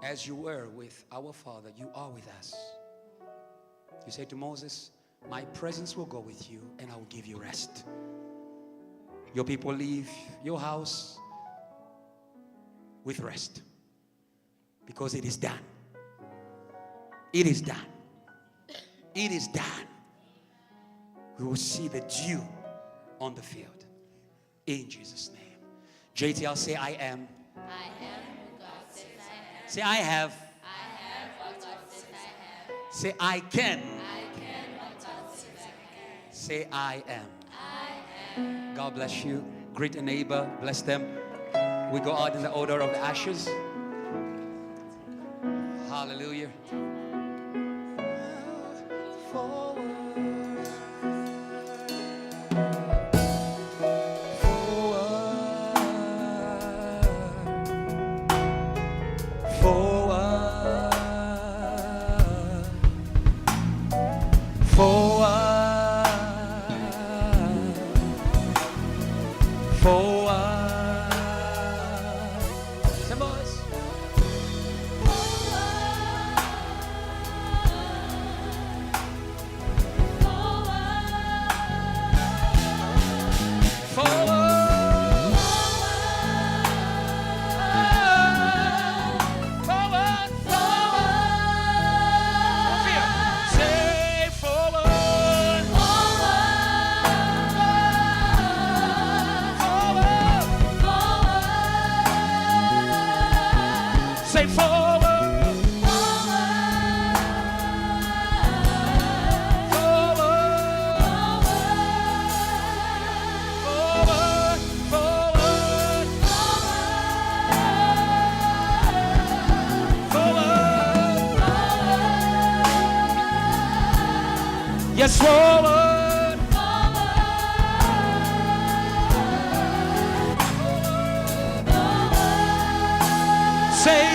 As you were with our father, you are with us. You said to Moses, my presence will go with you and I will give you rest. Your people leave your house with rest because it is done. It is done. It is done. We will see the dew on the field. In Jesus' name. JTL, say, I am. I am who God says I am. Say, I have. I have what God says I have. Say, I can. I can what God says I can. Say, I am. I am. God bless you. Greet a neighbor. Bless them. We go out in the odor of the ashes. Hallelujah. Yes, forward. Say